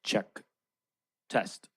Check. Test.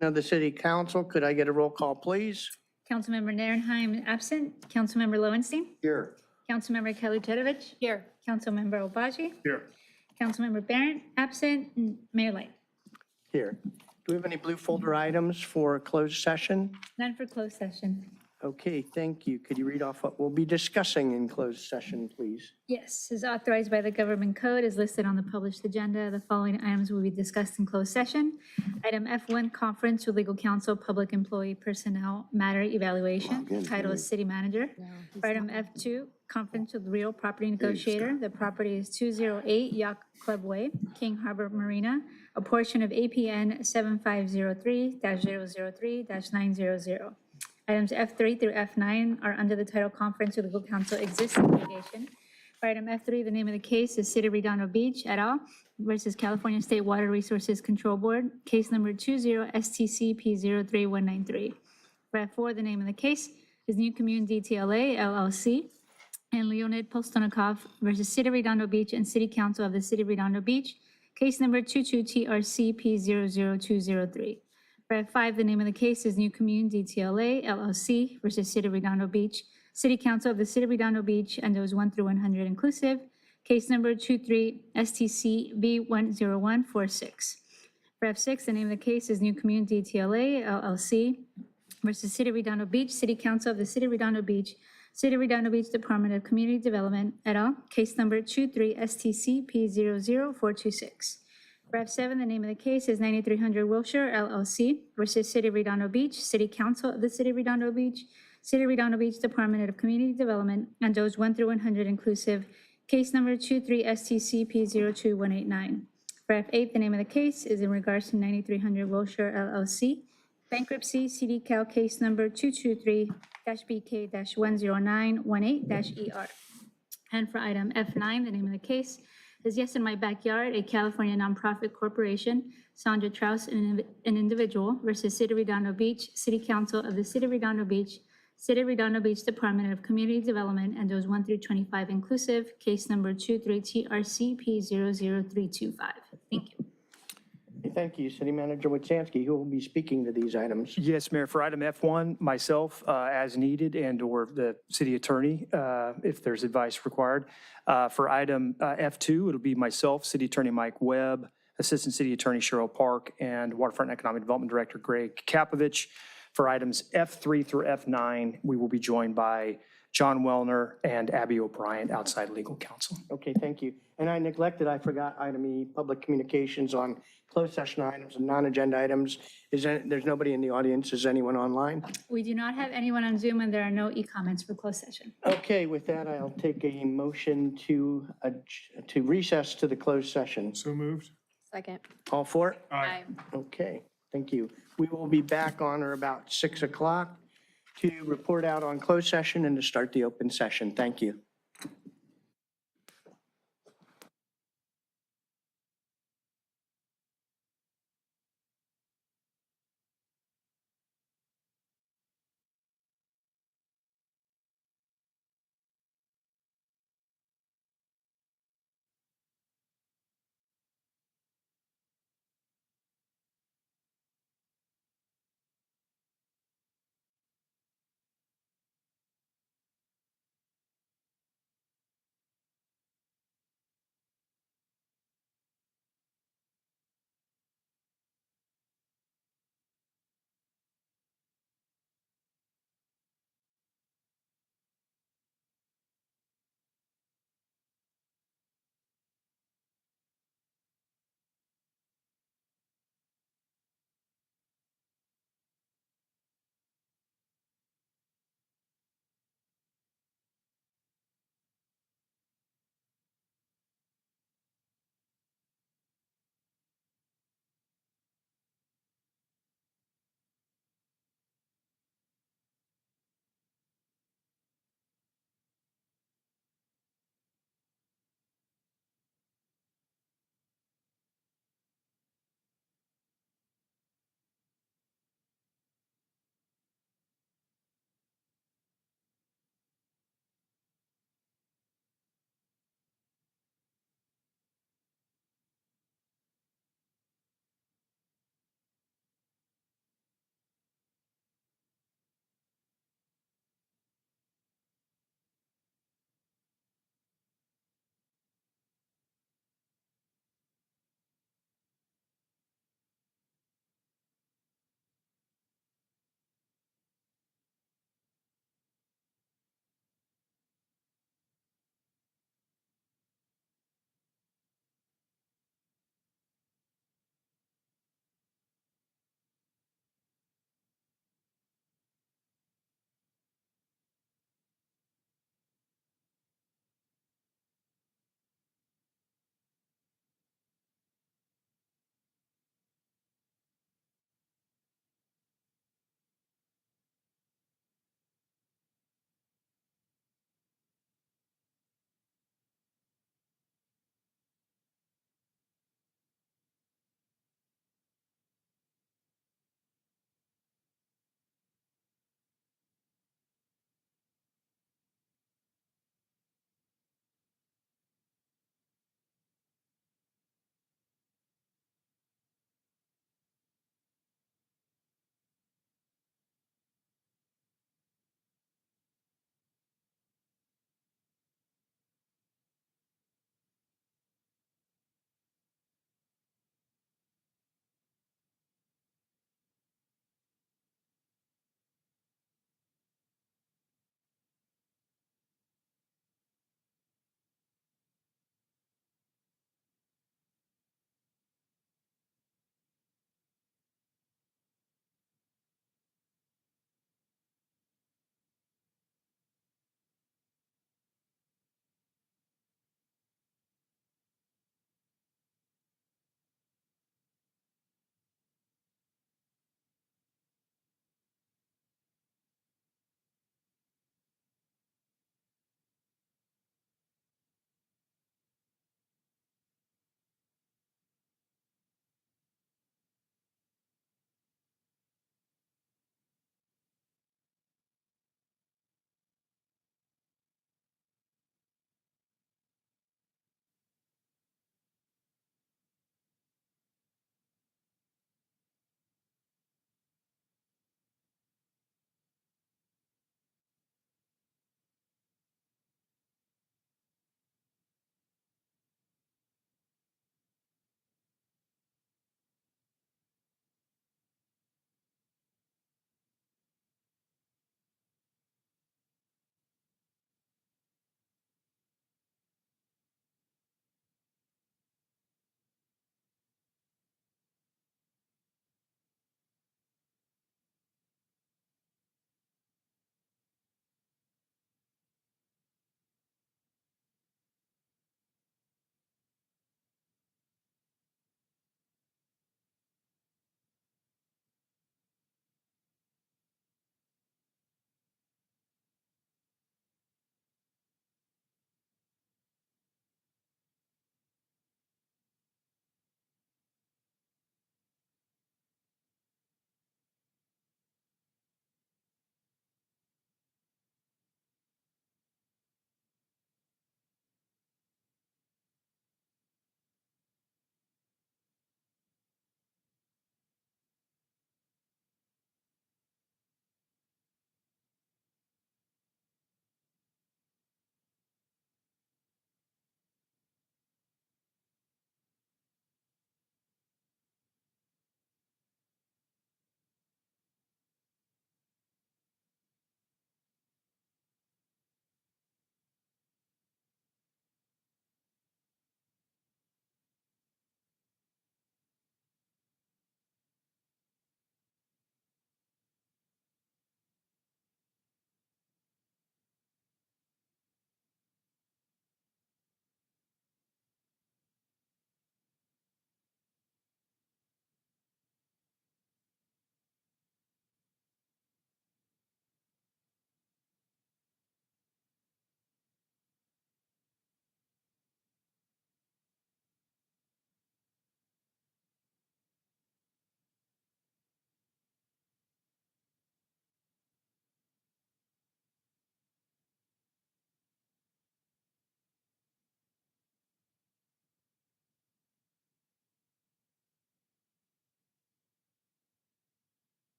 Now, the city council, could I get a roll call, please? Councilmember Narenheim absent. Councilmember Lowenstein. Here. Councilmember Kalucevic. Here. Councilmember Obaji. Here. Councilmember Barron absent. And Mayor Light. Here. Do we have any blue folder items for closed session? None for closed session. Okay, thank you. Could you read off what we'll be discussing in closed session, please? Yes, as authorized by the government code is listed on the published agenda. The following items will be discussed in closed session. Item F1, conference with legal counsel, public employee personnel matter evaluation. Title is city manager. For item F2, conference with real property negotiator. The property is 208 Yacht Club Way, King Harbor Marina, a portion of APN 7503-003-900. Items F3 through F9 are under the title Conference with Legal Counsel Existing Litigation. For item F3, the name of the case is City of Redondo Beach et al. Versus California State Water Resources Control Board, case number 20-STCP03193. For F4, the name of the case is New Community DTLA LLC and Leonid Polstonikov versus City of Redondo Beach and City Council of the City of Redondo Beach, case number 22-TRCP00203. For F5, the name of the case is New Community DTLA LLC versus City of Redondo Beach, City Council of the City of Redondo Beach, and those 1 through 100 inclusive, case number 23-STC-B10146. For F6, the name of the case is New Community DTLA LLC versus City of Redondo Beach, City Council of the City of Redondo Beach, City of Redondo Beach Department of Community Development et al., case number 23-STC-P00426. For F7, the name of the case is 9300 Wilshire LLC versus City of Redondo Beach, City Council of the City of Redondo Beach, City of Redondo Beach Department of Community Development, and those 1 through 100 inclusive, case number 23-STC-P02189. For F8, the name of the case is in regards to 9300 Wilshire LLC, bankruptcy, CD Cal case number 223-BK-10918-ER. And for item F9, the name of the case is Yes in My Backyard, a California nonprofit corporation, Sandra Traus, an individual, versus City of Redondo Beach, City Council of the City of Redondo Beach, City of Redondo Beach Department of Community Development, and those 1 through 25 inclusive, case number 23-TRCP00325. Thank you. Thank you, City Manager Wojciechowski, who will be speaking to these items. Yes, Mayor. For item F1, myself as needed and/or the city attorney if there's advice required. For item F2, it'll be myself, City Attorney Mike Webb, Assistant City Attorney Cheryl Park, and Waterfront and Economic Development Director Greg Kapovich. For items F3 through F9, we will be joined by John Wellner and Abby O'Brien, outside legal counsel. Okay, thank you. And I forgot item E, public communications on closed session items and non-agenda items. There's nobody in the audience. Is anyone online? We do not have anyone on Zoom, and there are no e-comments for closed session. Okay, with that, I'll take a motion to recess to the closed session. So moved. Second. All for it? Aye. Okay, thank you. We will be back on or about 6 o'clock to report out on closed session and to start the open session. Thank you.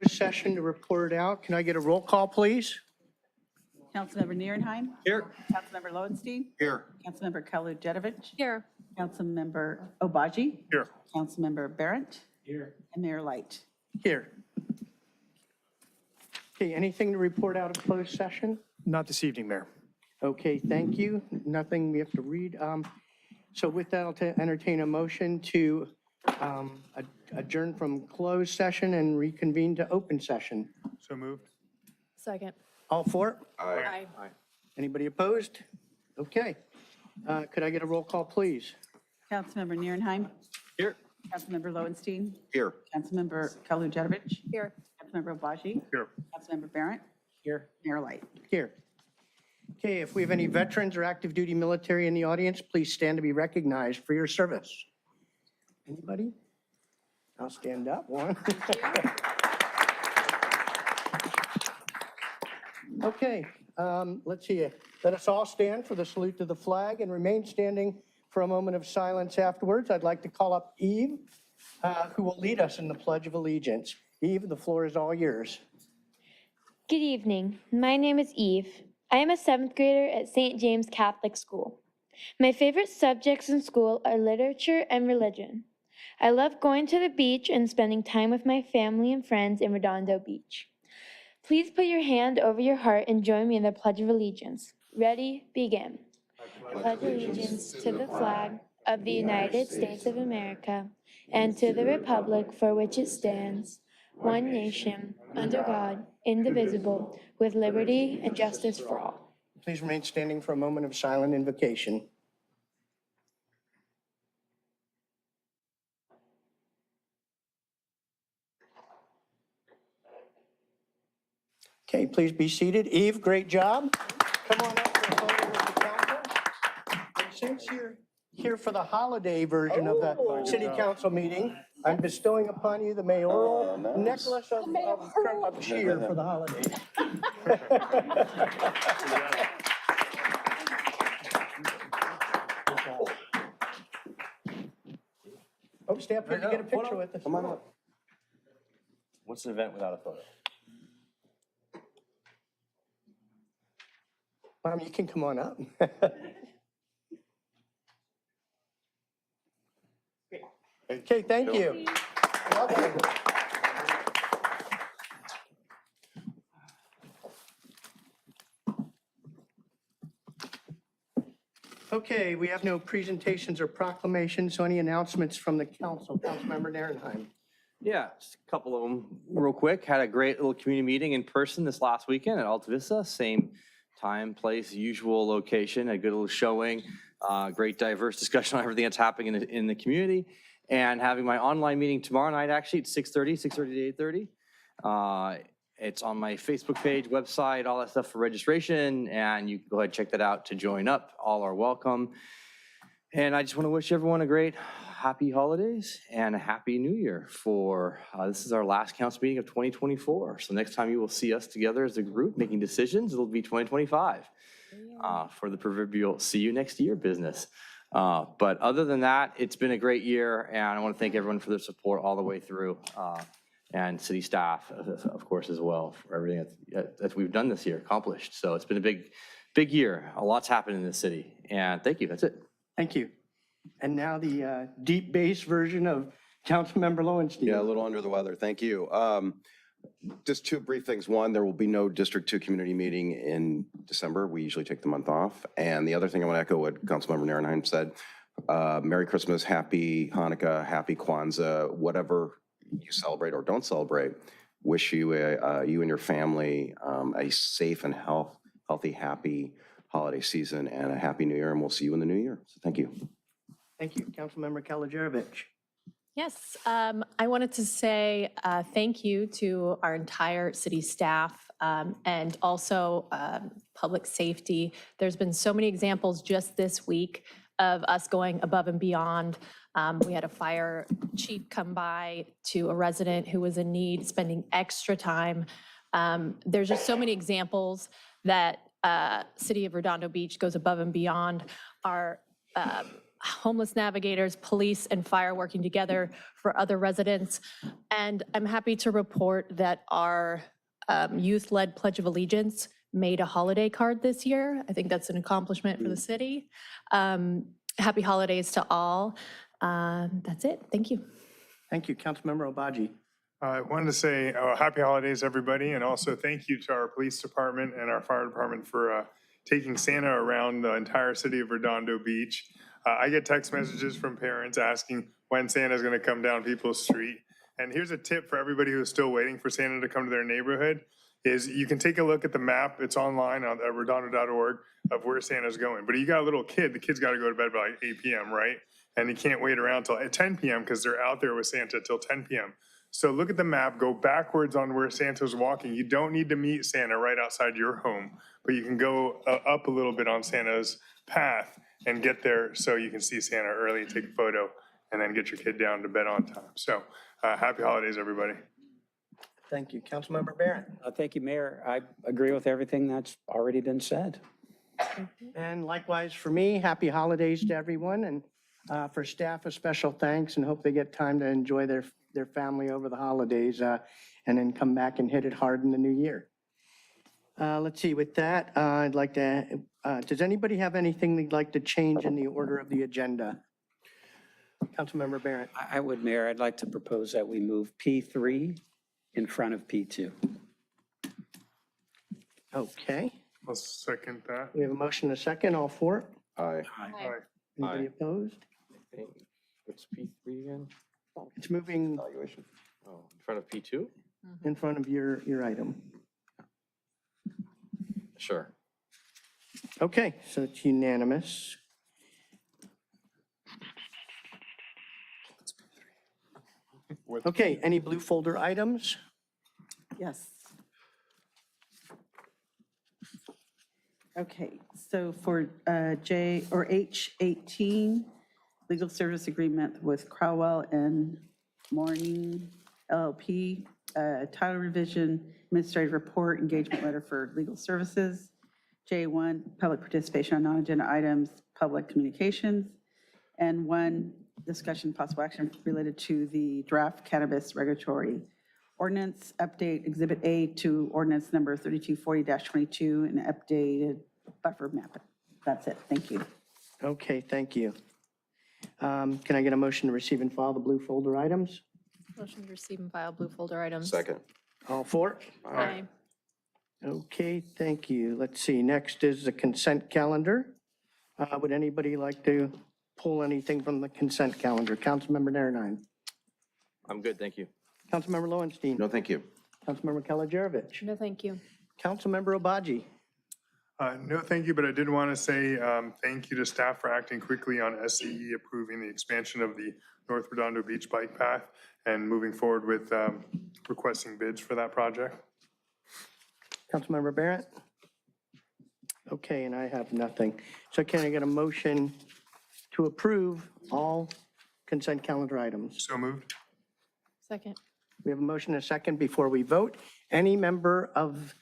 session to report out. Can I get a roll call, please? Councilmember Nierenheim. Here. Councilmember Lowenstein. Here. Councilmember Kalujetovic. Here. Councilmember Obaji. Here. Councilmember Barrett. Here. And Mayor Light. Here. Okay, anything to report out of closed session? Not this evening, Mayor. Okay, thank you. Nothing we have to read. So with that, I'll entertain a motion to adjourn from closed session and reconvene to open session. So moved. Second. All for? Aye. Anybody opposed? Okay. Could I get a roll call, please? Councilmember Nierenheim. Here. Councilmember Lowenstein. Here. Councilmember Kalujetovic. Here. Councilmember Obaji. Here. Councilmember Barrett. Here. Mayor Light. Here. Okay, if we have any veterans or active duty military in the audience, please stand to be recognized for your service. Anybody? I'll stand up. One. Okay, let's see. Let us all stand for the salute to the flag and remain standing for a moment of silence afterwards. I'd like to call up Eve, who will lead us in the Pledge of Allegiance. Eve, the floor is all yours. Good evening. My name is Eve. I am a 7th grader at St. James Catholic School. My favorite subjects in school are literature and religion. I love going to the beach and spending time with my family and friends in Redondo Beach. Please put your hand over your heart and join me in the Pledge of Allegiance. Ready, begin. I pledge allegiance to the flag of the United States of America and to the republic for which it stands, one nation, under God, indivisible, with liberty and justice for all. Please remain standing for a moment of silent invocation. Okay, please be seated. Eve, great job. Come on up for a photo with the council. And since you're here for the holiday version of the city council meeting, I'm bestowing upon you the mayoral necklace of cheer for the holiday. Oh, stay up here to get a picture with us. Come on up. What's an event without a photo? Mom, you can come on up. Okay, thank you. Welcome. Okay, we have no presentations or proclamations, so any announcements from the council? Councilmember Nierenheim. Yeah, just a couple of them real quick. Had a great little community meeting in person this last weekend at Alta Vista. Same time, place, usual location, a good little showing, great diverse discussion on everything that's happening in the community. And having my online meeting tomorrow night, actually, at 6:30 to 8:30. It's on my Facebook page, website, all that stuff for registration, and you can go ahead and check that out to join up. All are welcome. And I just want to wish everyone a great happy holidays and a happy new year for, this is our last council meeting of 2024. So next time you will see us together as a group making decisions, it'll be 2025 for the proverbial see you next year business. But other than that, it's been a great year, and I want to thank everyone for their support all the way through, and city staff, of course, as well, for everything that we've done this year, accomplished. So it's been a big year. A lot's happened in the city, and thank you. That's it. Thank you. And now the deep bass version of Councilmember Lowenstein. Yeah, a little under the weather. Thank you. Just two brief things. One, there will be no District 2 community meeting in December. We usually take the month off. And the other thing I want to echo what Councilmember Nierenheim said. Merry Christmas, Happy Hanukkah, Happy Kwanzaa, whatever you celebrate or don't celebrate. Wish you, you and your family a safe and healthy, happy holiday season and a happy new year. And we'll see you in the new year. So thank you. Thank you. Councilmember Kalujetovic. Yes, I wanted to say thank you to our entire city staff and also public safety. There's been so many examples just this week of us going above and beyond. We had a fire chief come by to a resident who was in need, spending extra time. There's just so many examples that City of Redondo Beach goes above and beyond. Our homeless navigators, police, and fire working together for other residents. And I'm happy to report that our youth-led Pledge of Allegiance made a holiday card this year. I think that's an accomplishment for the city. Happy holidays to all. That's it. Thank you. Thank you. Councilmember Obaji. I wanted to say happy holidays, everybody, and also thank you to our police department and our fire department for taking Santa around the entire city of Redondo Beach. I get text messages from parents asking when Santa's going to come down people's street. And here's a tip for everybody who's still waiting for Santa to come to their neighborhood, is you can take a look at the map. It's online at redondo.org of where Santa's going. But you got a little kid, the kid's got to go to bed by like 8 p.m., right? And he can't wait around till 10 p.m. because they're out there with Santa till 10 p.m. So look at the map, go backwards on where Santa's walking. You don't need to meet Santa right outside your home, but you can go up a little bit on Santa's path and get there so you can see Santa early, take a photo, and then get your kid down to bed on time. So happy holidays, everybody. Thank you. Councilmember Barrett. Thank you, Mayor. I agree with everything that's already been said. And likewise for me, happy holidays to everyone. And for staff, a special thanks, and hope they get time to enjoy their family over the holidays and then come back and hit it hard in the new year. Let's see, with that, I'd like to, does anybody have anything they'd like to change in the order of the agenda? Councilmember Barrett. I would, Mayor, I'd like to propose that we move P3 in front of P2. Okay, I'll second that. we have a motion and a second, all for it? Aye. Aye. Anybody opposed? What's P3 again? It's moving Evaluation. Oh, in front of P2? in front of your item. Sure. Okay, so it's unanimous. Okay, any blue folder items? Yes. Okay, so for H18, legal service agreement with Crowell and Morning LLP, title revision, administrative report, engagement letter for legal services. J1, public participation on non-agenda items, public communications. And 1, discussion possible action related to the draft cannabis regulatory ordinance update Exhibit A to ordinance number 3240-22 and updated buffer map. That's it. Thank you. Okay, thank you. Can I get a motion to receive and file the blue folder items? Motion to receive and file blue folder items. Second. All for it? Aye. Okay, thank you. Let's see, next is the consent calendar. Would anybody like to pull anything from the consent calendar? Councilmember Naranine. I'm good, thank you. Councilmember Lowenstein. No, thank you. Councilmember Kalajerovich. No, thank you. Councilmember Obaji. No, thank you, but I did want to say thank you to staff for acting quickly on SCE approving the expansion of the North Redondo Beach Bike Path and moving forward with requesting bids for that project. Councilmember Barrett? Okay, and I have nothing. So can I get a motion to approve all consent calendar items? So moved. Second. We have a motion and a second before we vote. Any member of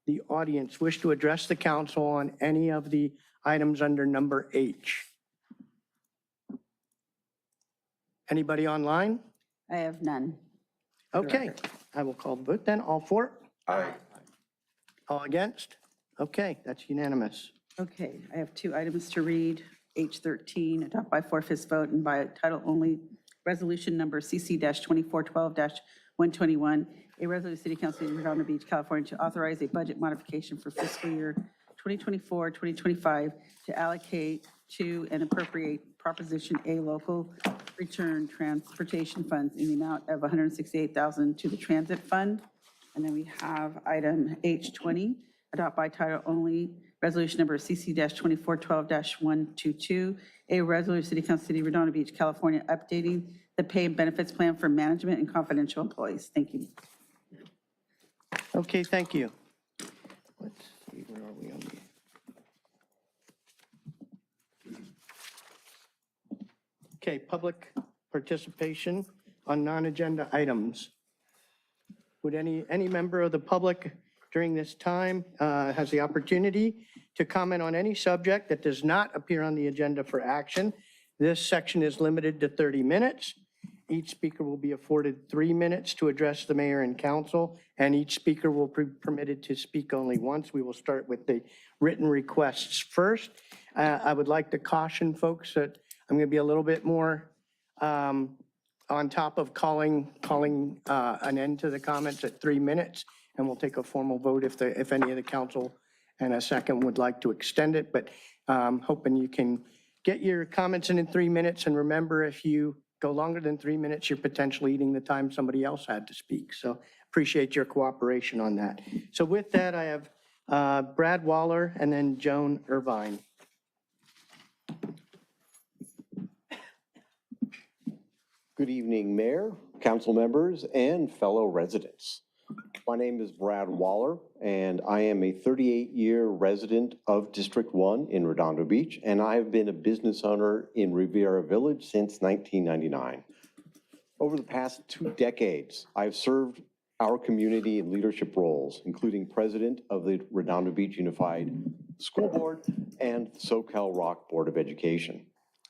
the audience wish to address the council on any of the items under number H? Anybody online? I have none. Okay, I will call the vote then. All for? Aye. All against? Okay, that's unanimous. Okay, I have 2 items to read. H13, adopt by 4/5 vote and by title only, resolution number CC-2412-121, a resolution of the City Council of Redondo Beach, California, to authorize a budget modification for fiscal year 2024-2025 to allocate to and appropriate Proposition A local return transportation funds in the amount of $168,000 to the transit fund. And then we have item H20, adopt by title only, resolution number CC-2412-122, a resolution of City Council City of Redondo Beach, California, updating the pay and benefits plan for management and confidential employees. Thank you. Okay, thank you. Let's see, where are we on the? Okay, public participation on non-agenda items. Would any member of the public during this time has the opportunity to comment on any subject that does not appear on the agenda for action? This section is limited to 30 minutes. Each speaker will be afforded 3 minutes to address the mayor and council, and each speaker will be permitted to speak only once. We will start with the written requests first. I would like to caution folks that I'm going to be a little bit more on top of calling an end to the comments at 3 minutes, and we'll take a formal vote if any of the council and a second would like to extend it. But hoping you can get your comments in 3 minutes, and remember, if you go longer than 3 minutes, you're potentially eating the time somebody else had to speak. So appreciate your cooperation on that. So with that, I have Brad Waller and then Joan Irvine. Good evening, Mayor, council members, and fellow residents. My name is Brad Waller, and I am a 38-year resident of District 1 in Redondo Beach, and I have been a business owner in Riviera Village since 1999. Over the past 2 decades, I've served our community in leadership roles, including president of the Redondo Beach Unified School Board and SoCal Rock Board of Education.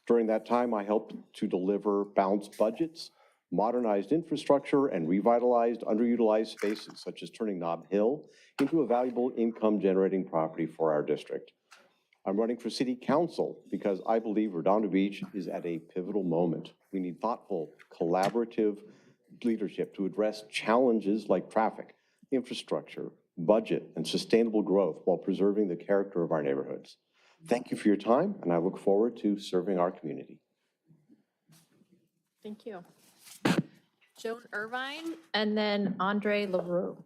During that time, I helped to deliver balanced budgets, modernized infrastructure, and revitalized underutilized spaces, such as turning Nob Hill into a valuable income-generating property for our district. I'm running for city council because I believe Redondo Beach is at a pivotal moment. We need thoughtful, collaborative leadership to address challenges like traffic, infrastructure, budget, and sustainable growth while preserving the character of our neighborhoods. Thank you for your time, and I look forward to serving our community. Thank you. Joan Irvine, and then Andre LaRue.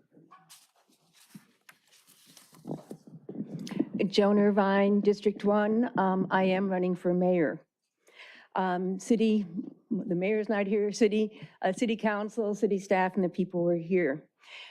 Joan Irvine, District 1. I am running for mayor. The mayor's not here, city council, city staff, and the people who are here.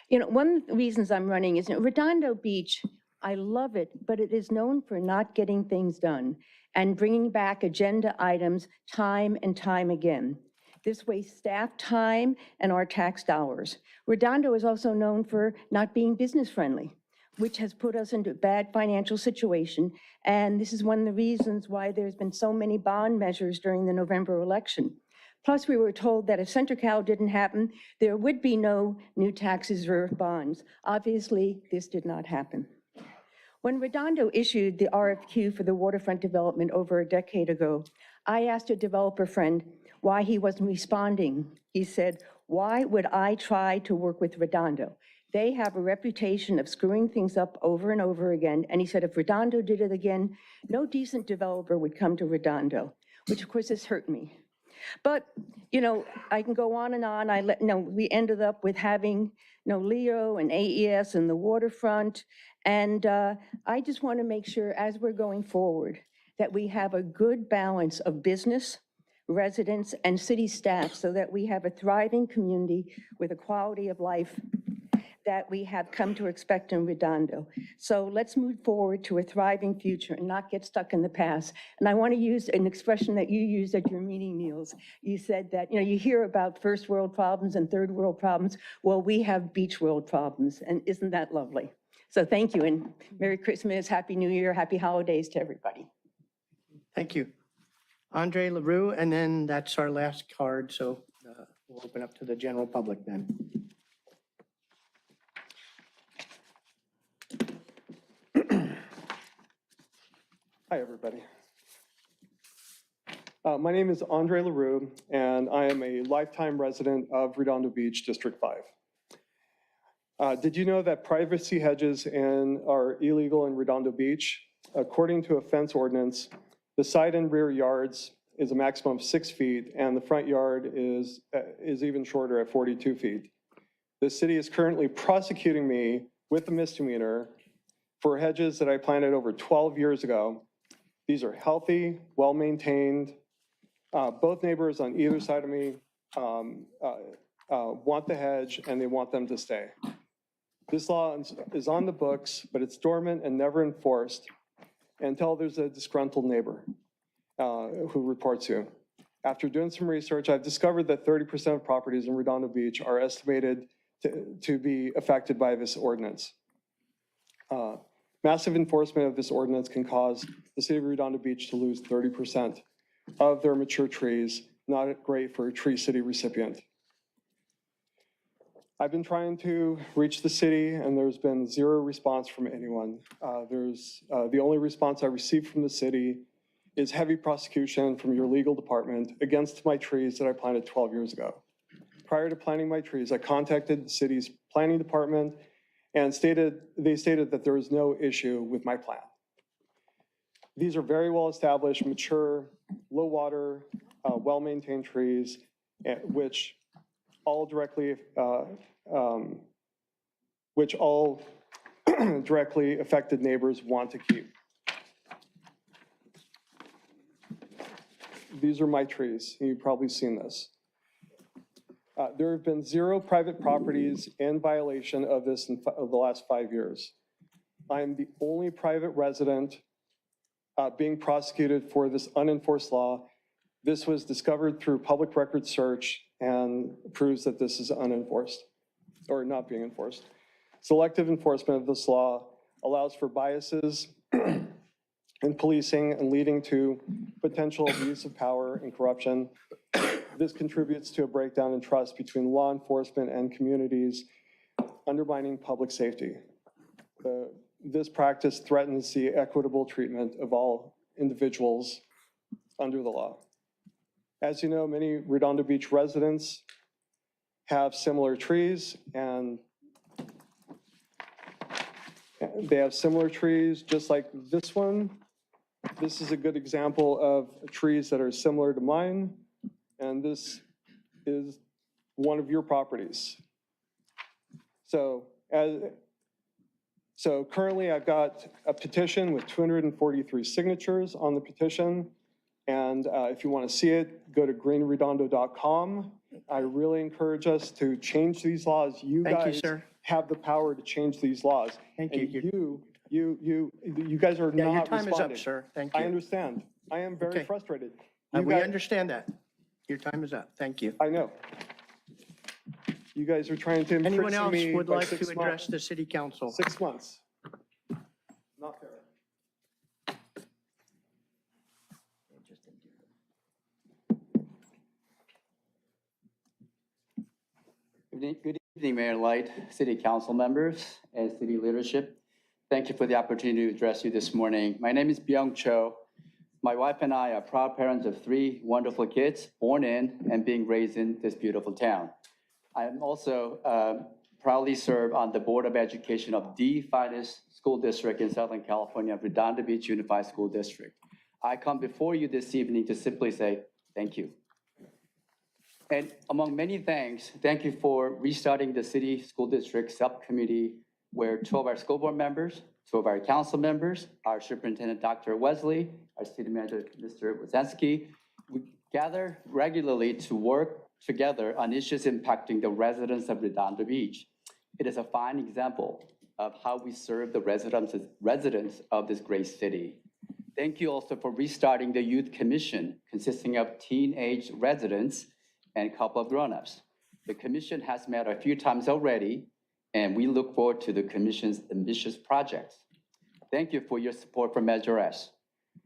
You know, one of the reasons I'm running is, Redondo Beach, I love it, but it is known for not getting things done and bringing back agenda items time and time again. This wastes staff time and our tax dollars. Redondo is also known for not being business friendly, which has put us into a bad financial situation. And this is one of the reasons why there's been so many bond measures during the November election. Plus, we were told that if CenterCal didn't happen, there would be no new taxes or bonds. Obviously, this did not happen. When Redondo issued the RFQ for the waterfront development over a decade ago, I asked a developer friend why he wasn't responding. He said, "Why would I try to work with Redondo? They have a reputation of screwing things up over and over again." And he said, if Redondo did it again, no decent developer would come to Redondo, which of course has hurt me. But, I can go on and on. We ended up with having, Leo and AES and the waterfront. And I just want to make sure as we're going forward that we have a good balance of business, residents, and city staff so that we have a thriving community with a quality of life that we have come to expect in Redondo. So let's move forward to a thriving future and not get stuck in the past. And I want to use an expression that you used at your meeting, Niels. You said that, you hear about first world problems and third world problems. Well, we have beach world problems, and isn't that lovely? So thank you, and Merry Christmas, Happy New Year, Happy Holidays to everybody. Thank you. Andre LaRue, and then that's our last card, so we'll open up to the general public then. Hi, everybody. My name is Andre LaRue, and I am a lifetime resident of Redondo Beach, District 5. Did you know that privacy hedges are illegal in Redondo Beach? According to a fence ordinance, the side and rear yards is a maximum of 6 feet, and the front yard is even shorter at 42 feet. The city is currently prosecuting me with a misdemeanor for hedges that I planted over 12 years ago. These are healthy, well-maintained. Both neighbors on either side of me want the hedge, and they want them to stay. This law is on the books, but it's dormant and never enforced until there's a disgruntled neighbor who reports you. After doing some research, I've discovered that 30% of properties in Redondo Beach are estimated to be affected by this ordinance. Massive enforcement of this ordinance can cause the city of Redondo Beach to lose 30% of their mature trees. Not great for a Tree City recipient. I've been trying to reach the city and there's been zero response from anyone. The only response I received from the city is heavy prosecution from your legal department against my trees that I planted 12 years ago. Prior to planting my trees, I contacted the city's planning department and they stated that there was no issue with my plan. These are very well-established, mature, low-water, well-maintained trees, which all directly affected neighbors want to keep. These are my trees. You've probably seen this. There have been zero private properties in violation of this in the last 5 years. I'm the only private resident being prosecuted for this unenforced law. This was discovered through public record search and proves that this is unenforced or not being enforced. Selective enforcement of this law allows for biases in policing and leading to potential abuse of power and corruption. This contributes to a breakdown in trust between law enforcement and communities, undermining public safety. This practice threatens the equitable treatment of all individuals under the law. As you know, many Redondo Beach residents have similar trees, and they have similar trees just like this one. This is a good example of trees that are similar to mine, and this is one of your properties. So currently I've got a petition with 243 signatures on the petition. And if you want to see it, go to greenredondo.com. I really encourage us to change these laws. You guys have the power to change these laws. Thank And you. you guys are Yeah, not your time is up, responding. sir. Thank you. I understand. I am very Okay. frustrated. We guys- understand that. Your time is up. Thank you. I know. You guys are trying to Anyone imprison else me would by like to 6 address months. the city council? 6 months. Not fair. Good evening, Mayor Light, City Council members, and city leadership. Thank you for the opportunity to address you this morning. My name is Byung Cho. My wife and I are proud parents of 3 wonderful kids born in and being raised in this beautiful town. I am also proudly serve on the Board of Education of the finest school district in Southern California, Redondo Beach Unified School District. I come before you this evening to simply say thank you. And among many thanks, thank you for restarting the City School District Subcommittee, where 2 of our school board members, 2 of our council members, our Superintendent Dr. Wesley, our City Manager Mr. Wazensky, we gather regularly to work together on issues impacting the residents of Redondo Beach. It is a fine example of how we serve the residents of this great city. Thank you also for restarting the Youth Commission, consisting of teenage residents and a couple of grown-ups. The commission has met a few times already, and we look forward to the commission's ambitious projects. Thank you for your support for Measure S.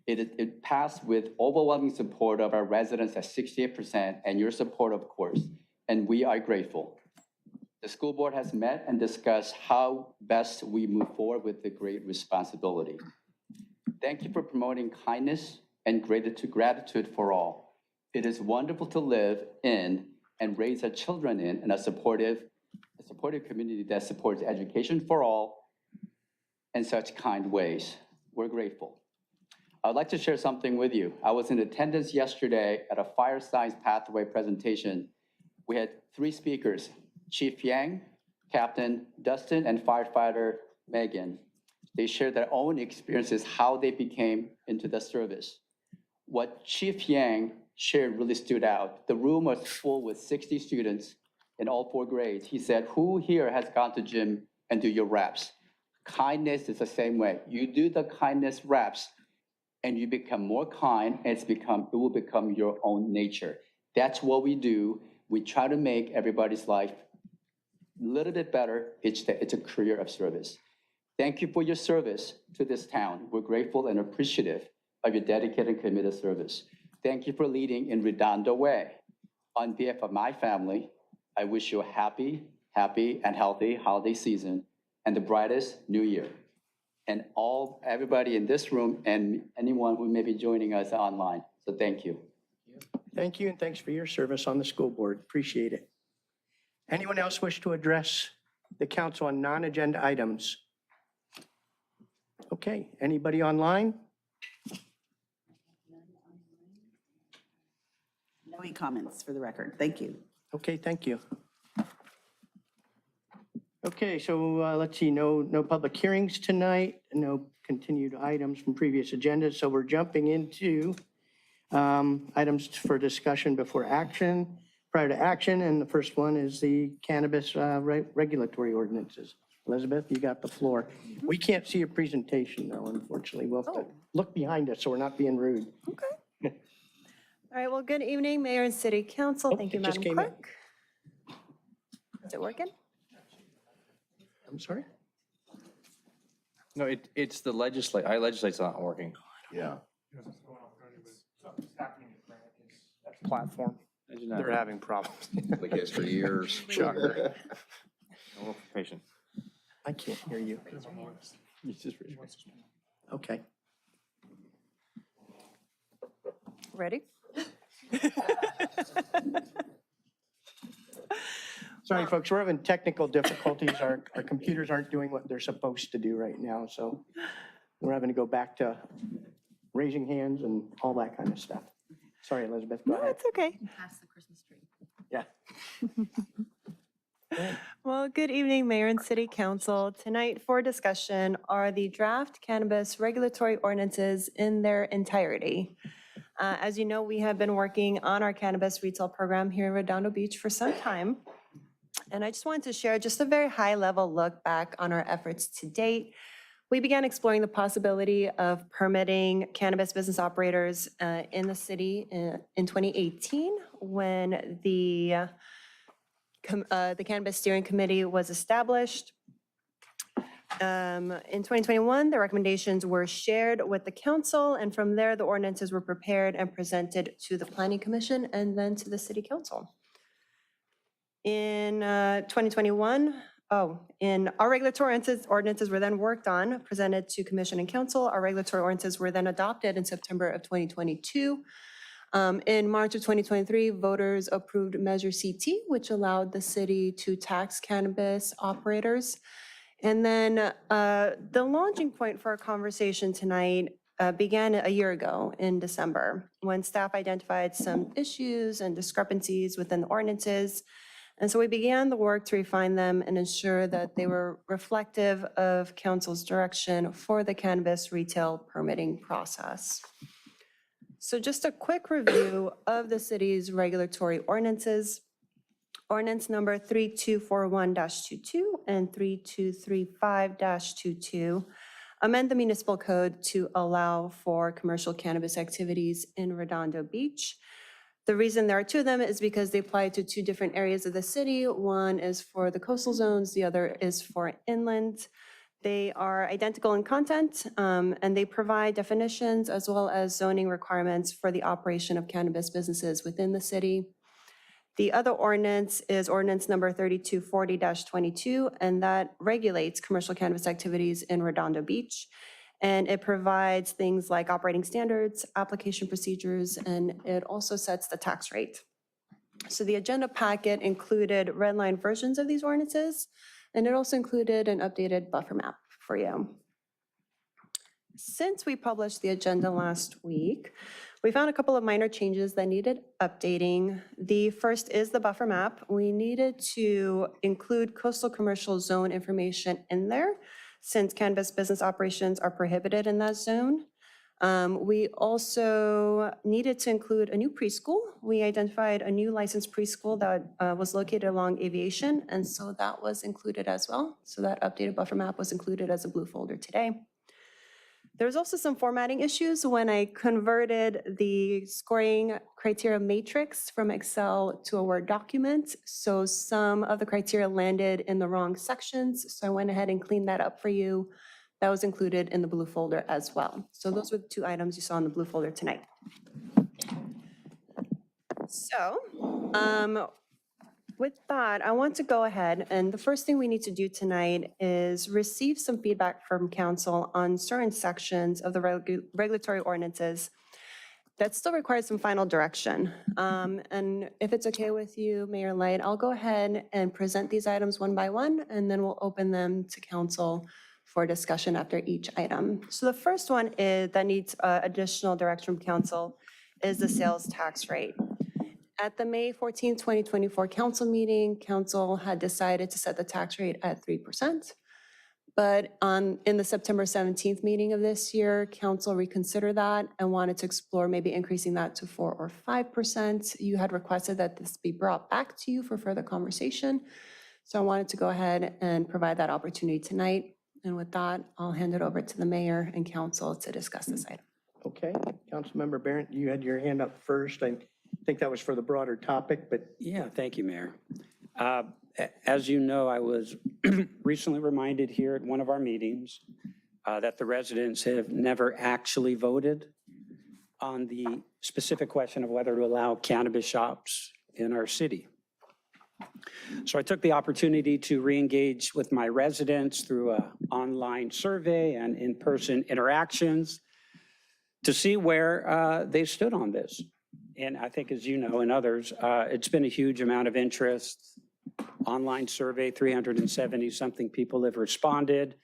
It passed with overwhelming support of our residents at 68%, and your support, of course, and we are grateful. The school board has met and discussed how best we move forward with the great responsibility. Thank you for promoting kindness and gratitude for all. It is wonderful to live in and raise our children in a supportive community that supports education for all in such kind ways. We're grateful. I'd like to share something with you. I was in attendance yesterday at a fire science pathway presentation. We had 3 speakers, Chief Yang, Captain Dustin, and firefighter Megan. They shared their own experiences, how they became into the service. What Chief Yang shared really stood out. The room was full with 60 students in all 4 grades. He said, who here has gone to gym and do your reps? Kindness is the same way. You do the kindness reps and you become more kind, and it will become your own nature. That's what we do. We try to make everybody's life a little bit better. It's a career of service. Thank you for your service to this town. We're grateful and appreciative of your dedicated and committed service. Thank you for leading in Redondo way. On behalf of my family, I wish you a happy, and healthy holiday season and the brightest new year. And everybody in this room and anyone who may be joining us online. So thank you. Thank you, and thanks for your service on the school board. Appreciate it. Anyone else wish to address the council on non-agenda items? Okay, anybody online? No e-comments for the record. Thank you. Okay, thank you. Okay, so let's see, no public hearings tonight, no continued items from previous agendas. So we're jumping into items for discussion before action, prior to action. And the first one is the cannabis regulatory ordinances. Elizabeth, you got the floor. We can't see your presentation though, unfortunately. We'll have to look behind us so we're not being rude. Okay. All right, well, good evening, Mayor and City Council. Thank you, it just Madam came in. Clerk. Is it working? I'm sorry? No, it's the legislate's not working. Yeah. Platform. They're having problems. Like this for years. Shocker. No patient. I can't hear you. Okay. Ready? Sorry, folks, we're having technical difficulties. Our computers aren't doing what they're supposed to do right now, so we're having to go back to raising hands and all that kind of stuff. Sorry, Elizabeth, go No, ahead. it's okay. Past the Christmas tree. Yeah. Well, good evening, Mayor and City Council. Tonight for discussion are the draft cannabis regulatory ordinances in their entirety. As you know, we have been working on our cannabis retail program here in Redondo Beach for some time. And I just wanted to share just a very high-level look back on our efforts to date. We began exploring the possibility of permitting cannabis business operators in the city in 2018 when the Cannabis Steering Committee was established. In 2021, the recommendations were shared with the council, and from there, the ordinances were prepared and presented to the Planning Commission and then to the City Council. In 2021, in our regulatory ordinances were then worked on, presented to Commission and Council. Our regulatory ordinances were then adopted in September of 2022. In March of 2023, voters approved Measure CT, which allowed the city to tax cannabis operators. And then the launching point for our conversation tonight began a year ago in December, when staff identified some issues and discrepancies within the ordinances. And so we began the work to refine them and ensure that they were reflective of council's direction for the cannabis retail permitting process. So just a quick review of the city's regulatory ordinances. Ordinance number 3241-22 and 3235-22 amend the municipal code to allow for commercial cannabis activities in Redondo Beach. The reason there are two of them is because they apply to two different areas of the city. One is for the coastal zones, the other is for inland. They are identical in content, and they provide definitions as well as zoning requirements for the operation of cannabis businesses within the city. The other ordinance is ordinance number 3240-22, and that regulates commercial cannabis activities in Redondo Beach. And it provides things like operating standards, application procedures, and it also sets the tax rate. So the agenda packet included red line versions of these ordinances, and it also included an updated buffer map for you. Since we published the agenda last week, we found a couple of minor changes that needed updating. The first is the buffer map. We needed to include coastal commercial zone information in there, since cannabis business operations are prohibited in that zone. We also needed to include a new preschool. We identified a new licensed preschool that was located along Aviation, and so that was included as well. So that updated buffer map was included as a blue folder today. There's also some formatting issues when I converted the scoring criteria matrix from Excel to a Word document. So some of the criteria landed in the wrong sections. So I went ahead and cleaned that up for you. That was included in the blue folder as well. So those were the two items you saw in the blue folder tonight. So, with that, I want to go ahead, and the first thing we need to do tonight is receive some feedback from council on certain sections of the regulatory ordinances that still requires some final direction. And if it's okay with you, Mayor Light, I'll go ahead and present these items one by one, and then we'll open them to council for discussion after each item. So the first one is that needs additional direction from council is the sales tax rate. At the May 14, 2024 council meeting, council had decided to set the tax rate at 3%. But in the September 17th meeting of this year, council reconsidered that and wanted to explore maybe increasing that to 4 or 5%. You had requested that this be brought back to you for further conversation. So I wanted to go ahead and provide that opportunity tonight. And with that, I'll hand it over to the mayor and council to discuss this item. Okay, Councilmember Barrett, you had your hand up first. I think that was for the broader topic, but Yeah, thank you, Mayor. As you know, I was recently reminded here at one of our meetings that the residents have never actually voted on the specific question of whether to allow cannabis shops in our city. So I took the opportunity to re-engage with my residents through an online survey and in-person interactions to see where they stood on this. And I think, as you know, and others, it's been a huge amount of interest. Online survey, 370-something people have responded,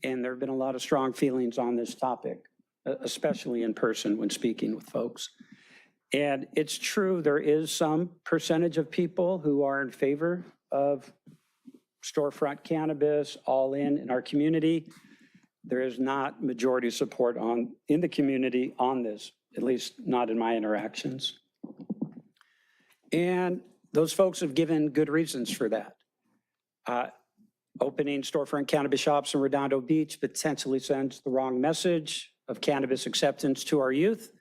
and there have been a lot of strong feelings on this topic, especially in person when speaking with folks. And it's true, there is some percentage of people who are in favor of storefront cannabis all in our community. There is not majority support in the community on this, at least not in my interactions. And those folks have given good reasons for that. Opening storefront cannabis shops in Redondo Beach potentially sends the wrong message of cannabis acceptance to our youth,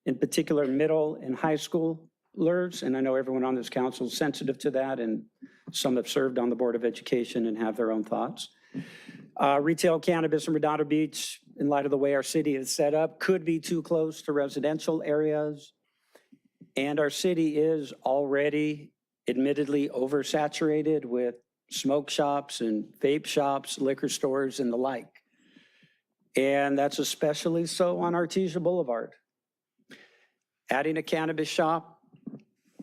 in particular middle and high schoolers. And I know everyone on this council is sensitive to that, and some have served on the Board of Education and have their own thoughts. Retail cannabis in Redondo Beach, in light of the way our city is set up, could be too close to residential areas. And our city is already admittedly oversaturated with smoke shops and vape shops, liquor stores, and the like. And that's especially so on Artesia Boulevard. Adding a cannabis shop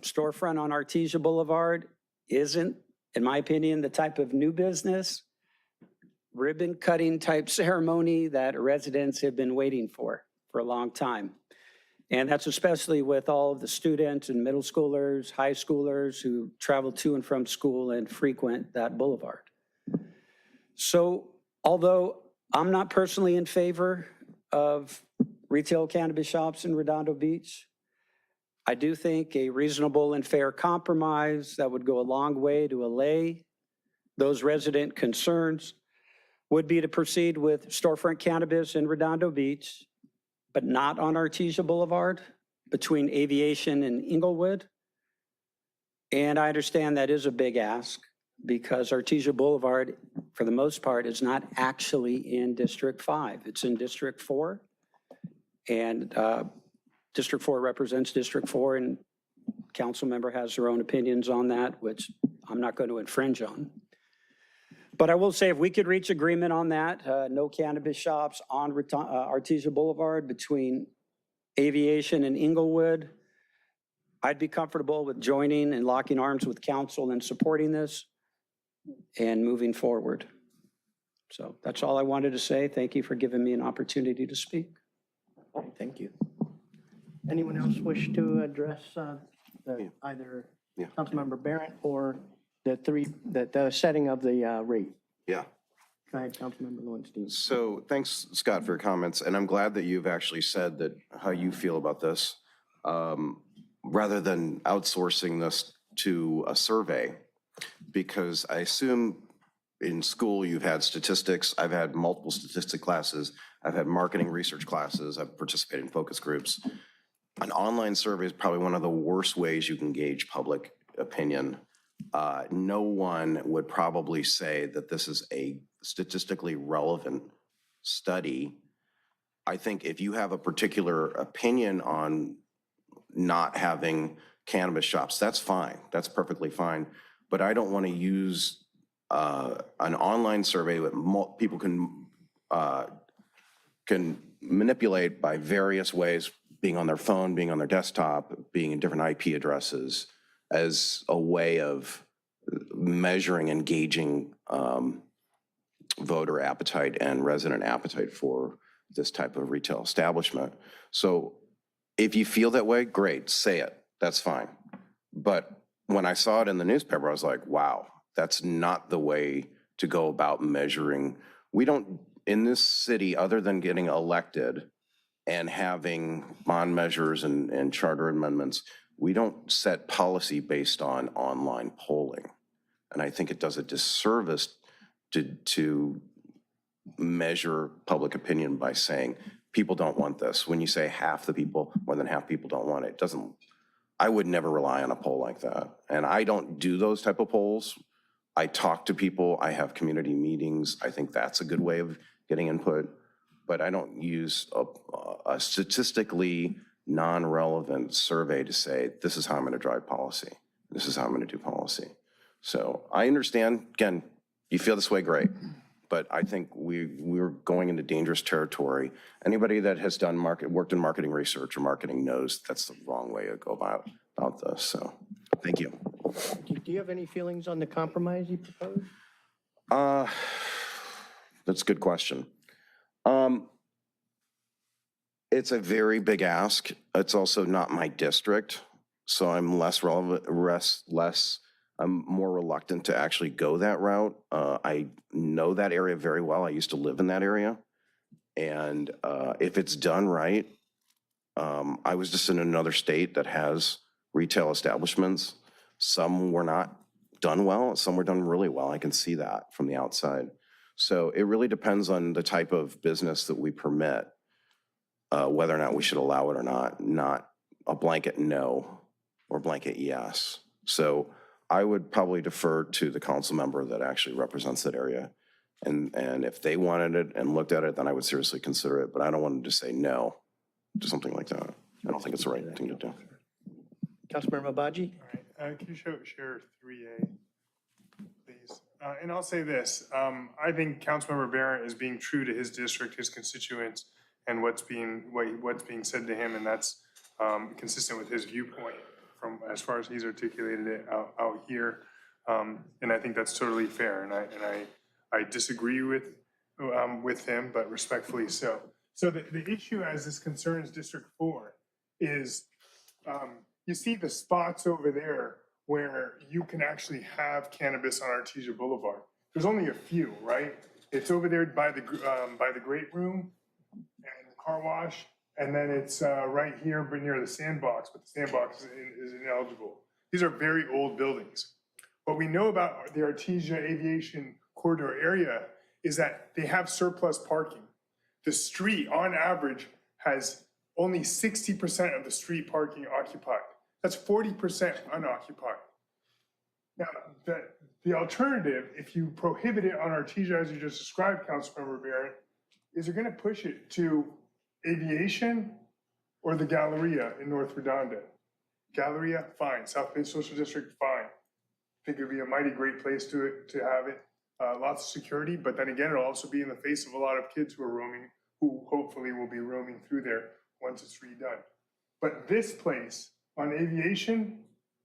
storefront on Artesia Boulevard isn't, in my opinion, the type of new business, ribbon cutting type ceremony that residents have been waiting for a long time. And that's especially with all of the students and middle schoolers, high schoolers who travel to and from school and frequent that boulevard. So although I'm not personally in favor of retail cannabis shops in Redondo Beach, I do think a reasonable and fair compromise that would go a long way to allay those resident concerns would be to proceed with storefront cannabis in Redondo Beach, but not on Artesia Boulevard between Aviation and Inglewood. And I understand that is a big ask because Artesia Boulevard, for the most part, is not actually in District 5. It's in District 4. And District 4 represents District 4, and council member has their own opinions on that, which I'm not going to infringe on. But I will say if we could reach agreement on that, no cannabis shops on Artesia Boulevard between Aviation and Inglewood, I'd be comfortable with joining and locking arms with council and supporting this and moving forward. So that's all I wanted to say. Thank you for giving me an opportunity to speak. thank you. Anyone else wish to address either Councilmember Barrett or the setting of the rate? Yeah. Go ahead, Councilmember Lowenstein. So thanks, Scott, for your comments. And I'm glad that you've actually said that how you feel about this, rather than outsourcing this to a survey, because I assume in school you've had statistics. I've had multiple statistic classes. I've had marketing research classes. I've participated in focus groups. An online survey is probably one of the worst ways you can gauge public opinion. No one would probably say that this is a statistically relevant study. I think if you have a particular opinion on not having cannabis shops, that's fine. That's perfectly fine. But I don't want to use an online survey that people can manipulate by various ways, being on their phone, being on their desktop, being in different IP addresses, as a way of measuring and gauging voter appetite and resident appetite for this type of retail establishment. So if you feel that way, great, say it, that's fine. But when I saw it in the newspaper, I was like, wow, that's not the way to go about measuring. We don't, in this city, other than getting elected and having bond measures and charter amendments, we don't set policy based on online polling. And I think it does a disservice to measure public opinion by saying people don't want this. When you say half the people, more than half people don't want it, I would never rely on a poll like that. And I don't do those type of polls. I talk to people, I have community meetings. I think that's a good way of getting input, but I don't use a statistically non-relevant survey to say, this is how I'm gonna drive policy. This is how I'm gonna do policy. So I understand, again, you feel this way, great. But I think we're going into dangerous territory. Anybody that has done worked in marketing research or marketing knows that's the wrong way to go about this. So, thank you. Do you have any feelings on the compromise you proposed? That's a good question. It's a very big ask. It's also not my district, so I'm I'm more reluctant to actually go that route. I know that area very well. I used to live in that area. And if it's done right, I was just in another state that has retail establishments. Some were not done well, some were done really well. I can see that from the outside. So it really depends on the type of business that we permit, whether or not we should allow it or not a blanket no or blanket yes. So I would probably defer to the council member that actually represents that area. And if they wanted it and looked at it, then I would seriously consider it. But I don't want to just say no to something like that. I don't think it's the right thing to do. Councilmember Baji? All right, can you share 3A, please? And I'll say this, I think Councilmember Barrett is being true to his district, his constituents, and what's being said to him, and that's consistent with his viewpoint from as far as he's articulated it out here. And I think that's totally fair, and I disagree with him, but respectfully so. So the issue as this concerns District 4 is you see the spots over there where you can actually have cannabis on Artesia Boulevard. There's only a few, right? It's over there by the Great Room and the car wash, and then it's right here near the Sandbox, but the Sandbox is ineligible. These are very old buildings. What we know about the Artesia Aviation Corridor area is that they have surplus parking. The street, on average, has only 60% of the street parking occupied. That's 40% unoccupied. Now, the alternative, if you prohibit it on Artesia, as you just described, Councilmember Barrett, is you're gonna push it to Aviation or the Galleria in North Redondo. Galleria, fine. South Bay Social District, fine. I think it'd be a mighty great place to have it. Lots of security, but then again, it'll also be in the face of a lot of kids who are roaming, who hopefully will be roaming through there once it's redone. But this place on Aviation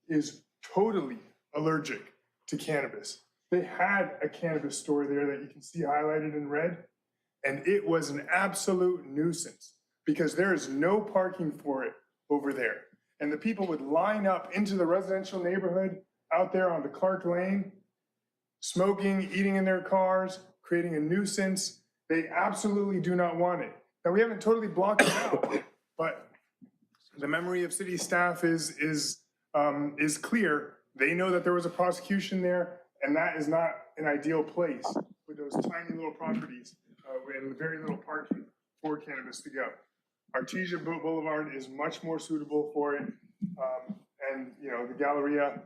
is totally allergic to cannabis. They had a cannabis store there that you can see highlighted in red, and it was an absolute nuisance because there is no parking for it over there. And the people would line up into the residential neighborhood out there on the Clark Lane, smoking, eating in their cars, creating a nuisance. They absolutely do not want it. Now, we haven't totally blocked it out, but the memory of city staff is clear. They know that there was a prosecution there, and that is not an ideal place with those tiny little properties and very little parking for cannabis to go. Artesia Boulevard is much more suitable for it. And the Galleria,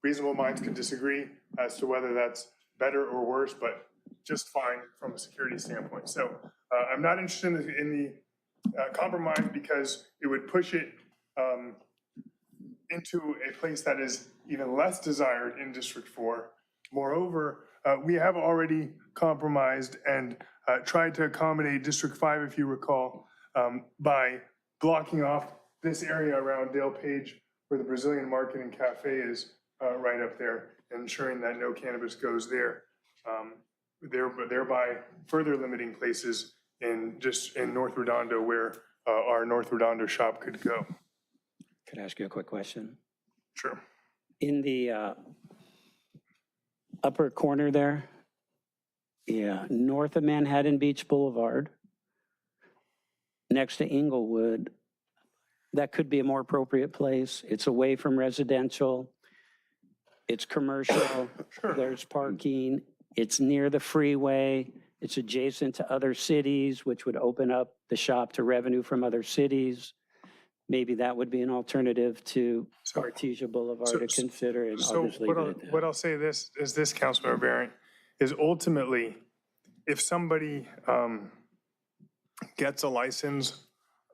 reasonable minds could disagree as to whether that's better or worse, but just fine from a security standpoint. So I'm not interested in the compromise because it would push it into a place that is even less desired in District 4. Moreover, we have already compromised and tried to accommodate District 5, if you recall, by blocking off this area around Dale Page where the Brazilian Market and Cafe is right up there, ensuring that no cannabis goes there, thereby further limiting places in North Redondo where our North Redondo shop could go. Could I ask you a quick question? Sure. In the upper corner there, north of Manhattan Beach Boulevard, next to Inglewood, that could be a more appropriate place. It's away from residential. It's commercial. There's parking. It's near the freeway. It's adjacent to other cities, which would open up the shop to revenue from other cities. Maybe that would be an alternative to Artesia Boulevard to consider, and I'll just leave it at that. What I'll say is this, Councilmember Barrett, is ultimately, if somebody gets a license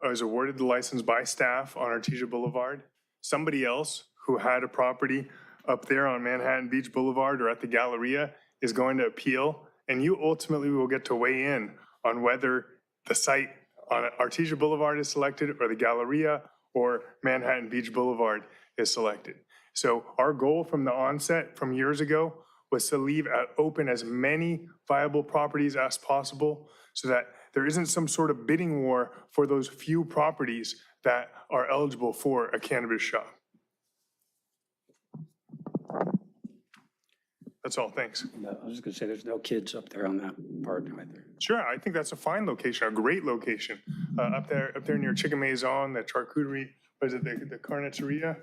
or is awarded the license by staff on Artesia Boulevard, somebody else who had a property up there on Manhattan Beach Boulevard or at the Galleria is going to appeal, and you ultimately will get to weigh in on whether the site on Artesia Boulevard is selected or the Galleria or Manhattan Beach Boulevard is selected. So our goal from the onset from years ago was to leave open as many viable properties as possible so that there isn't some sort of bidding war for those few properties that are eligible for a cannabis shop. That's all, thanks. I was gonna say, there's no kids up there on that part either. Sure, I think that's a fine location, a great location. Up there near Chicken Maison, the charcuterie, what is it, the carniceria?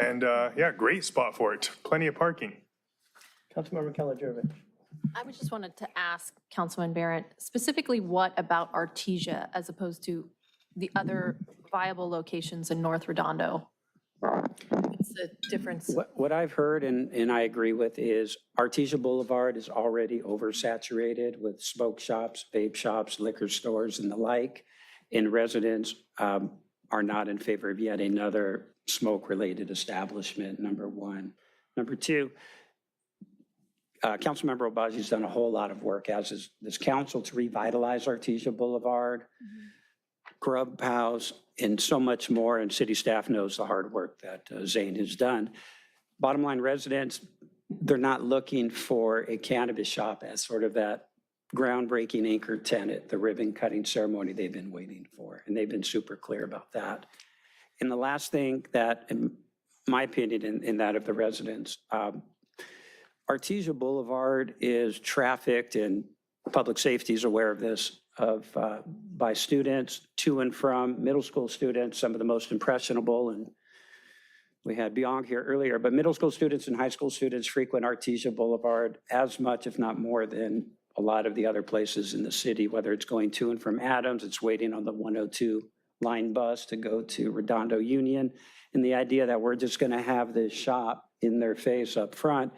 And yeah, great spot for it, plenty of parking. Councilmember Keller-Jovic. I was just wanted to ask Councilman Barrett, specifically what about Artesia as opposed to the other viable locations in North Redondo? What's the difference? What I've heard, and I agree with, is Artesia Boulevard is already oversaturated with smoke shops, vape shops, liquor stores, and the like. And residents are not in favor of yet another smoke-related establishment, number one. Number two, Councilmember Obaji's done a whole lot of work, as is this council, to revitalize Artesia Boulevard, Grub House, and so much more, and city staff knows the hard work that Zane has done. Bottom line, residents, they're not looking for a cannabis shop as sort of that groundbreaking anchor tenant, the ribbon cutting ceremony they've been waiting for, and they've been super clear about that. And the last thing that, in my opinion, in that of the residents, Artesia Boulevard is trafficked, and public safety is aware of this, by students to and from middle school students, some of the most impressionable, and we had Bianca here earlier, but middle school students and high school students frequent Artesia Boulevard as much, if not more, than a lot of the other places in the city, whether it's going to and from Adams, it's waiting on the 102 line bus to go to Redondo Union, and the idea that we're just gonna have this shop in their face up front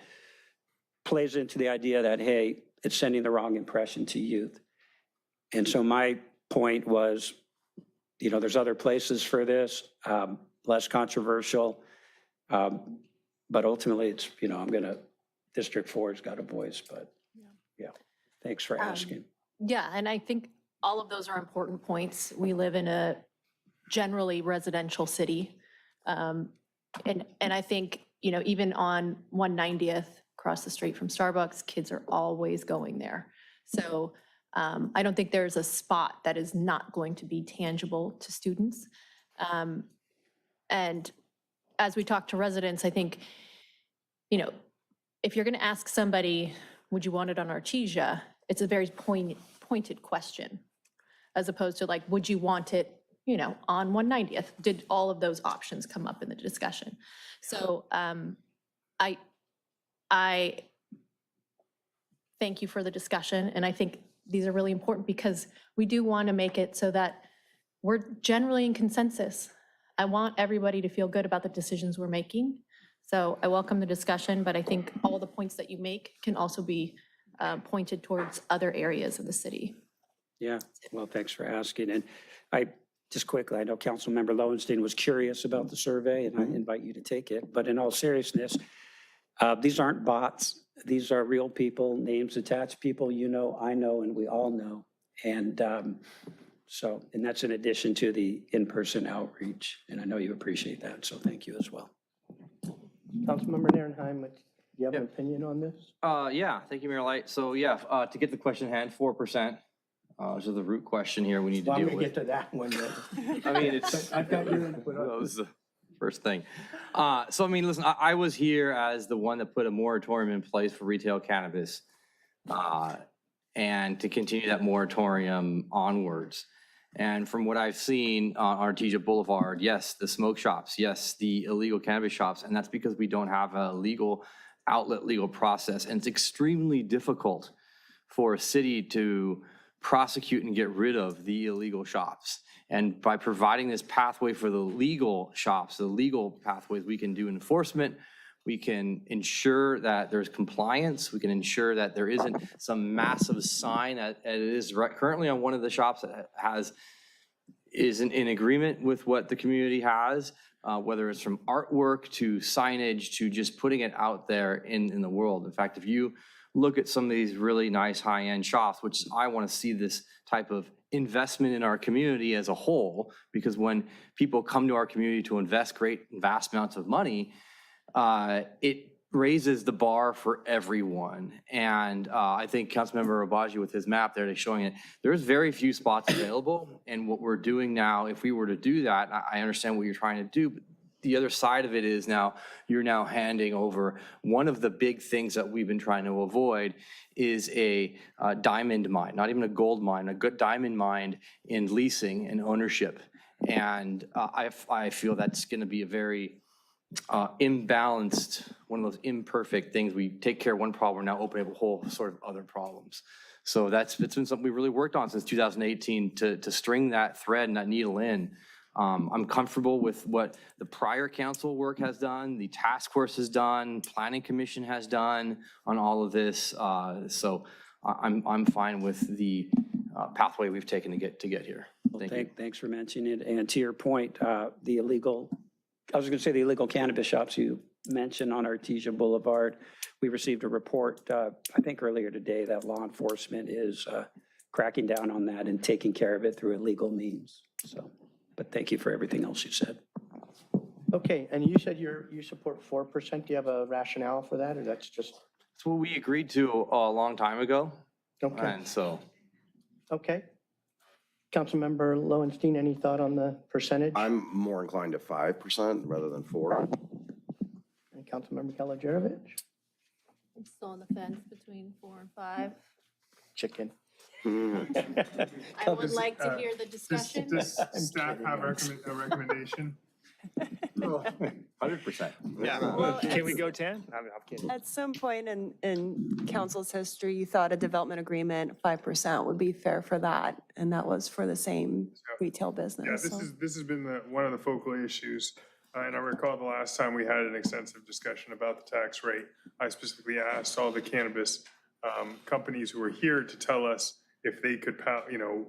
plays into the idea that, hey, it's sending the wrong impression to youth. And so my point was, there's other places for this, less controversial, but ultimately it's, District 4's got a voice, but yeah, thanks for asking. Yeah, and I think all of those are important points. We live in a generally residential city. And I think, even on 190th, across the street from Starbucks, kids are always going there. So I don't think there's a spot that is not going to be tangible to students. And as we talk to residents, I think, if you're going to ask somebody, would you want it on Artesia? It's a very pointed question, as opposed to like, would you want it, on 190th? Did all of those options come up in the discussion? So I thank you for the discussion, and I think these are really important because we do want to make it so that we're generally in consensus. I want everybody to feel good about the decisions we're making. So I welcome the discussion, but I think all the points that you make can also be pointed towards other areas of the city. Yeah, well, thanks for asking. And just quickly, I know Councilmember Lowenstein was curious about the survey, and I invite you to take it. But in all seriousness, these aren't bots. These are real people, names attached, people you know, I know, and we all know. And and that's in addition to the in-person outreach. And I know you appreciate that, so thank you as well. Councilmember Narenheim, do you have an opinion on this? Yeah, thank you, Mayor Light. So yeah, to get the question at hand, 4%. So the root question here we need to Well, I'm deal going to get with. to that one. Then. I mean, it's. I've got your input on That was the first thing. So, I mean, listen, I was here as the one that put a moratorium in place for retail cannabis and to continue that moratorium onwards. And from what I've seen on Artesia Boulevard, yes, the smoke shops, yes, the illegal cannabis shops, and that's because we don't have a legal outlet, legal process. And it's extremely difficult for a city to prosecute and get rid of the illegal shops. And by providing this pathway for the legal shops, the legal pathways, we can do enforcement, we can ensure that there's compliance, we can ensure that there isn't some massive sign that it is currently on one of the shops that isn't in agreement with what the community has, whether it's from artwork to signage to just putting it out there in the world. In fact, if you look at some of these really nice high-end shops, which I want to see this type of investment in our community as a whole, because when people come to our community to invest vast amounts of money, it raises the bar for everyone. And I think Councilmember Obaji with his map there showing it, there's very few spots available. And what we're doing now, if we were to do that, I understand what you're trying to do, but the other side of it is now you're now handing over one of the big things that we've been trying to avoid is a diamond mine, not even a gold mine, a good diamond mine in leasing and ownership. And I feel that's going to be a very imbalanced, one of those imperfect things. We take care of one problem, we're now opening up a whole sort of other problems. So it's been something we really worked on since 2018 to string that thread and that needle in. I'm comfortable with what the prior council work has done, the task force has done, planning commission has done on all of this. So I'm fine with the pathway we've taken to get here. Thank you. Thanks for mentioning it. And to your point, the illegal cannabis shops you mentioned on Artesia Boulevard, we received a report, I think earlier today, that law enforcement is cracking down on that and taking care of it through illegal means. So. But thank you for everything else you said. Okay, and you said you support 4%. Do you have a rationale for that, or that's just? It's what we agreed to a long time ago. Okay. And so. Okay. Councilmember Lowenstein, any thought on the percentage? I'm more inclined to 5% rather than 4%. And Councilmember Kalajerovich? I'm still on the fence between 4 and 5. Chicken. I would like to hear the discussion. Does staff have a recommendation? 100%. Yeah. Well, Can we go 10? I'm kidding. At some point in council's history, you thought a development agreement, 5% would be fair for that, and that was for the same retail Yeah, business. this has been one of the focal issues. And I recall the last time we had an extensive discussion about the tax rate. I specifically asked all the cannabis companies who were here to tell us if they could,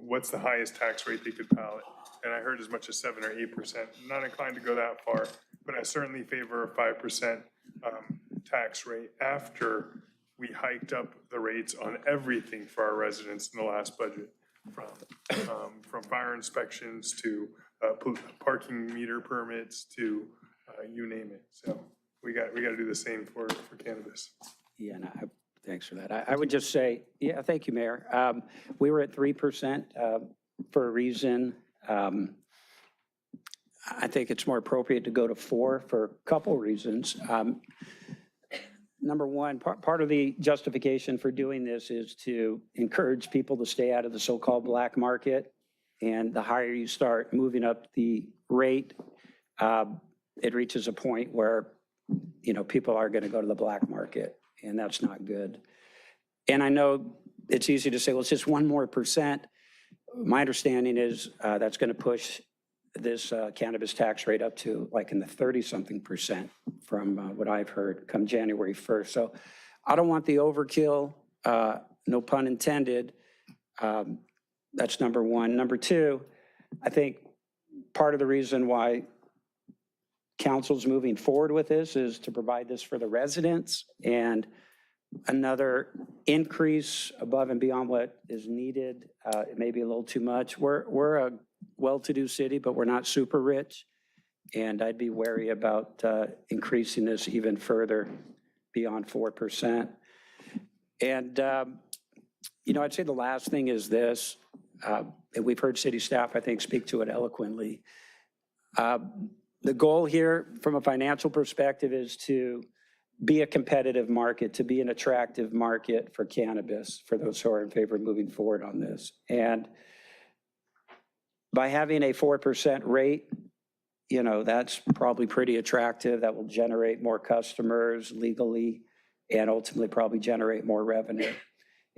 what's the highest tax rate they could pallet. And I heard as much as 7 or 8%. I'm not inclined to go that far, but I certainly favor a 5% tax rate after we hiked up the rates on everything for our residents in the last budget, from fire inspections to parking meter permits to you name it. So we got to do the same for cannabis. Yeah, and thanks for that. I would just say, yeah, thank you, Mayor. We were at 3% for a reason. I think it's more appropriate to go to 4 for a couple reasons. Number one, part of the justification for doing this is to encourage people to stay out of the so-called black market. And the higher you start moving up the rate, it reaches a point where, people are going to go to the black market, and that's not good. And I know it's easy to say, well, it's just 1 more percent. My understanding is that's going to push this cannabis tax rate up to like in the 30-something% from what I've heard come January 1st. So I don't want the overkill, no pun intended. That's number one. Number two, I think part of the reason why council's moving forward with this is to provide this for the residents, and another increase above and beyond what is needed, it may be a little too much. We're a well-to-do city, but we're not super rich. And I'd be wary about increasing this even further beyond 4%. And, I'd say the last thing is this, and we've heard city staff, I think, speak to it eloquently. The goal here from a financial perspective is to be a competitive market, to be an attractive market for cannabis, for those who are in favor of moving forward on this. And by having a 4% rate, that's probably pretty attractive. That will generate more customers legally and ultimately probably generate more revenue.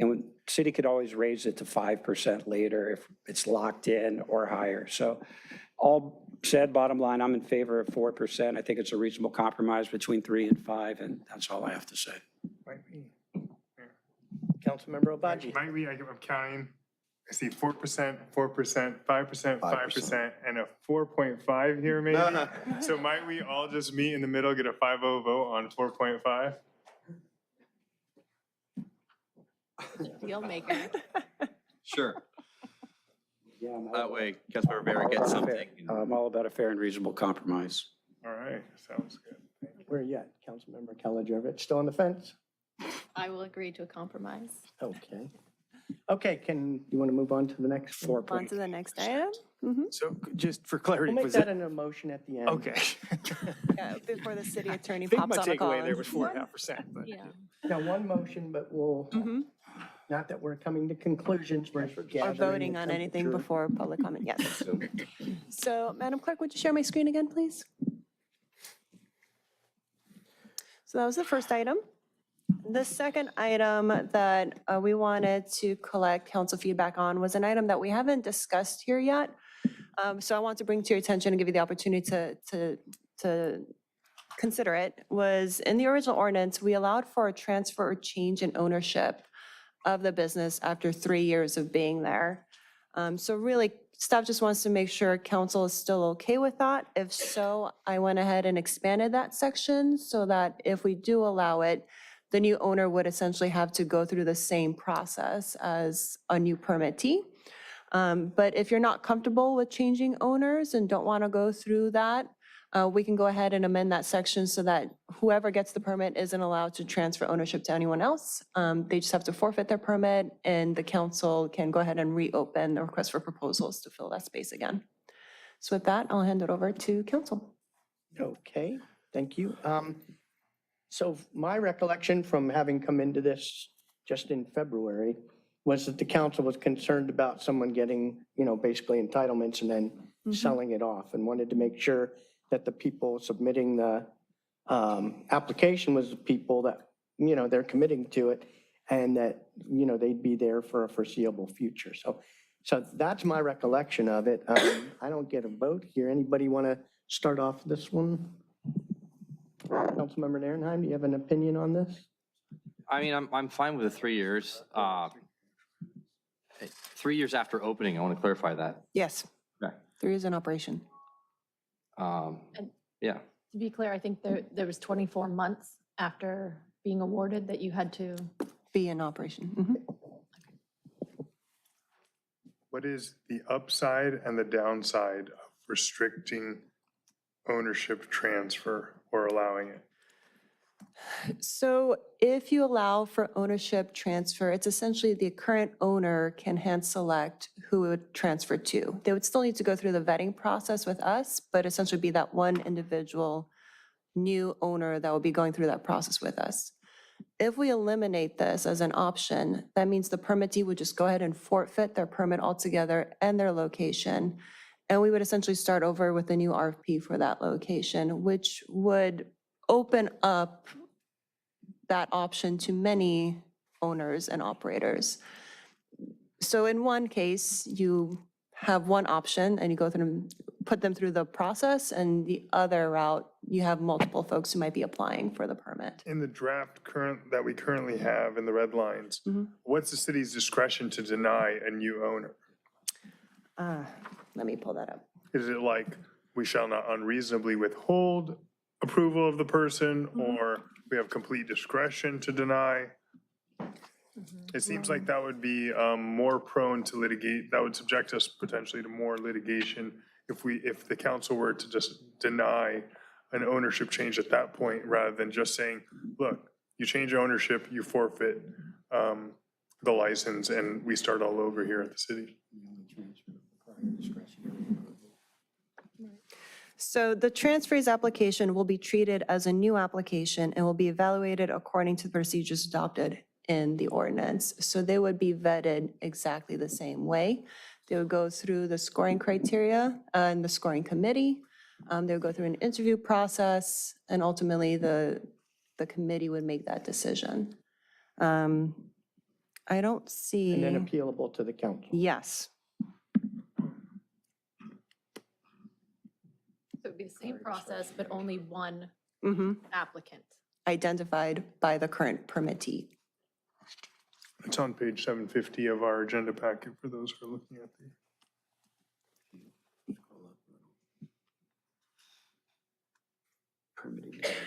And the city could always raise it to 5% later if it's locked in or higher. So all said, bottom line, I'm in favor of 4%. I think it's a reasonable compromise between 3 and 5, and that's all I have to say. Might be. Councilmember Obaji. Might be, I'm counting, I see 4%, 4%, 5%, 5%, and a 4.5 here maybe. So might we all just meet in the middle, get a 5-0 vote on 4.5? Deal maker. Sure. Yeah, That way, Councilmember Barrett gets something. I'm all about a fair and reasonable compromise. All right, sounds good. Where are you at, Councilmember Kalijovich? Still on the fence? I will agree to a compromise. Okay. Okay, you want to move on to the next? 4 On to the next item. Mhm. So just for clarity, We'll make was that it? an emotion at the end. Okay. Yeah, before the city attorney I think pops my on a call. takeaway there was 4.5%, but. Yeah. Now, one motion, but we'll, not that we're coming to conclusions, we're Or gathering voting the on anything temperature. before public comment, yes. So, Madam Clerk, would you share my screen again, please? So that was the first item. The second item that we wanted to collect council feedback on was an item that we haven't discussed here yet. So I want to bring to your attention and give you the opportunity to consider it, was in the original ordinance, we allowed for a transfer or change in ownership of the business after 3 years of being there. So really, staff just wants to make sure council is still okay with that. If so, I went ahead and expanded that section so that if we do allow it, the new owner would essentially have to go through the same process as a new permittee. But if you're not comfortable with changing owners and don't want to go through that, we can go ahead and amend that section so that whoever gets the permit isn't allowed to transfer ownership to anyone else. They just have to forfeit their permit, and the council can go ahead and reopen the request for proposals to fill that space again. So with that, I'll hand it over to council. Okay, thank you. So my recollection from having come into this just in February was that the council was concerned about someone getting, basically entitlements and then selling it off, and wanted to make sure that the people submitting the application was the people that, they're committing to it, and that, they'd be there for a foreseeable future. So that's my recollection of it. I don't get a vote here. Anybody want to start off this one? Councilmember Narenheim, do you have an opinion on this? I mean, I'm fine with the 3 years. 3 years after opening, I want to clarify that. Yes. Okay. 3 years in operation. Yeah. To be clear, I think there was 24 months after being awarded that you had to. Be in operation. Mhm. What is the upside and the downside of restricting ownership transfer or allowing it? So if you allow for ownership transfer, it's essentially the current owner can hand select who it would transfer to. They would still need to go through the vetting process with us, but essentially be that one individual new owner that will be going through that process with us. If we eliminate this as an option, that means the permittee would just go ahead and forfeit their permit altogether and their location. And we would essentially start over with a new RFP for that location, which would open up that option to many owners and operators. So in one case, you have one option and you go through, put them through the process, and the other route, you have multiple folks who might be applying for the permit. In the draft that we currently have in the red lines, what's the city's discretion to deny a new owner? Let me pull that up. Is it like, we shall not unreasonably withhold approval of the person, or we have complete discretion to deny? It seems like that would be more prone to litigate, that would subject us potentially to more litigation if the council were to just deny an ownership change at that point, rather than just saying, look, you change ownership, you forfeit the license, and we start all over here at the city. So the transferee's application will be treated as a new application and will be evaluated according to the procedures adopted in the ordinance. So they would be vetted exactly the same way. They would go through the scoring criteria and the scoring committee. They would go through an interview process, and ultimately the committee would make that decision. I don't see. And then appealable to the council. Yes. So it'd be the same process, but only one Mhm. applicant. Identified by the current permittee. It's on page 750 of our agenda packet for those who are looking at the.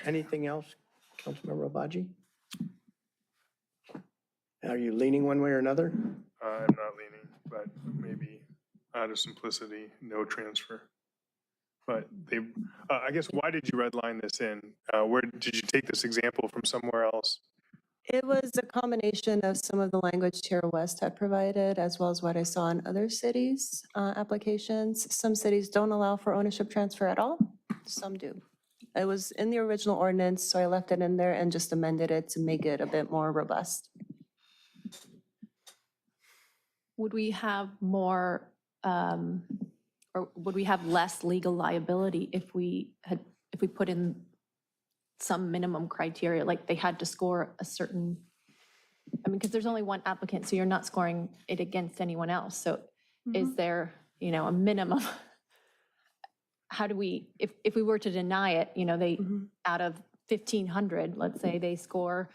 Anything else, Councilmember Obaji? Are you leaning one way or another? I'm not leaning, but maybe out of simplicity, no transfer. But they, I guess, why did you redline this in? Where did you take this example from somewhere else? It was a combination of some of the language Tierra West had provided, as well as what I saw in other cities' applications. Some cities don't allow for ownership transfer at all. Some do. It was in the original ordinance, so I left it in there and just amended it to make it a bit more robust. Would we have more, or would we have less legal liability if we put in some minimum criteria, like they had to score a certain, I mean, because there's only one applicant, so you're not scoring it against anyone else. So is there, a minimum? How do we, if we were to deny it, they, out of 1,500, let's say they score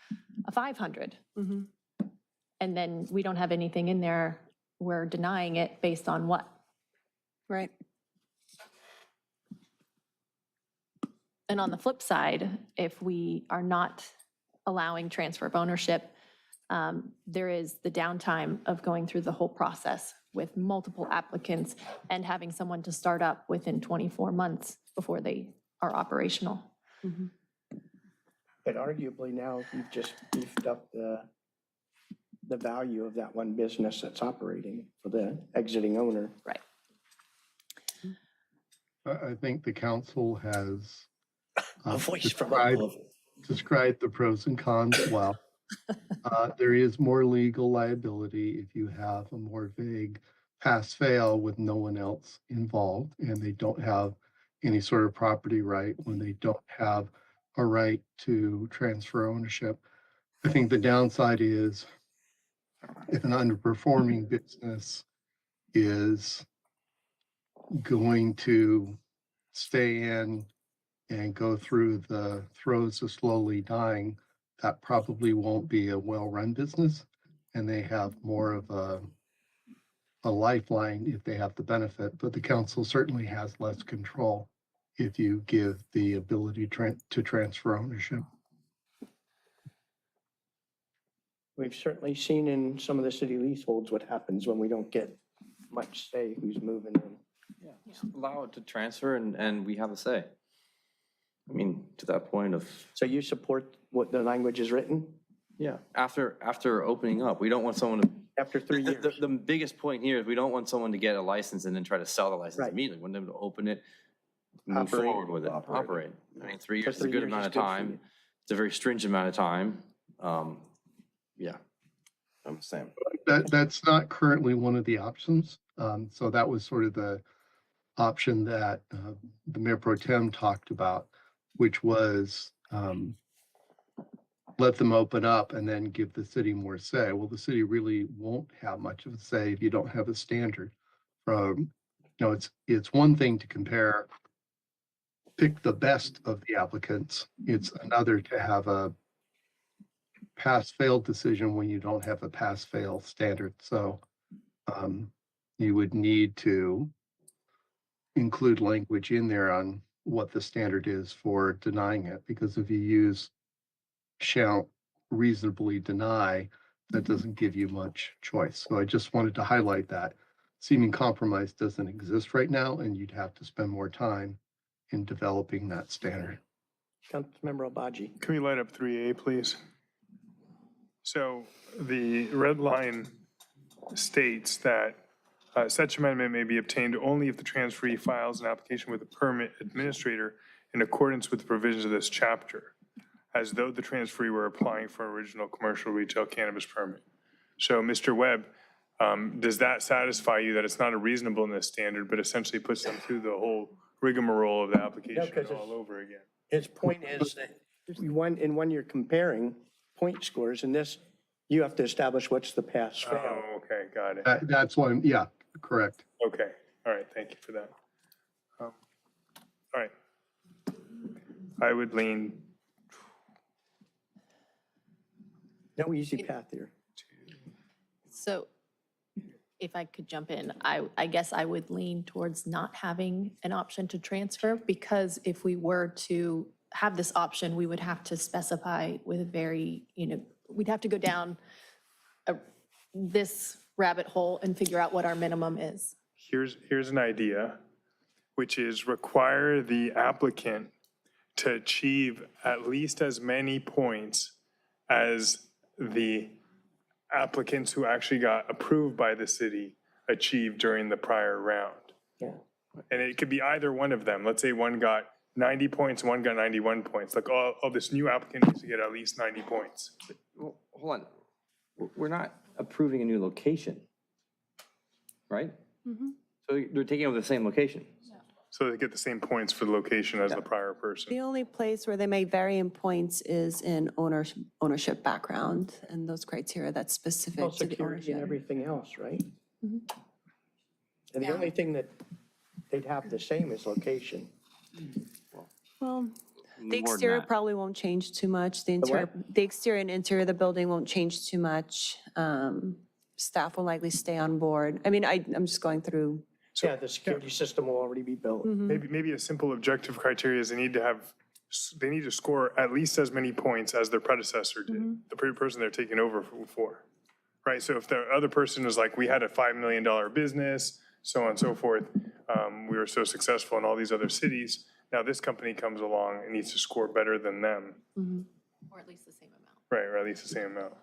a 500. And then we don't have anything in there, we're denying it based on what? Right. And on the flip side, if we are not allowing transfer of ownership, there is the downtime of going through the whole process with multiple applicants and having someone to start up within 24 months before they are operational. But arguably now you've just beefed up the value of that one business that's operating for the exiting owner. Right. I think the council has A voice from above. described the pros and cons well. There is more legal liability if you have a more vague pass-fail with no one else involved, and they don't have any sort of property right when they don't have a right to transfer ownership. I think the downside is if an underperforming business is going to stay in and go through the throes of slowly dying, that probably won't be a well-run business, and they have more of a lifeline if they have the benefit, but the council certainly has less control if you give the ability to transfer ownership. We've certainly seen in some of the city leaseholds what happens when we don't get much say who's moving in. Just allow it to transfer and we have a say. I mean, to that point of. So you support what the language is written? Yeah, after opening up, we don't want someone to. After 3 years? The biggest point here is we don't want someone to get a license and then try to sell the license Right. immediately. We want them to open it, move Operate. forward with it, operate. I mean, 3 years Because is a 3 good years amount is of good for time. you. It's a very stringent amount of time. Yeah. I'm the same. That's not currently one of the options. So that was sort of the option that the Mayor Pro Tem talked about, which was let them open up and then give the city more say. Well, the city really won't have much of a say if you don't have a standard. It's one thing to compare, pick the best of the applicants. It's another to have a pass-fail decision when you don't have a pass-fail standard. So you would need to, include language in there on what the standard is for denying it, because if you use shall reasonably deny, that doesn't give you much choice. So I just wanted to highlight that. Seeming compromise doesn't exist right now, and you'd have to spend more time in developing that standard. Councilmember Obaji. Can we light up 3A, please? So the red line states that such amendment may be obtained only if the transferee files an application with the permit administrator in accordance with the provisions of this chapter, as though the transferee were applying for an original commercial retail cannabis permit. So Mr. Webb, does that satisfy you that it's not a reasonableness standard, but essentially puts them through the whole rigmarole of the application 'cause all over again? His point is that in one you're comparing point scores, and this, you have to establish what's the pass fail. Oh, okay, got it. That's why, yeah, correct. Okay, all right, thank you for that. All right. I would lean, No easy path here. So if I could jump in, I guess I would lean towards not having an option to transfer, because if we were to have this option, we would have to specify with a very, we'd have to go down this rabbit hole and figure out what our minimum is. here's an idea, which is require the applicant to achieve at least as many points as the applicants who actually got approved by the city achieved during the prior round. Yeah. And it could be either one of them. Let's say one got 90 points, one got 91 points. Like, oh, this new applicant needs to get at least 90 points. Well, hold on. We're not approving a new location, right? So they're taking over the same location. So they get the same points for the location as the prior person. The only place where they may vary in points is in ownership background and those criteria that's specific Well, to the security and ownership. everything else, right? And the Yeah. only thing that they'd have the same is location. Well, the More than exterior that. probably won't change too much. The what? exterior and interior of the building won't change too much. Staff will likely stay on board. I mean, I'm just going through. Yeah, the security system will already be built. Maybe a simple objective criteria is they need to score at least as many points as their predecessor did, the person they're taking over for. Right, so if the other person is like, we had a $5 million business, so on and so forth, we were so successful in all these other cities, now this company comes along and needs to score better than them. Or at least the same amount. Right, or at least the same amount.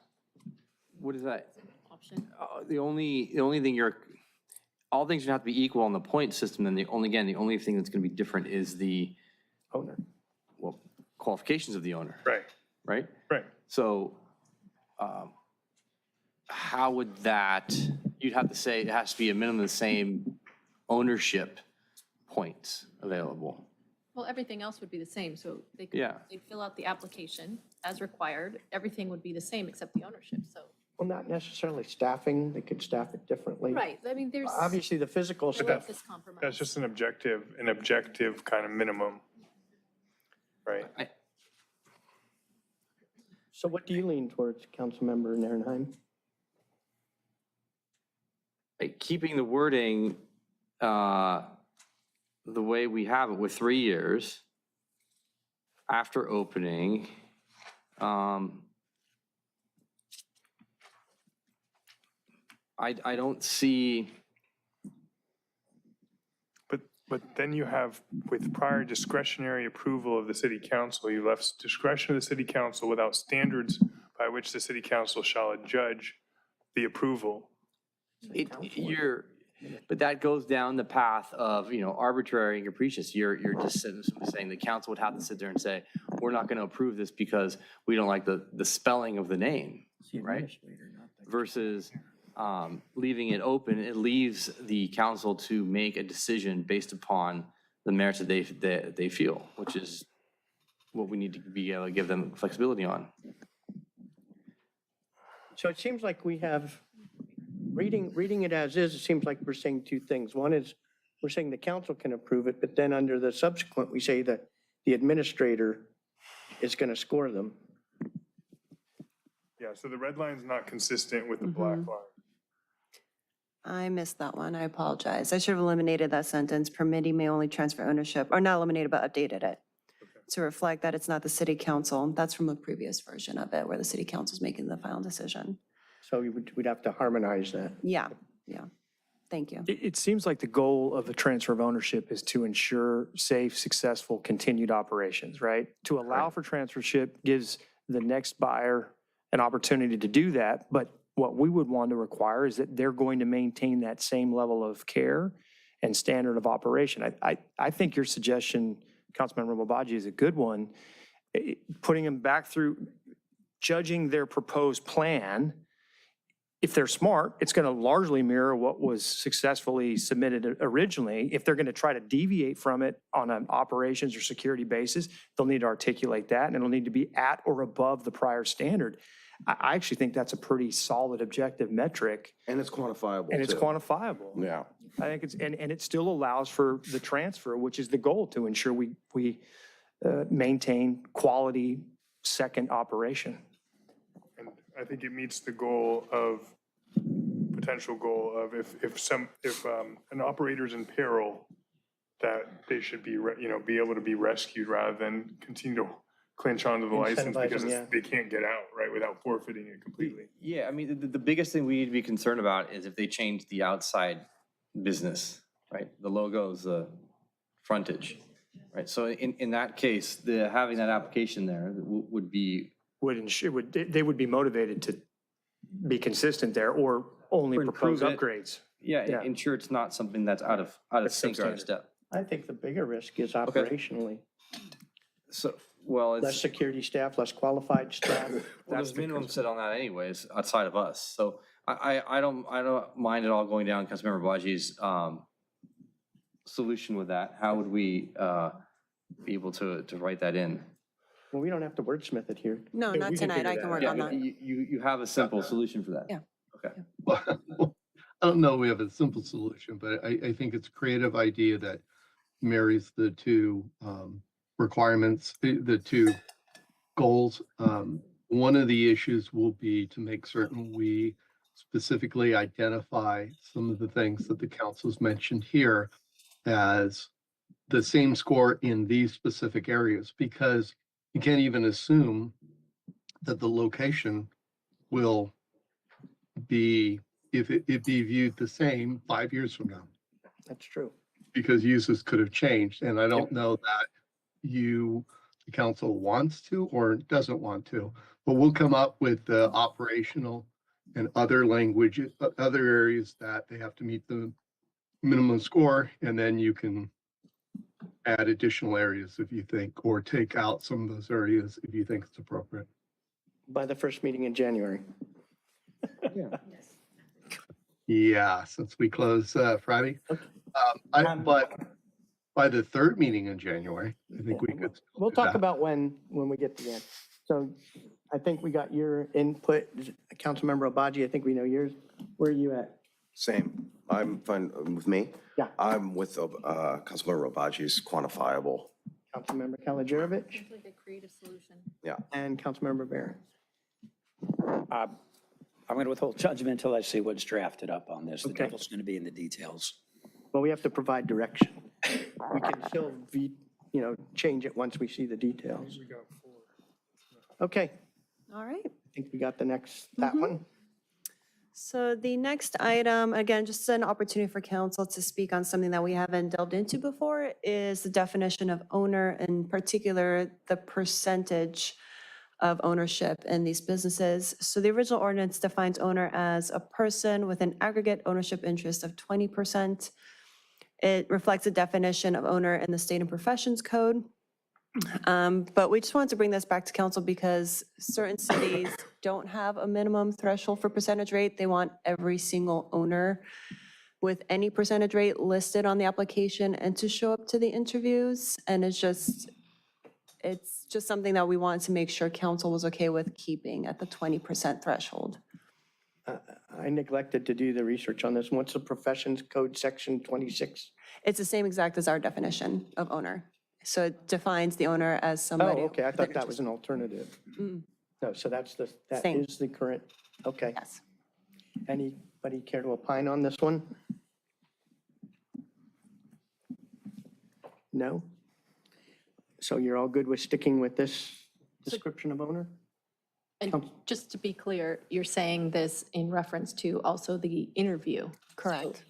What is that? Option. The only thing all things should have to be equal on the point system, then the only thing that's going to be different is the Owner. qualifications of the owner, Right, right? right. So how would you'd have to say it has to be a minimum of the same ownership points available. Well, everything else would be the same, so they'd fill out the application as required. Everything would be the same except the ownership, so. Well, not necessarily staffing, they could staff it differently. Right, I mean, there's. Obviously, the physical I like stuff, this compromise. That's just an objective kind of minimum, right? so what do you lean towards, Councilmember Narenheim? Keeping the wording the way we have it with 3 years after opening. I don't see. But then you have, with prior discretionary approval of the city council, you left discretion of the city council without standards by which the city council shall adjudge the approval. But that goes down the path of, arbitrary and capricious. You're just simply saying the council would have to sit there and say, we're not going to approve this because we don't like the spelling of the name, right? Versus leaving it open, it leaves the council to make a decision based upon the merits that they feel, which is what we need to be able to give them flexibility on. So it seems like we have, reading it as is, it seems like we're saying two things. One is, we're saying the council can approve it, but then under the subsequent, we say that the administrator is going to score them. Yeah, so the red line's not consistent with the black line. I missed that one. I apologize. I should have eliminated that sentence. Permittee may only transfer ownership, or not eliminated, but updated it to reflect that it's not the city council. That's from a previous version of it where the city council's making the final decision. So we'd have to harmonize that. Yeah, yeah. Thank you. It seems like the goal of the transfer of ownership is to ensure safe, successful, continued operations, right? To allow for transfership gives the next buyer an opportunity to do that, but what we would want to require is that they're going to maintain that same level of care and standard of operation. I think your suggestion, Councilmember Mobaji, is a good one. Putting them back through, judging their proposed plan. If they're smart, it's going to largely mirror what was successfully submitted originally. If they're going to try to deviate from it on an operations or security basis, they'll need to articulate that, and it'll need to be at or above the prior standard. I actually think that's a pretty solid objective metric. And it's quantifiable, And it's too. quantifiable. Yeah. I think it's, and it still allows for the transfer, which is the goal, to ensure we maintain quality second operation. And I think it meets the potential goal of if an operator's in peril, that they should be, be able to be rescued rather than continue to clinch onto the license Incentivize because them, yeah. they can't get out, right, without forfeiting it completely. Yeah, I mean, the biggest thing we need to be concerned about is if they change the outside business, right? The logos, the frontage, right? So in that case, having that application there would be. They would be motivated to be consistent there or only propose improve it. upgrades. Yeah, ensure it's not something that's out of sync or out of substandard. step. I think the bigger risk is operationally. So, well, Less it's, security staff, less qualified staff. there's minimum set on that anyways, outside of us. So I don't mind at all going down Councilmember Baji's solution with that. How would we be able to write that in? Well, we don't have to wordsmith it here. No, Yeah, not we can tonight. figure I that can out. work Yeah, on that. you have a simple solution for that? Yeah. Okay. I don't know if we have a simple solution, but I think it's a creative idea that marries the two requirements, the two goals. One of the issues will be to make certain we specifically identify some of the things that the council's mentioned here as the same score in these specific areas, because you can't even assume that the location will be, if it be viewed the same 5 years from now, That's true. because uses could have changed. And I don't know that the council wants to or doesn't want to, but we'll come up with the operational and other language, other areas that they have to meet the minimum score, and then you can add additional areas if you think, or take out some of those areas if you think it's appropriate. By the first meeting in January. Yeah, since we close Friday. But by the third meeting in January, I think we could. We'll do talk that. about when we get to the end. So I think we got your input, Councilmember Obaji. I think we know yours. Where are you at? Same. I'm fine with me. Yeah. I'm with Councilmember Obaji's quantifiable. Councilmember Kalajerovich Like a creative solution. and Councilmember Barron. I'm going to withhold judgment until I see what's drafted up on this. The Okay. devil's going to be in the details. Well, we have to provide direction. We can still change it once we see the details. Okay, All right. I think we got that one. So the next item, again, just an opportunity for council to speak on something that we haven't delved into before, is the definition of owner, in particular, the percentage of ownership in these businesses. So the original ordinance defines owner as a person with an aggregate ownership interest of 20%. It reflects a definition of owner in the State and Professions Code. But we just wanted to bring this back to council because certain cities don't have a minimum threshold for percentage rate. They want every single owner with any percentage rate listed on the application and to show up to the interviews. And it's just something that we wanted to make sure council was okay with keeping at the 20% threshold. I neglected to do the research on this. What's the Professions Code, Section 26? It's the same exact as our definition of owner. So it defines the owner as somebody. Oh, okay, I thought that was an alternative. No, so that Same. is the current, okay. Yes. Anybody care to opine on this one? No? So you're all good with sticking with this description of owner? And just to be clear, you're saying this in reference to also the interview. Correct.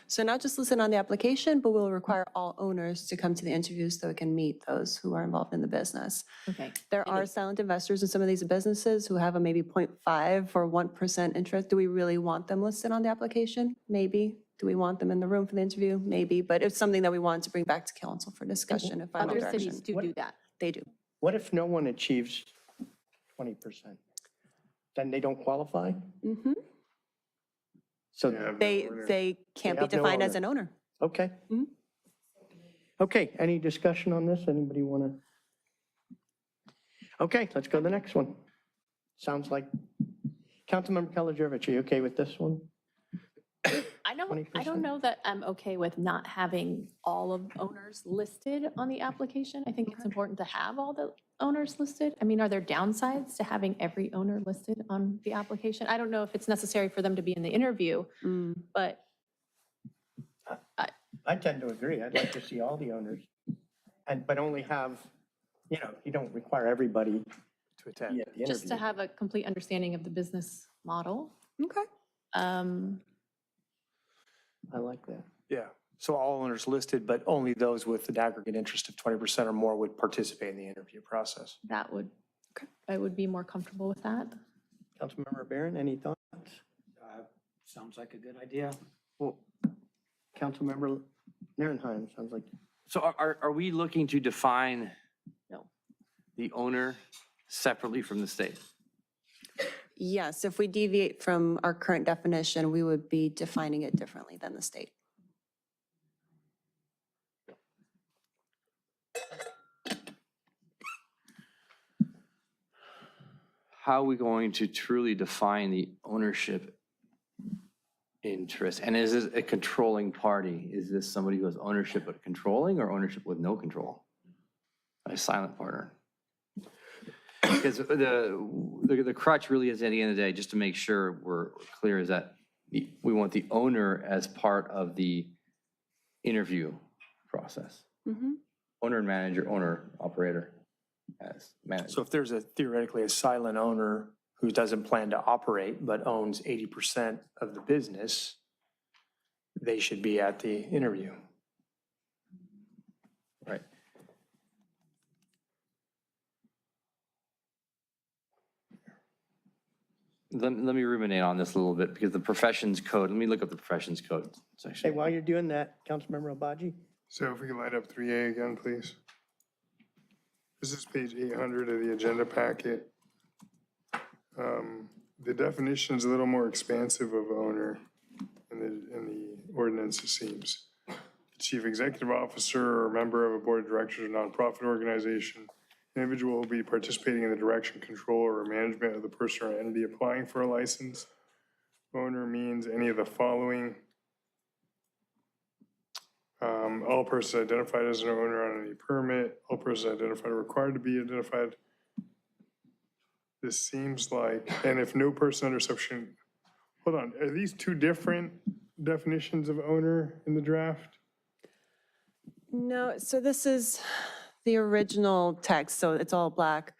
So not just listed on the application, but we'll require all owners to come to the interview so we can meet those who are involved in the business. Okay. There are silent investors in some of these businesses who have a maybe 0.5 or 1% interest. Do we really want them listed on the application? Maybe. Do we want them in the room for the interview? Maybe, but it's something that we want to bring back to council for discussion and final Other direction. cities do that. They do. What if no one achieves 20%? Then they don't qualify? Mhm. So, They can't be have no defined as owner. an owner. okay. Mhm. Okay, any discussion on this? Anybody want to? Okay, let's go to the next one. Sounds like, Councilmember Kalijevich, are you okay with this one? I 20%? don't know that I'm okay with not having all of owners listed on the application. I think it's important to have all the owners listed. I mean, are there downsides to having every owner listed on the application? I don't know if it's necessary for them to be in the interview, but I tend to agree. I'd like to see all the owners. But only have, you don't require everybody To attend. at the just to interview. have a complete understanding of the business model. Okay. I like that. Yeah. So all owners listed, but only those with an aggregate interest of 20% or more would participate in the interview process. That would, I would be more comfortable with that. Councilmember Barron, any thoughts? Sounds like a good idea. Well, Councilmember Nierenheim, sounds like, So are we looking to define No. the owner separately from the state? Yes, if we deviate from our current definition, we would be defining it differently than the state. How are we going to truly define the ownership interest? And is this a controlling party? Is this somebody who has ownership but controlling, or ownership with no control? A silent partner? Because the crutch really is, at the end of the day, just to make sure we're clear, is that we want the owner as part of the interview process. Owner and manager, owner, operator as manager. So if there's theoretically a silent owner who doesn't plan to operate but owns 80% of the business, they should be at the interview. Right. Let me ruminate on this a little bit, because the professions code, let me look up the professions code hey, section. while you're doing that, Councilmember Obaji? So if we could light up 3A again, please. This is page 800 of the agenda packet. The definition is a little more expansive of owner in the ordinance, it seems. Chief executive officer or member of a board of directors or nonprofit organization. Individual will be participating in the direction, control, or management of the person or entity applying for a license. Owner means any of the following. All persons identified as an owner on any permit, all persons identified or required to be identified. This seems like, and if no person under section, hold on, are these two different definitions of owner in the draft? No, so this is the original text, so it's all black.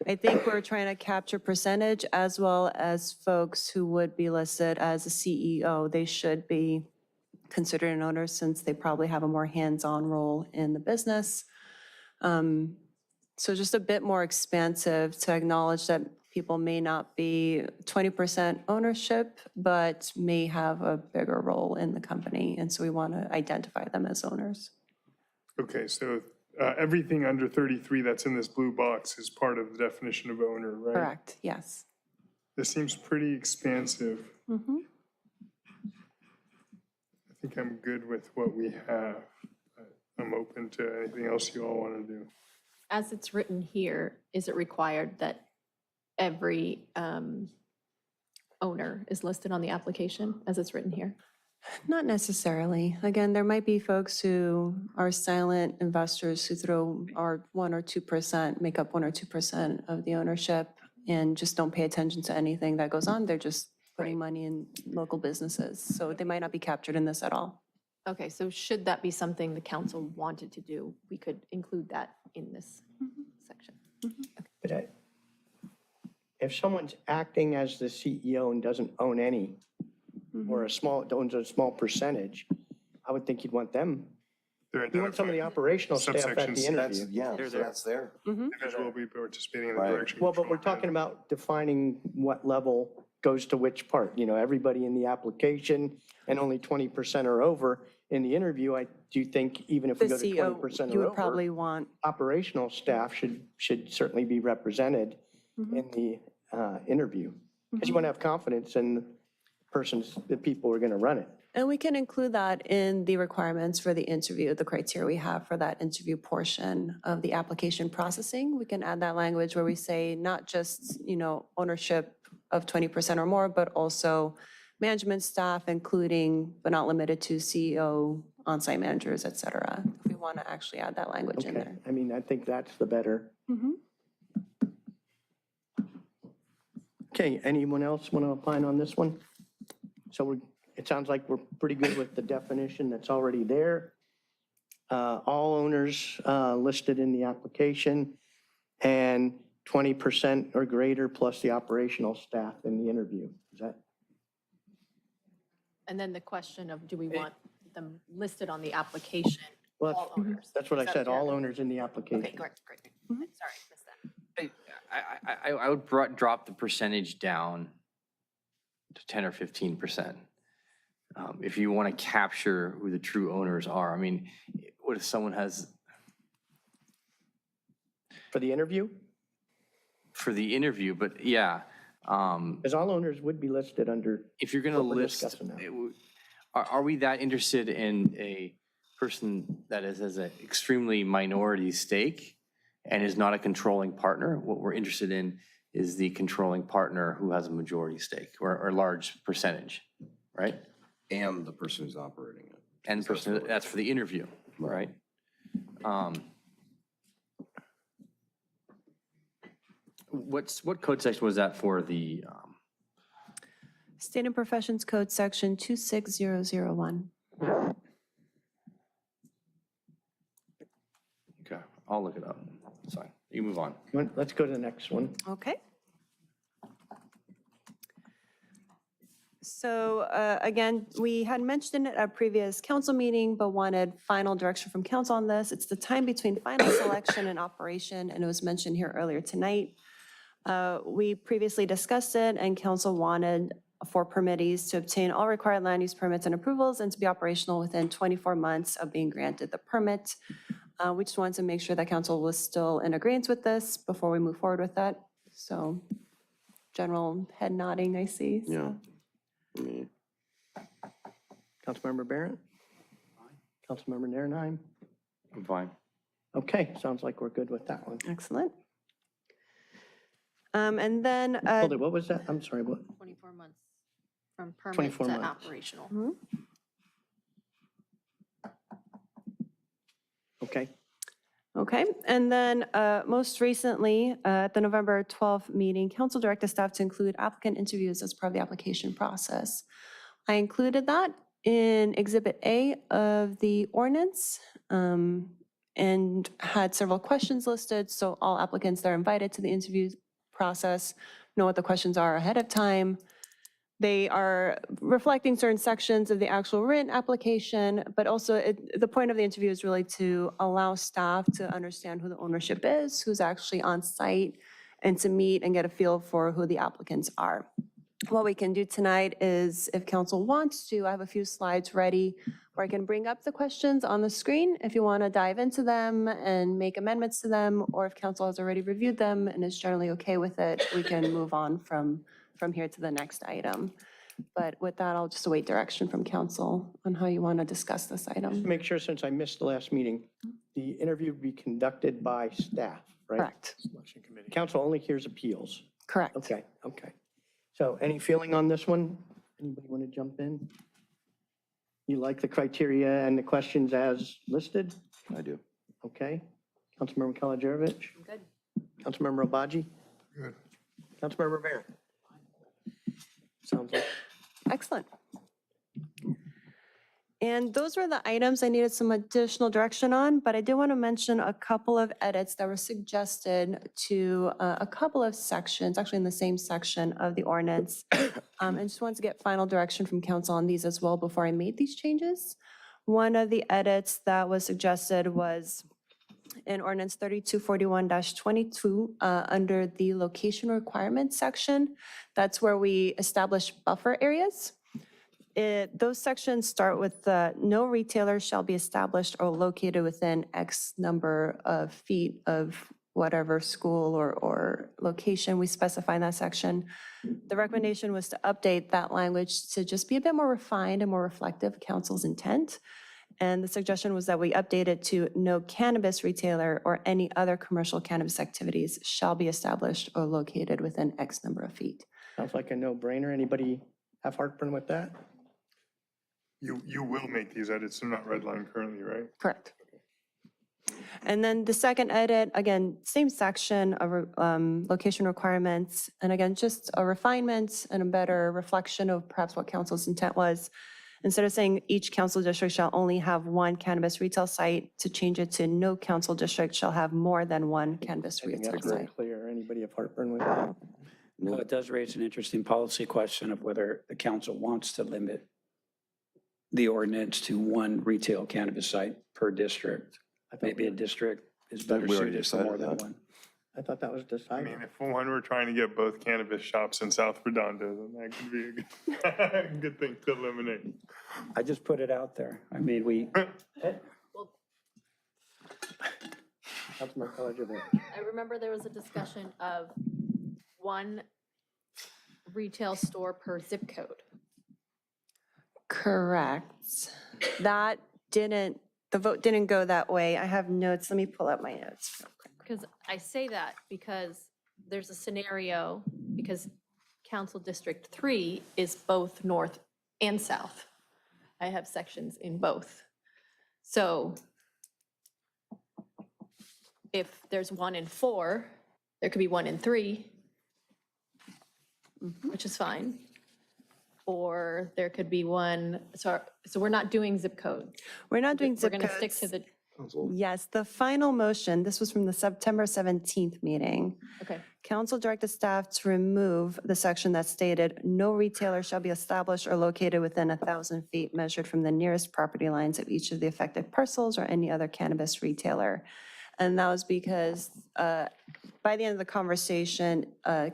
I think we're trying to capture percentage as well as folks who would be listed as a CEO. They should be considered an owner since they probably have a more hands-on role in the business. So just a bit more expansive to acknowledge that people may not be 20% ownership, but may have a bigger role in the company. And so we want to identify them as owners. Okay, so everything under 33 that's in this blue box is part of the definition of owner, right? Correct, yes. This seems pretty expansive. I think I'm good with what we have. I'm open to anything else you all want to do. As it's written here, is it required that every owner is listed on the application as it's written here? Not necessarily. Again, there might be folks who are silent investors who throw our 1 or 2%, make up 1 or 2% of the ownership and just don't pay attention to anything that goes on. They're just putting money in local businesses. So they might not be captured in this at all. Okay, so should that be something the council wanted to do, we could include that in this section. But if someone's acting as the CEO and doesn't own any, or owns a small percentage, I would think you'd want them. You want some of the operational staff at the Subsections. interview. Yeah, so that's there. Individuals will be participating in the Right. direction. Well, but control we're plan. talking about defining what level goes to which part. You know, everybody in the application and only 20% are over. In the interview, I do think even if The we go to CEO, 20% you or would over, probably want, operational staff should certainly be represented in the interview. Because you want to have confidence in the people who are going to run it. and we can include that in the requirements for the interview, the criteria we have for that interview portion of the application processing. We can add that language where we say not just, ownership of 20% or more, but also management staff, including, but not limited to CEO, on-site managers, et cetera. If we want to actually add that language in Okay, there. I mean, I think that's the better. Okay, anyone else want to opine on this one? So it sounds like we're pretty good with the definition that's already there. All owners listed in the application and 20% or greater plus the operational staff in the interview. Is that? And then the question of, do we want them listed on the application, Well, all owners? That's what I Is that said, what you're- all owners in the application. Okay, great. Sorry, missed that. I would drop the percentage down to 10 or 15%. If you want to capture who the true owners are, I mean, what if someone has, For the interview? for the interview, but yeah. Because all owners would be listed under. If you're going to what we're list, discussing now. are we that interested in a person that has an extremely minority stake and is not a controlling partner? What we're interested in is the controlling partner who has a majority stake or a large percentage, right? And the person who's operating it. And person, that's for the interview, right? What code section was that for the, State and Professions Code, Section 26001. okay, I'll look it up. It's fine. You move on. Let's go to the next one. Okay. So again, we had mentioned it at a previous council meeting, but wanted final direction from council on this. It's the time between final selection and operation, and it was mentioned here earlier tonight. We previously discussed it, and council wanted for permittees to obtain all required land use permits and approvals and to be operational within 24 months of being granted the permit. We just wanted to make sure that council was still in agreement with this before we move forward with that. So general head nodding, I see. So. Yeah. I mean, Councilmember Barrett? Councilmember Narenheim? I'm fine. Okay, sounds like we're good with that one. Excellent. And then, Hold it, what was that? I'm sorry, what? 24 months from permit 24 to months. operational. Okay. okay, and then most recently, at the November 12th meeting, council directed staff to include applicant interviews as part of the application process. I included that in Exhibit A of the ordinance and had several questions listed, so all applicants that are invited to the interview process know what the questions are ahead of time. They are reflecting certain sections of the actual written application, but also the point of the interview is really to allow staff to understand who the ownership is, who's actually on site, and to meet and get a feel for who the applicants are. What we can do tonight is, if council wants to, I have a few slides ready where I can bring up the questions on the screen if you want to dive into them and make amendments to them, or if council has already reviewed them and is generally okay with it, we can move on from here to the next item. But with that, I'll just await direction from council on how you want to discuss this item. Make sure, since I missed the last meeting, the interview be conducted by staff, right? Correct. Selection committee. Council only hears appeals. Correct. Okay, okay. So any feeling on this one? Anybody want to jump in? You like the criteria and the questions as listed? I do. Okay. Councilmember Kalajerovich? I'm good. Councilmember Obaji? Good. Councilmember Barrett? Sounds like. Excellent. And those were the items I needed some additional direction on, but I did want to mention a couple of edits that were suggested to a couple of sections, actually in the same section of the ordinance. And just wanted to get final direction from council on these as well before I made these changes. One of the edits that was suggested was in ordinance 3241-22 under the location requirements section. That's where we establish buffer areas. Those sections start with no retailer shall be established or located within X number of feet of whatever school or location we specify in that section. The recommendation was to update that language to just be a bit more refined and more reflective of council's intent. And the suggestion was that we update it to no cannabis retailer or any other commercial cannabis activities shall be established or located within X number of feet. Sounds like a no-brainer. Anybody have heartburn with that? You will make these edits, they're not redlined currently, right? Correct. And then the second edit, again, same section of location requirements. And again, just a refinement and a better reflection of perhaps what council's intent was. Instead of saying each council district shall only have one cannabis retail site, to change it to no council district shall have more than one cannabis I think retail that's very site. clear. Anybody have heartburn with that? Well, it does raise an interesting policy question of whether the council wants to limit the ordinance to one retail cannabis site per district. Maybe a district is better We already suited for decided more than that. one. I thought that was I decided. mean, if one were trying to get both cannabis shops in South Redondo, then that could be a good thing to eliminate. I just put it out there. I mean, Councilmember Collier. I remember there was a discussion of one retail store per zip code. Correct. That didn't, the vote didn't go that way. I have notes. Let me pull up my notes. Because I say that because there's a scenario, because Council District 3 is both north and south. I have sections in both. So if there's 1 in 4, there could be 1 in 3, which is fine. Or there could be one, so we're not doing zip code. We're not doing zip We're going to stick codes. to the, Yes, the final motion, this was from the September 17th meeting. okay. Council directed staff to remove the section that stated, no retailer shall be established or located within 1,000 feet measured from the nearest property lines of each of the affected parcels or any other cannabis retailer. And that was because by the end of the conversation,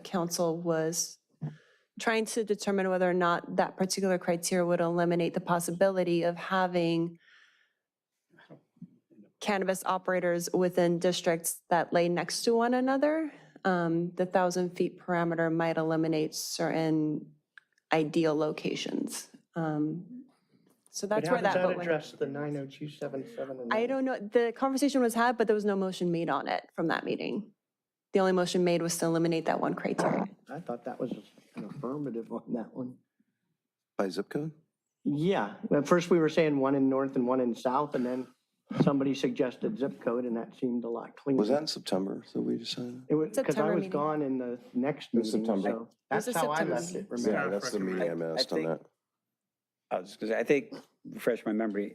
council was trying to determine whether or not that particular criteria would eliminate the possibility of having cannabis operators within districts that lay next to one another. The 1,000 feet parameter might eliminate certain ideal locations. So that's where But that how vote does that went. address the 90277? and I don't know, the conversation was had, but there was no motion made on it from that meeting. The only motion made was to eliminate that one criteria. I thought that was an affirmative on that one. By zip code? Yeah, at first we were saying one in north and one in south, and then somebody suggested zip code, and that seemed a lot cleaner. Was that in September that we decided? It was, because I September was meeting. gone in the next It was meeting, September. so that's was a how I September left it, meeting. Yeah, remember? That's the meeting I missed on think- that. I was gonna say, I think, refresh my memory,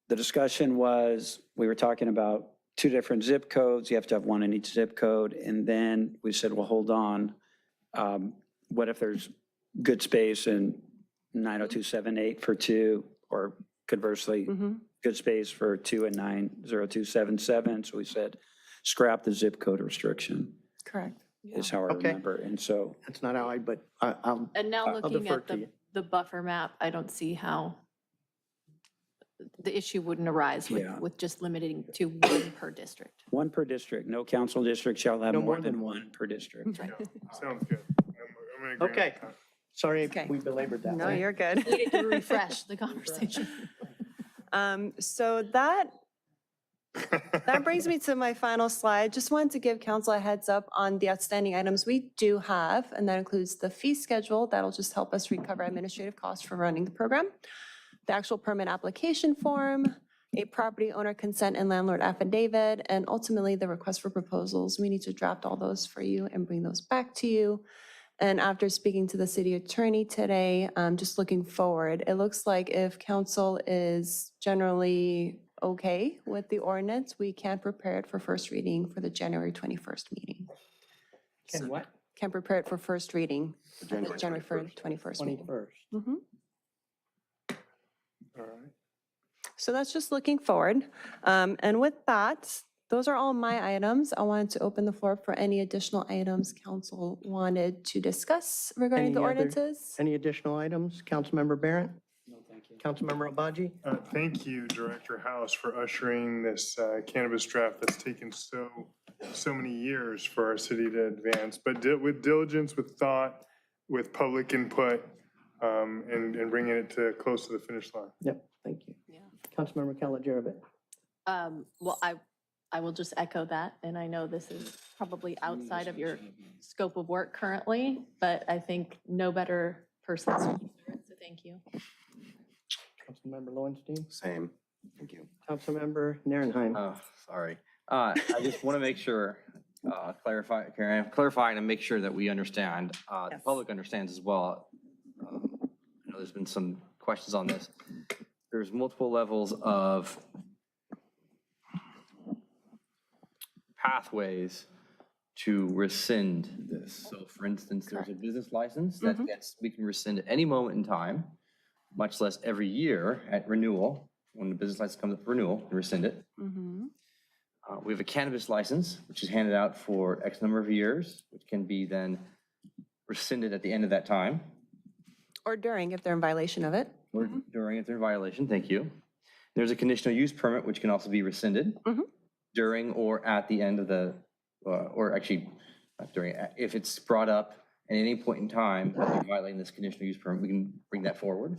the discussion was, we were talking about 2 different zip codes, you have to have 1 in each zip code, and then we said, well, hold on, what if there's good space in 90278 for 2, or conversely, good space for 2 and 90277, so we said, scrap the zip code restriction, Correct. is how I Okay. remember, and so, That's not how but I'll, And now I'll looking defer at to you. the buffer map, I don't see how the issue wouldn't arise Yeah. with just limiting to 1 per district. 1 per district, no council district shall have No more than 1 per district. Sounds good. I'm in agreement Okay. with that. Sorry Okay. we belabored that. No, one. you're good. Needed to refresh the conversation. So that brings me to my final slide. Just wanted to give council a heads up on the outstanding items we do have, and that includes the fee schedule. That'll just help us recover administrative costs for running the program. The actual permit application form, a property owner consent and landlord affidavit, and ultimately the request for proposals. We need to draft all those for you and bring those back to you. And after speaking to the city attorney today, just looking forward, it looks like if council is generally okay with the ordinance, we can prepare it for first reading for the January 21st meeting. Can what? Can prepare it for first reading, for the January January 21st meeting. 21st. Mhm. All right. So that's just looking forward. And with that, those are all my items. I wanted to open the floor for any additional items council wanted to discuss regarding the Any other- ordinances. Any additional items? Councilmember Barrett? No, thank you. Councilmember Obaji? Thank you, Director House, for ushering this cannabis draft that's taken so many years for our city to advance, but with diligence, with thought, with public input, and bringing it to close to the finish line. Yep, thank you. Councilmember Kalajerovic? Well, I will just echo that, and I know this is probably outside of your scope of work currently, but I think no better person suited for it, so thank you. Councilmember Lowenstein? Same. Thank you. Councilmember Narenheim? Oh, sorry. I just want to make sure, clarify and make sure that we understand, the public understands as well. I know there's been some questions on this. There's multiple levels of pathways to rescind this. So for instance, there's a business license that we can rescind at any moment in time, much less every year at renewal. When the business license comes up for renewal, we rescind it. We have a cannabis license, which is handed out for X number of years, which can be then rescinded at the end of that time. Or during, if they're in violation of it. Or during if they're in violation, thank you. There's a conditional use permit, which can also be rescinded during or at the end of the, or actually, not during, if it's brought up at any point in time that they're violating this conditional use permit, we can bring that forward.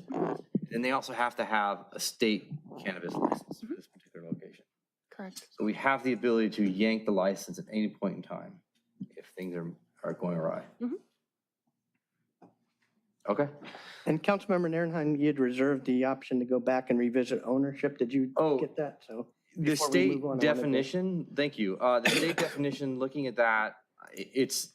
And they also have to have a state cannabis license for this particular location. Correct. So we have the ability to yank the license at any point in time if things are going awry. Okay. And Councilmember Narenheim, you had reserved the option to go back and revisit ownership. Did you get that? So The before we state move on, I wanted to- definition, thank you. The state definition, looking at that, it's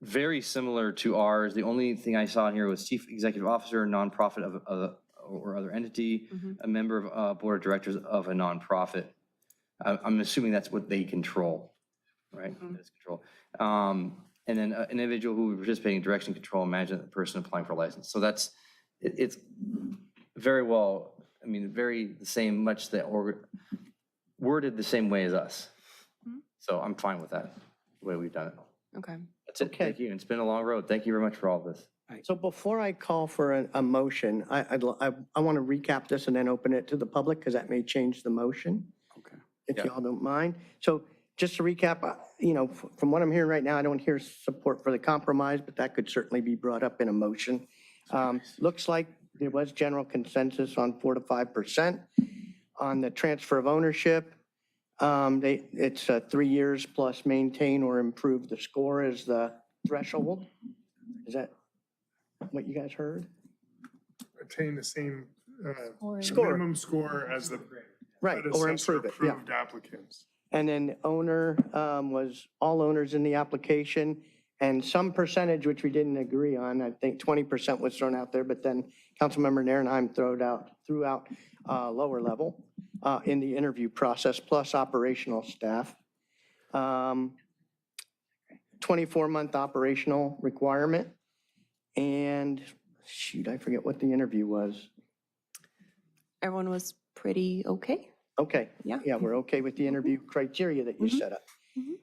very similar to ours. The only thing I saw in here was chief executive officer, nonprofit or other entity, a member of board of directors of a nonprofit. I'm assuming that's what they control, right? That's control. And then an individual who would participate in direction, control, and management of the person applying for a license. So that's, it's very well, I mean, very the same, much the, or worded the same way as us. So I'm fine with that, the way we've done it. Okay. That's it. Thank you. It's been a long road. Thank you very much for all of this. So before I call for a motion, I want to recap this and then open it to the public because that may change the motion. Okay. If Yeah. y'all don't mind. So just to recap, from what I'm hearing right now, I don't hear support for the compromise, but that could certainly be brought up in a motion. Looks like there was general consensus on 4 to 5% on the transfer of ownership. It's 3 years plus maintain or improve the score is the threshold. Is that what you guys heard? Attain the same Score. minimum score as the Right, or predecessor improve it, yeah. approved applicants. And then owner was all owners in the application and some percentage, which we didn't agree on. I think 20% was thrown out there, but then Councilmember Narenheim threw out lower level in the interview process, plus operational staff. 24-month operational requirement. And shoot, I forget what the interview was. Everyone was pretty okay? Okay. Yeah. Yeah, we're okay with the interview criteria that you set up.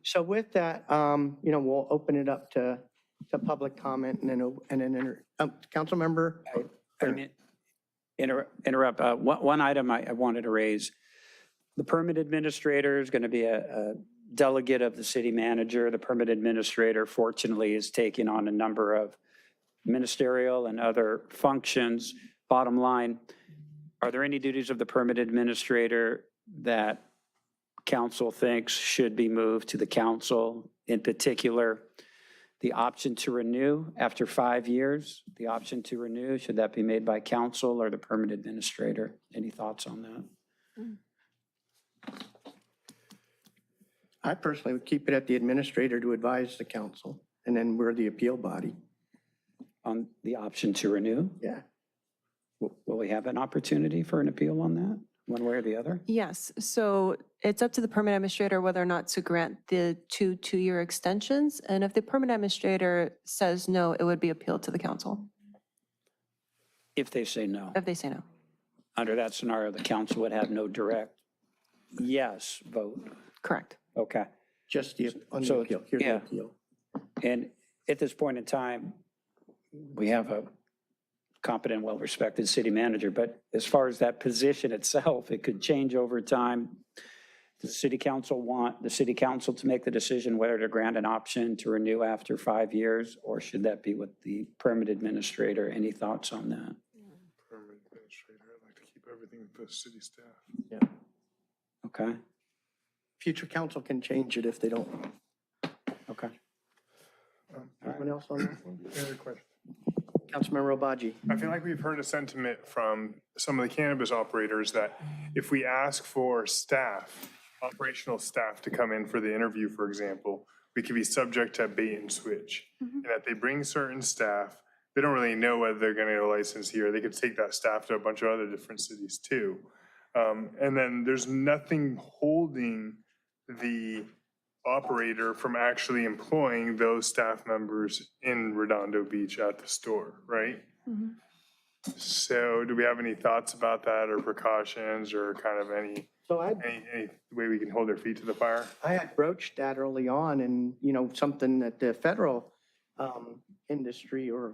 So with that, we'll open it up to public comment and then, Councilmember. Interrupt. One item I wanted to raise. The permit administrator is going to be a delegate of the city manager. The permit administrator, fortunately, is taking on a number of ministerial and other functions. Bottom line, are there any duties of the permit administrator that council thinks should be moved to the council? In particular, the option to renew after 5 years, the option to renew, should that be made by council or the permit administrator? Any thoughts on that? I personally would keep it at the administrator to advise the council, and then we're the appeal body. on the option to renew? Yeah. Will we have an opportunity for an appeal on that, one way or the other? Yes, so it's up to the permanent administrator whether or not to grant the two-year extensions. And if the permanent administrator says no, it would be appealed to the council, If they say no. if they say no. Under that scenario, the council would have no direct yes vote. Correct. Okay. Just on the So, appeal, here's the yeah. appeal. And at this point in time, we have a competent, well-respected city manager, but as far as that position itself, it could change over time. Does the city council want the city council to make the decision whether to grant an option to renew after 5 years, or should that be with the permit administrator? Any thoughts on that? Permanent administrator, I'd like to keep everything with the city staff. Yeah. Okay, Future council can change it if they don't. okay. Anyone else on that one? Any other question? Councilmember Obaji. I feel like we've heard a sentiment from some of the cannabis operators that if we ask for staff, operational staff to come in for the interview, for example, we could be subject to bait and switch. And that they bring certain staff, they don't really know whether they're going to get a license here. They could take that staff to a bunch of other different cities too. And then there's nothing holding the operator from actually employing those staff members in Redondo Beach at the store, right? So do we have any thoughts about that or precautions or kind of any way we can hold their feet to the fire? I had broached that early on, and, something that the federal industry or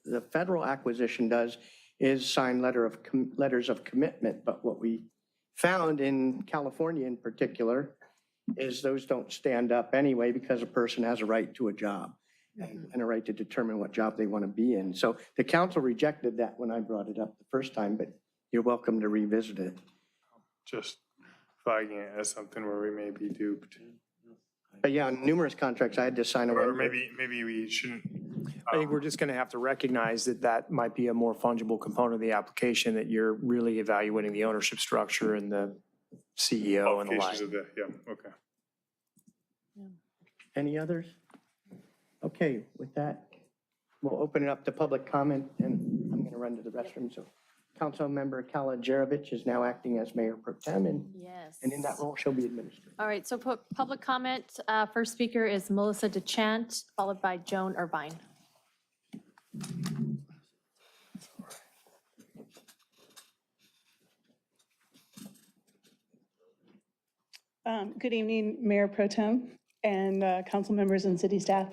the federal acquisition does is sign letters of commitment. But what we found in California in particular is those don't stand up anyway, because a person has a right to a job and a right to determine what job they want to be in. So the council rejected that when I brought it up the first time, but you're welcome to revisit it. Just flagging it as something where we may be duped. But yeah, on numerous contracts, I had to sign a Or waiver. maybe we shouldn't. I think we're just going to have to recognize that that might be a more fungible component of the application, that you're really evaluating the ownership structure and the CEO and the like. Qualifications of the, yeah, okay. Any others? Okay, with that, we'll open it up to public comment, and I'm going to run to the restroom. So Councilmember Kala Jarovich is now acting as Mayor Pro Tem, and Yes. in that role, she'll be administrator. All right, so public comment, first speaker is Melissa DeChant, followed by Joan Irvine. Good evening, Mayor Pro Tem and council members and city staff.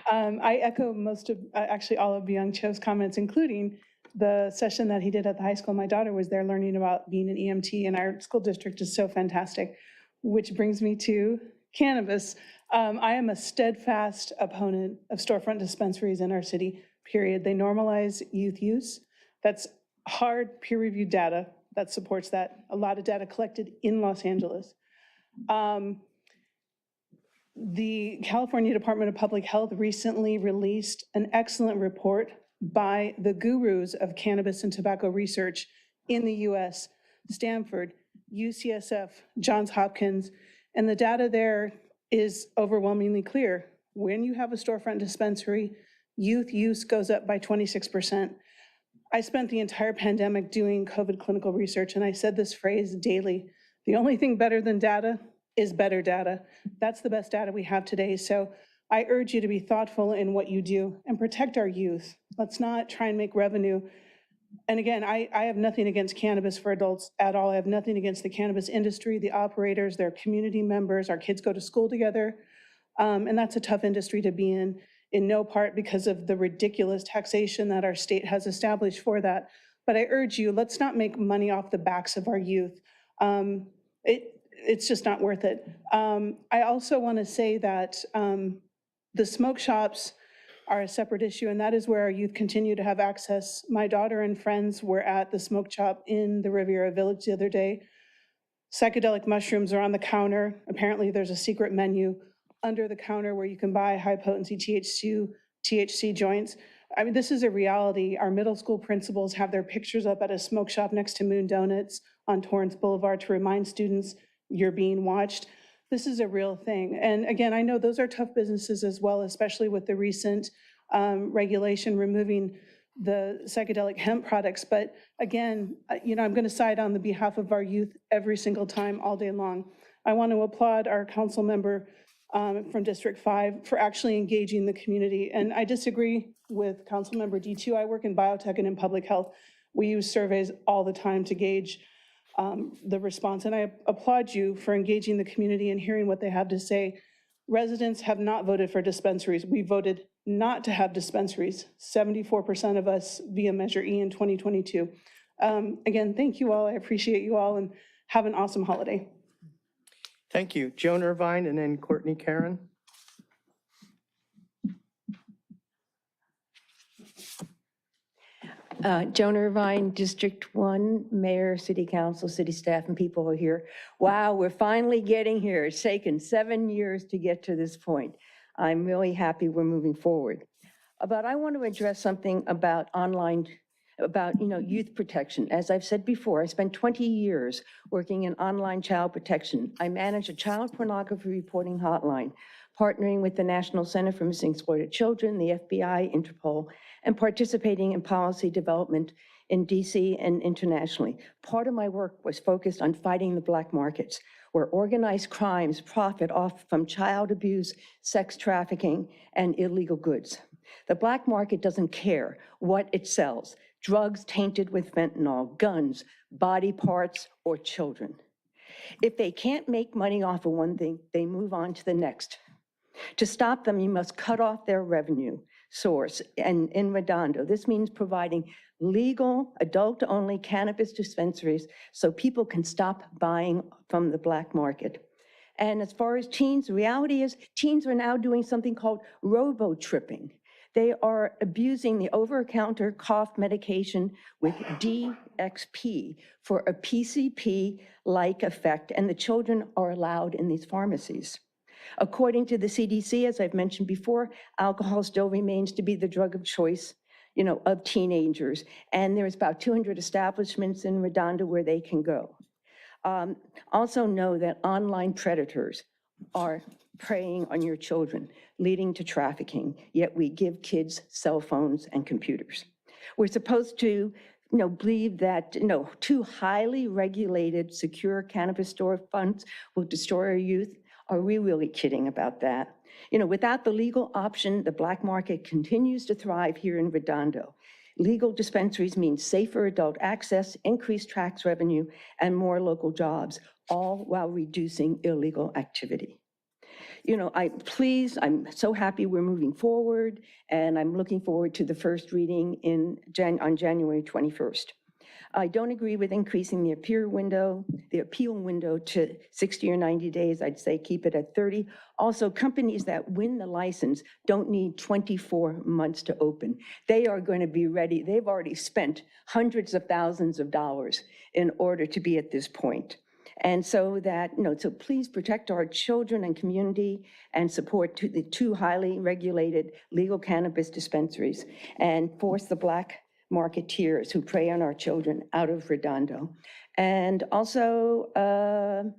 I echo most of, actually all of Byung Cho's comments, including the session that he did at the high school. My daughter was there learning about being an EMT, and our school district is so fantastic, which brings me to cannabis. I am a steadfast opponent of storefront dispensaries in our city, period. They normalize youth use. That's hard peer-reviewed data that supports that. A lot of data collected in Los Angeles. The California Department of Public Health recently released an excellent report by the gurus of cannabis and tobacco research in the US, Stanford, UCSF, Johns Hopkins, and the data there is overwhelmingly clear. When you have a storefront dispensary, youth use goes up by 26%. I spent the entire pandemic doing COVID clinical research, and I said this phrase daily: the only thing better than data is better data. That's the best data we have today. So I urge you to be thoughtful in what you do and protect our youth. Let's not try and make revenue. And again, I have nothing against cannabis for adults at all. I have nothing against the cannabis industry, the operators, their community members. Our kids go to school together. And that's a tough industry to be in no part because of the ridiculous taxation that our state has established for that. But I urge you, let's not make money off the backs of our youth. It's just not worth it. I also want to say that the smoke shops are a separate issue, and that is where our youth continue to have access. My daughter and friends were at the smoke shop in the Riviera Village the other day. Psychedelic mushrooms are on the counter. Apparently there's a secret menu under the counter where you can buy high potency THC joints. I mean, this is a reality. Our middle school principals have their pictures up at a smoke shop next to Moon Donuts on Torrance Boulevard to remind students you're being watched. This is a real thing. And again, I know those are tough businesses as well, especially with the recent regulation, removing the psychedelic hemp products. But again, I'm going to side on the behalf of our youth every single time, all day long. I want to applaud our council member from District 5 for actually engaging the community. And I disagree with Councilmember D2. I work in biotech and in public health. We use surveys all the time to gauge the response. And I applaud you for engaging the community and hearing what they have to say. Residents have not voted for dispensaries. We voted not to have dispensaries, 74% of us via Measure E in 2022. Again, thank you all. I appreciate you all, and have an awesome holiday. Thank you. Joan Irvine and then Courtney Karen. Joan Irvine, District 1, Mayor, City Council, City staff, and people are here. Wow, we're finally getting here. It's taken 7 years to get to this point. I'm really happy we're moving forward. But I want to address something about youth protection. As I've said before, I spent 20 years working in online child protection. I manage a child pornography reporting hotline, partnering with the National Center for Missing Exploited Children, the FBI, Interpol, and participating in policy development in DC and internationally. Part of my work was focused on fighting the black markets, where organized crimes profit off from child abuse, sex trafficking, and illegal goods. The black market doesn't care what it sells: drugs tainted with fentanyl, guns, body parts, or children. If they can't make money off of one thing, they move on to the next. To stop them, you must cut off their revenue source. And in Redondo, this means providing legal, adult-only cannabis dispensaries so people can stop buying from the black market. And as far as teens, the reality is teens are now doing something called robo-tripping. They are abusing the over-the-counter cough medication with DXP for a PCP-like effect, and the children are allowed in these pharmacies. According to the CDC, as I've mentioned before, alcohol still remains to be the drug of choice, of teenagers. And there's about 200 establishments in Redondo where they can go. Also know that online predators are preying on your children, leading to trafficking, yet we give kids cell phones and computers. We're supposed to believe that two highly regulated, secure cannabis store funds will destroy our youth. Are we really kidding about that? Without the legal option, the black market continues to thrive here in Redondo. Legal dispensaries mean safer adult access, increased tax revenue, and more local jobs, all while reducing illegal activity. I'm so happy we're moving forward, and I'm looking forward to the first reading on January 21st. I don't agree with increasing the appeal window to 60 or 90 days. I'd say keep it at 30. Also, companies that win the license don't need 24 months to open. They are going to be ready. They've already spent hundreds of thousands of dollars in order to be at this point. And so so please protect our children and community and support the two highly regulated legal cannabis dispensaries and force the black marketeers who prey on our children out of Redondo. And also,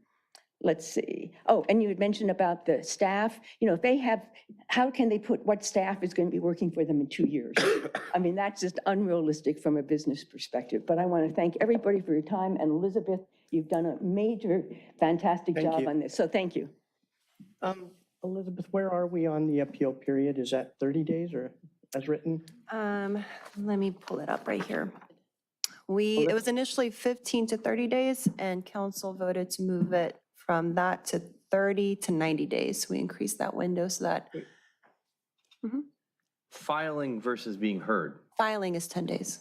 let's see. Oh, and you had mentioned about the staff. If they have, how can they put what staff is going to be working for them in 2 years? I mean, that's just unrealistic from a business perspective. But I want to thank everybody for your time. And Elizabeth, you've done a major, fantastic job on this. So thank you. Elizabeth, where are we on the appeal period? Is that 30 days or as written? Let me pull it up right here. It was initially 15 to 30 days, and council voted to move it from that to 30 to 90 days. We increased that window so that Filing versus being heard. filing is 10 days.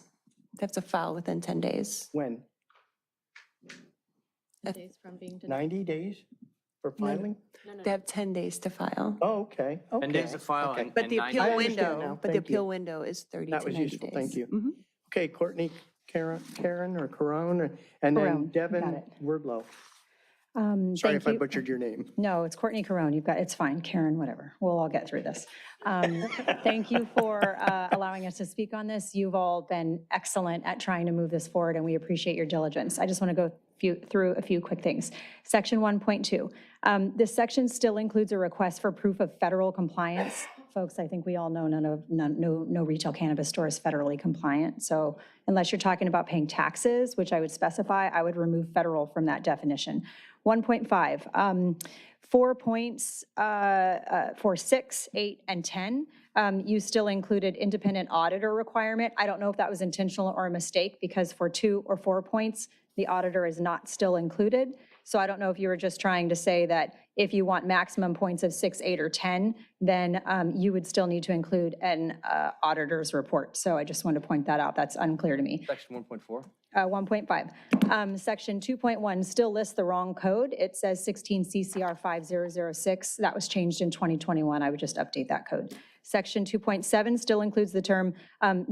They have to file within 10 days. When? Days from being denied. 90 days for filing? They have 10 days to file. Oh, okay. 10 days to file and But the 90 appeal I understand now. window, but the Thank you. appeal window is 30 That to was 90 useful. days. Thank you. Mhm. Okay, Courtney, Karen or Caron, and then Caron, got Devin it. Wordlow. Sorry Thank if I you. butchered your name. No, it's Courtney Carone. It's fine. Karen, whatever. We'll all get through this. Thank you for allowing us to speak on this. You've all been excellent at trying to move this forward, and we appreciate your diligence. I just want to go through a few quick things. Section 1.2. This section still includes a request for proof of federal compliance folks, I think we all know no retail cannabis store is federally compliant. So unless you're talking about paying taxes, which I would specify, I would remove federal from that definition. 1.5, 4 points for 6, 8, and 10. You still included independent auditor requirement. I don't know if that was intentional or a mistake, because for 2 or 4 points, the auditor is not still included. So I don't know if you were just trying to say that if you want maximum points of 6, 8, or 10, then you would still need to include an auditor's report. So I just wanted to point that out. That's unclear to me. Section 1.4. 1.5. Section 2.1 still lists the wrong code. It says 16 CCR 5006. That was changed in 2021. I would just update that code. Section 2.7 still includes the term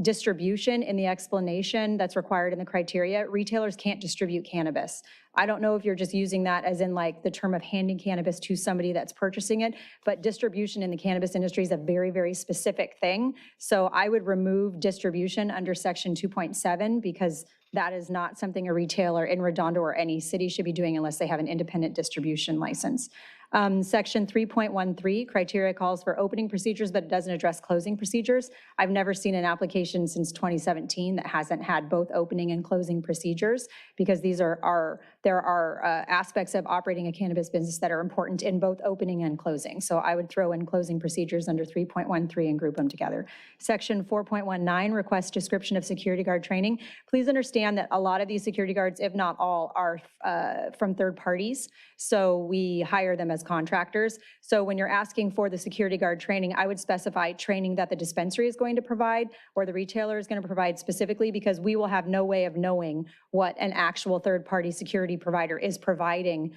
distribution in the explanation that's required in the criteria. Retailers can't distribute cannabis. I don't know if you're just using that as in like the term of handing cannabis to somebody that's purchasing it, but distribution in the cannabis industry is a very, very specific thing. So I would remove distribution under section 2.7 because that is not something a retailer in Redondo or any city should be doing unless they have an independent distribution license. Section 3.13, criteria calls for opening procedures, but it doesn't address closing procedures. I've never seen an application since 2017 that hasn't had both opening and closing procedures, because these there are aspects of operating a cannabis business that are important in both opening and closing. So I would throw in closing procedures under 3.13 and group them together. Section 4.19 requests description of security guard training. Please understand that a lot of these security guards, if not all, are from third parties. So we hire them as contractors. So when you're asking for the security guard training, I would specify training that the dispensary is going to provide or the retailer is going to provide specifically, because we will have no way of knowing what an actual third-party security provider is providing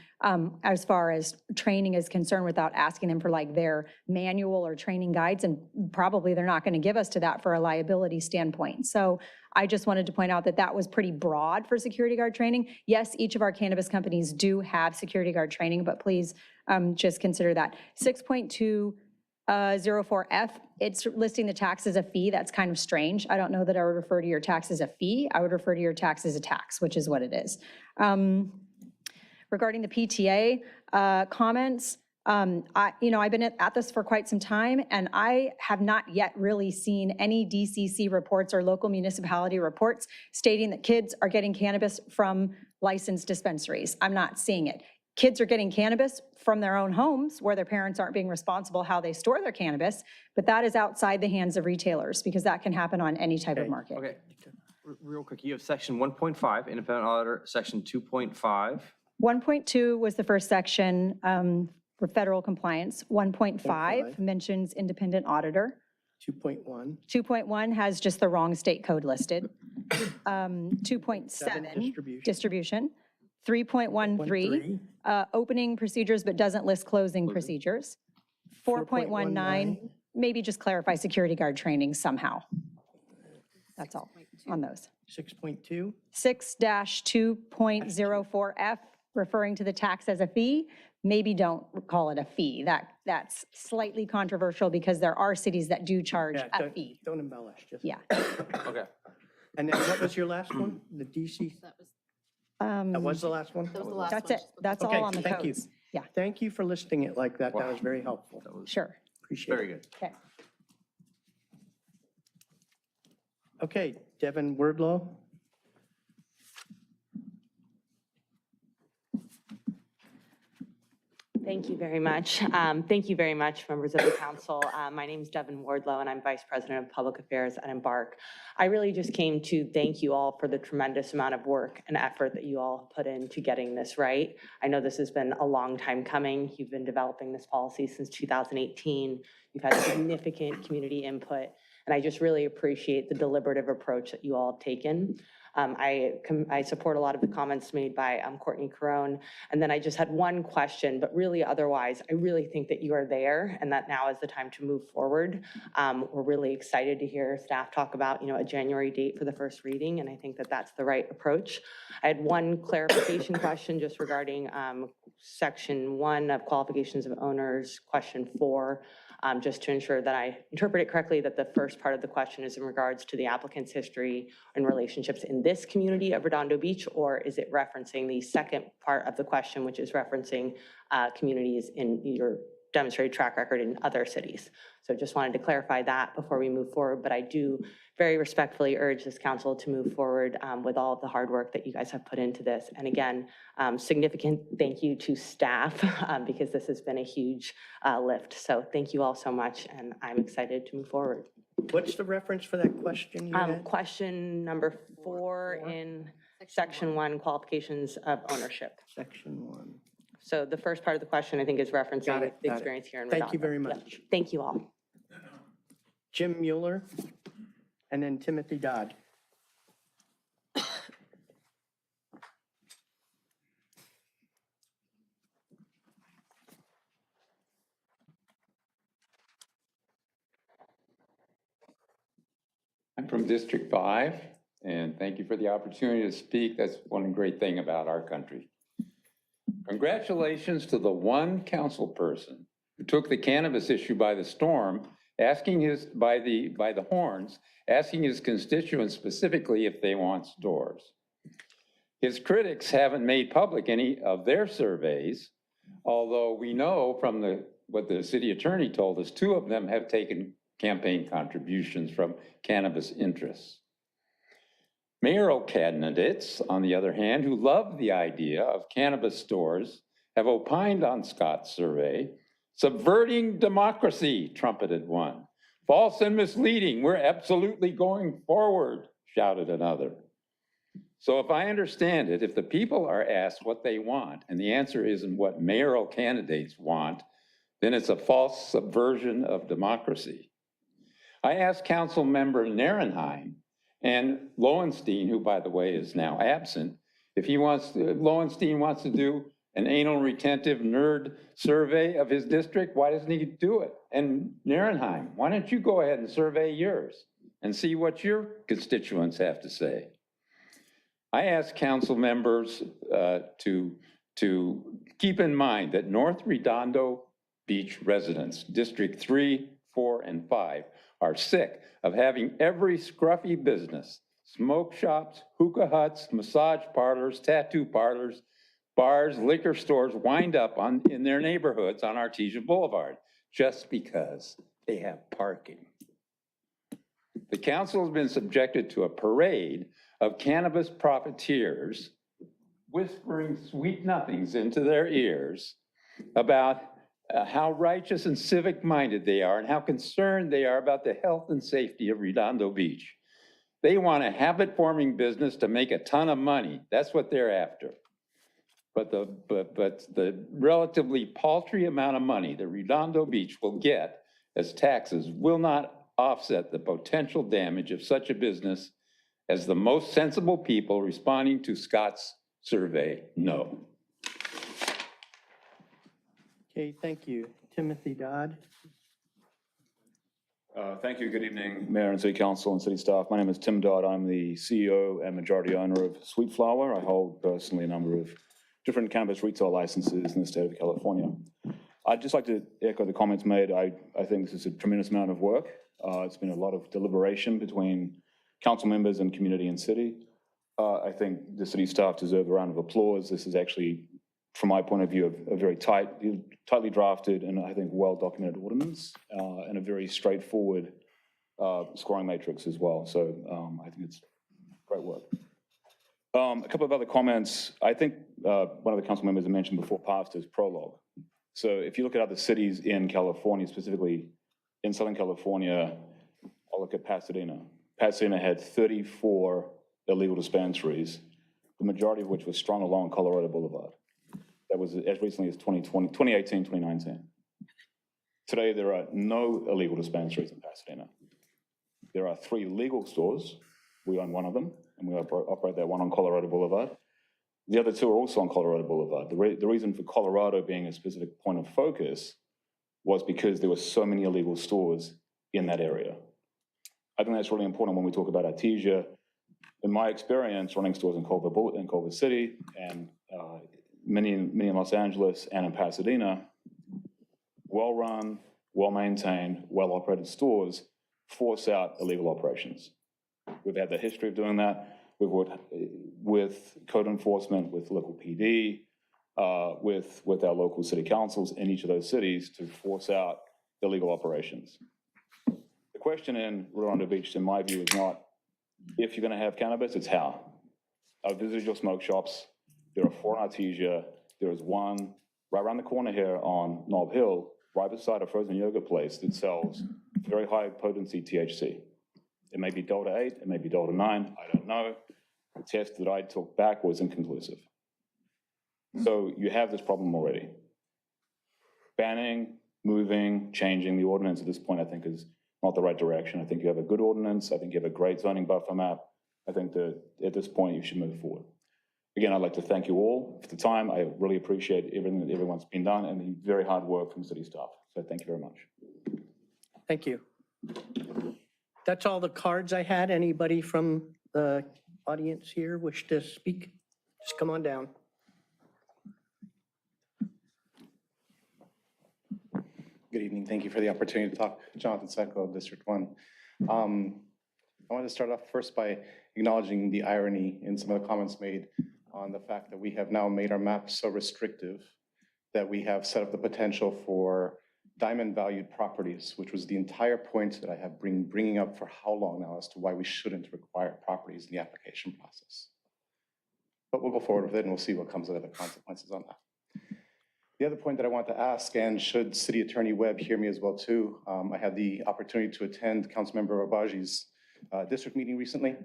as far as training is concerned without asking them for like their manual or training guides, and probably they're not going to give us to that for a liability standpoint. So I just wanted to point out that that was pretty broad for security guard training. Yes, each of our cannabis companies do have security guard training, but please just consider that. 6.204F, it's listing the tax as a fee. That's kind of strange. I don't know that I would refer to your tax as a fee. I would refer to your tax as a tax, which is what it is. Regarding the PTA comments, I've been at this for quite some time, and I have not yet really seen any DCC reports or local municipality reports stating that kids are getting cannabis from licensed dispensaries. I'm not seeing it. Kids are getting cannabis from their own homes where their parents aren't being responsible how they store their cannabis, but that is outside the hands of retailers, because that can happen on any type of market. Okay, real quick, you have section 1.5, independent auditor, section 2.5. 1.2 was the first section for federal compliance. 1.5 mentions independent auditor. 2.1. 2.1 has just the wrong state code listed. 2.7, distribution. 3.13, opening procedures but doesn't list closing procedures. 4.19, maybe just clarify security guard training somehow. That's all on those. 6.2. 6-2.04F, referring to the tax as a fee. Maybe don't call it a fee. That's slightly controversial because there are cities that do charge a fee. Don't embellish. Just. Yeah. Okay. And then what was your last one? The DC? That was the last one? That was the last That's one. it. That's Okay, all on the thank you. codes. Yeah, Thank you for listing it like that. That was very helpful. sure. Appreciate Very it. good. Okay. Okay, Devin Wordlow. Thank you very much. Thank you very much, members of the council. My name is Devin Wardlow, and I'm Vice President of Public Affairs at Embark. I really just came to thank you all for the tremendous amount of work and effort that you all put into getting this right. I know this has been a long time coming. You've been developing this policy since 2018. You've had significant community input, and I just really appreciate the deliberative approach that you all have taken. I support a lot of the comments made by Courtney Carone. And then I just had one question, but really otherwise, I really think that you are there and that now is the time to move forward. We're really excited to hear staff talk about, a January date for the first reading, and I think that that's the right approach. I had one clarification question just regarding section 1 of qualifications of owners, question 4. Just to ensure that I interpret it correctly, that the first part of the question is in regards to the applicant's history and relationships in this community of Redondo Beach, or is it referencing the second part of the question, which is referencing communities in your demonstrated track record in other cities. So just wanted to clarify that before we move forward, but I do very respectfully urge this council to move forward with all of the hard work that you guys have put into this. And again, significant thank you to staff because this has been a huge lift. So thank you all so much, and I'm excited to move forward. What's the reference for that question you had? Question number 4 in section 1, qualifications of ownership. Section 1. So the first part of the question, I think, is referencing Got it, the got it. experience here in Redondo. Thank you very Yep. much. Thank you all. Jim Mueller, and then Timothy Dodd. I'm from District 5, and thank you for the opportunity to speak. That's one great thing about our country. Congratulations to the one council person who took the cannabis issue by the storm, asking by the horns, asking his constituents specifically if they want stores. His critics haven't made public any of their surveys, although we know from what the city attorney told us, 2 of them have taken campaign contributions from cannabis interests. Mayoral candidates, on the other hand, who love the idea of cannabis stores, have opined on Scott's survey. Subverting democracy, trumpeted one. False and misleading, we're absolutely going forward, shouted another. So if I understand it, if the people are asked what they want, and the answer isn't what mayoral candidates want, then it's a false subversion of democracy. I asked Council Member Narenheim and Lowenstein, who by the way is now absent, if Lowenstein wants to do an anal retentive nerd survey of his district, why doesn't he do it? And Narenheim, why don't you go ahead and survey yours and see what your constituents have to say? I asked council members to keep in mind that North Redondo Beach residents, District 3, 4, and 5, are sick of having every scruffy business, smoke shops, hookah huts, massage parlors, tattoo parlors, bars, liquor stores wind up in their neighborhoods on Artesia Boulevard just because they have parking. The council has been subjected to a parade of cannabis profiteers whispering sweet nothings into their ears about how righteous and civic-minded they are and how concerned they are about the health and safety of Redondo Beach. They want a habit-forming business to make a ton of money. That's what they're after. But the relatively paltry amount of money that Redondo Beach will get as taxes will not offset the potential damage of such a business as the most sensible people responding to Scott's survey know. Okay, thank you. Timothy Dodd. Thank you. Good evening, Mayor and City Council and City staff. My name is Tim Dodd. I'm the CEO and majority owner of Sweet Flower. I hold personally a number of different cannabis retail licenses in the state of California. I'd just like to echo the comments made. I think this is a tremendous amount of work. It's been a lot of deliberation between council members and community and city. I think the city staff deserve a round of applause. This is actually, from my point of view, a very tightly drafted and I think well-documented ordinance and a very straightforward scoring matrix as well. So I think it's great work. A couple of other comments. I think one of the council members mentioned before passed is prologue. So if you look at other cities in California, specifically in Southern California, I'll look at Pasadena. Pasadena had 34 illegal dispensaries, the majority of which was strung along Colorado Boulevard. That was as recently as 2018, 2019. Today, there are no illegal dispensaries in Pasadena. There are 3 legal stores. We own one of them, and we operate that one on Colorado Boulevard. The other 2 are also on Colorado Boulevard. The reason for Colorado being a specific point of focus was because there were so many illegal stores in that area. I think that's really important when we talk about Artesia. In my experience, running stores in Culver City and many in Los Angeles and in Pasadena, well-run, well-maintained, well-operated stores force out illegal operations. We've had the history of doing that. We've worked with code enforcement, with local PD, with our local city councils in each of those cities to force out illegal operations. The question in Redondo Beach, in my view, is not if you're going to have cannabis, it's how. I've visited your smoke shops. There are 4 in Artesia. There is one right around the corner here on Nob Hill, right beside a frozen yogurt place that sells very high potency THC. It may be Delta 8, it may be Delta 9, I don't know. The test that I took back was inconclusive. So you have this problem already. Banning, moving, changing the ordinance at this point, I think is not the right direction. I think you have a good ordinance. I think you have a great zoning buffer map. I think that at this point you should move forward. Again, I'd like to thank you all for the time. I really appreciate everything that everyone's been done and the very hard work from city staff. So thank you very much. Thank you. That's all the cards I had. Anybody from the audience here wish to speak? Just come on down. Good evening. Thank you for the opportunity to talk. Jonathan Secco, District 1. I wanted to start off first by acknowledging the irony in some of the comments made on the fact that we have now made our map so restrictive that we have set up the potential for diamond valued properties, which was the entire point that I have bringing up for how long now as to why we shouldn't require properties in the application process. But we'll go forward with it and we'll see what comes out of the consequences on that. The other point that I want to ask, and should City Attorney Webb hear me as well too, I had the opportunity to attend Councilmember Rabaji's district meeting recently,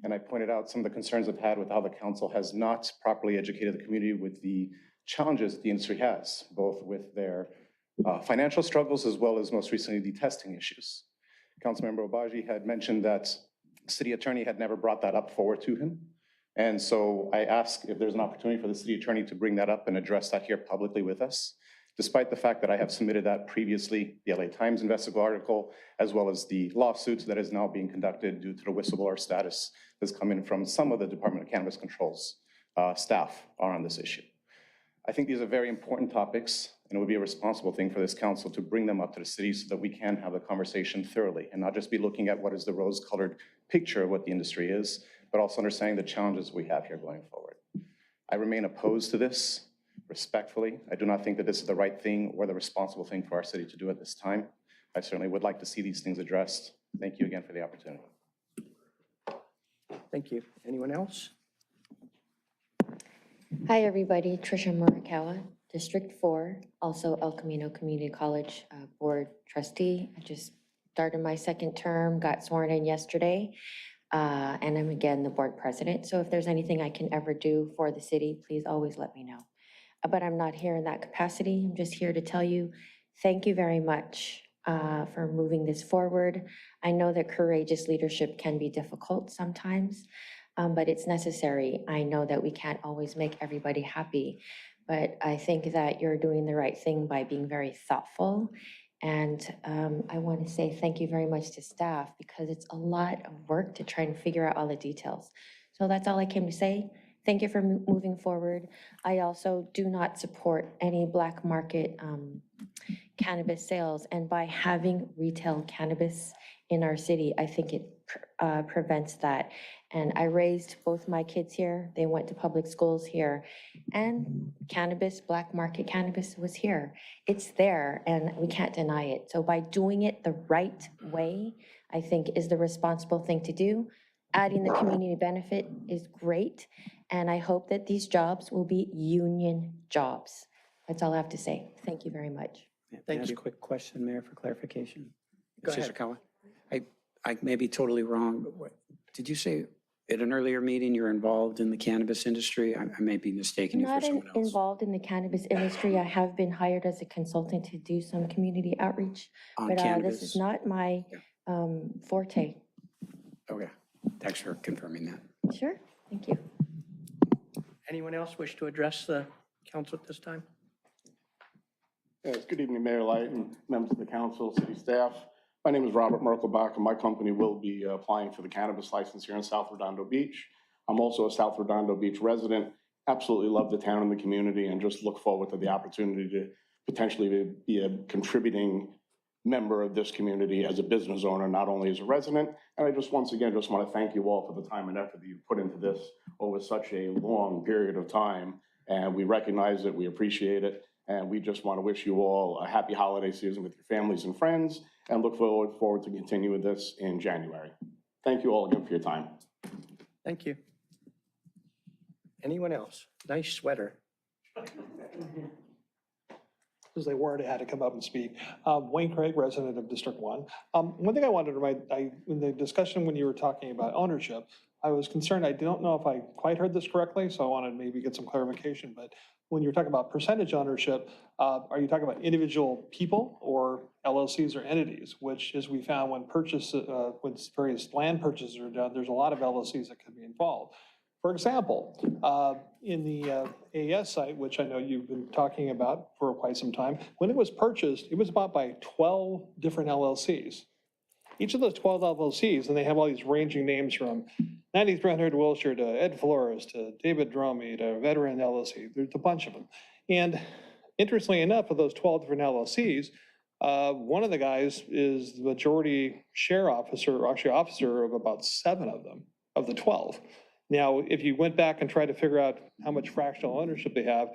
and I pointed out some of the concerns I've had with how the council has not properly educated the community with the challenges the industry has, both with their financial struggles as well as most recently the testing issues. Councilmember Rabaji had mentioned that City Attorney had never brought that up forward to him. And so I ask if there's an opportunity for the city attorney to bring that up and address that here publicly with us, despite the fact that I have submitted that previously, the LA Times investigative article, as well as the lawsuits that is now being conducted due to the whistleblower status that's come in from some of the Department of Cannabis Control's staff are on this issue. I think these are very important topics, and it would be a responsible thing for this council to bring them up to the city so that we can have the conversation thoroughly and not just be looking at what is the rose-colored picture of what the industry is, but also understanding the challenges we have here going forward. I remain opposed to this respectfully. I do not think that this is the right thing or the responsible thing for our city to do at this time. I certainly would like to see these things addressed. Thank you again for the opportunity. Thank you. Anyone else? Hi, everybody. Trisha Murakawa, District 4, also El Camino Community College Board Trustee. I just started my second term, got sworn in yesterday. And I'm again the board president. So if there's anything I can ever do for the city, please always let me know. But I'm not here in that capacity. I'm just here to tell you, thank you very much for moving this forward. I know that courageous leadership can be difficult sometimes, but it's necessary. I know that we can't always make everybody happy, but I think that you're doing the right thing by being very thoughtful. And I want to say thank you very much to staff because it's a lot of work to try and figure out all the details. So that's all I came to say. Thank you for moving forward. I also do not support any black market cannabis sales. And by having retail cannabis in our city, I think it prevents that. And I raised both my kids here. They went to public schools here. And cannabis, black market cannabis was here. It's there and we can't deny it. So by doing it the right way, I think is the responsible thing to do. Adding the community benefit is great. And I hope that these jobs will be union jobs. That's all I have to say. Thank you very much. Thank you. Quick question, Mayor, for clarification. Go ahead. Ishikawa. I may be totally wrong, but did you say at an earlier meeting you're involved in the cannabis industry? I may be mistaken you for Not someone else. involved in the cannabis industry. I have been hired as a consultant to do some community outreach. On But cannabis? this is not my forte. Okay, thanks for confirming that. Sure, thank you. Anyone else wish to address the council at this time? Yes, good evening, Mayor Light and members of the council, city staff. My name is Robert Merkelbach, and my company will be applying for the cannabis license here in South Redondo Beach. I'm also a South Redondo Beach resident. Absolutely love the town and the community and just look forward to the opportunity to potentially be a contributing member of this community as a business owner, not only as a resident. And I just once again just want to thank you all for the time and effort that you put into this over such a long period of time and we recognize it, we appreciate it, and we just want to wish you all a happy holiday season with your families and friends, and look forward to continuing this in January. Thank you all again for your time. Thank you. Anyone else? Nice sweater. Because they weren't, I had to come up and speak. Wayne Craig, resident of District 1. One thing I wanted to remind, in the discussion when you were talking about ownership, I was concerned, I don't know if I quite heard this correctly, so I wanted to maybe get some clarification, but when you're talking about percentage ownership, are you talking about individual people or LLCs or entities? Which, as we found when when various land purchases are done, there's a lot of LLCs that could be involved. For example, in the AES site, which I know you've been talking about for quite some time, when it was purchased, it was bought by 12 different LLCs. Each of those 12 LLCs, and they have all these ranging names from 9300 Wilshire to Ed Flores to David Dromey to Veteran LLC. There's a bunch of them. And interestingly enough, of those 12 different LLCs, one of the guys is the majority share officer, or actually officer of about 7 of them, of the 12. Now, if you went back and tried to figure out how much fractional ownership they have,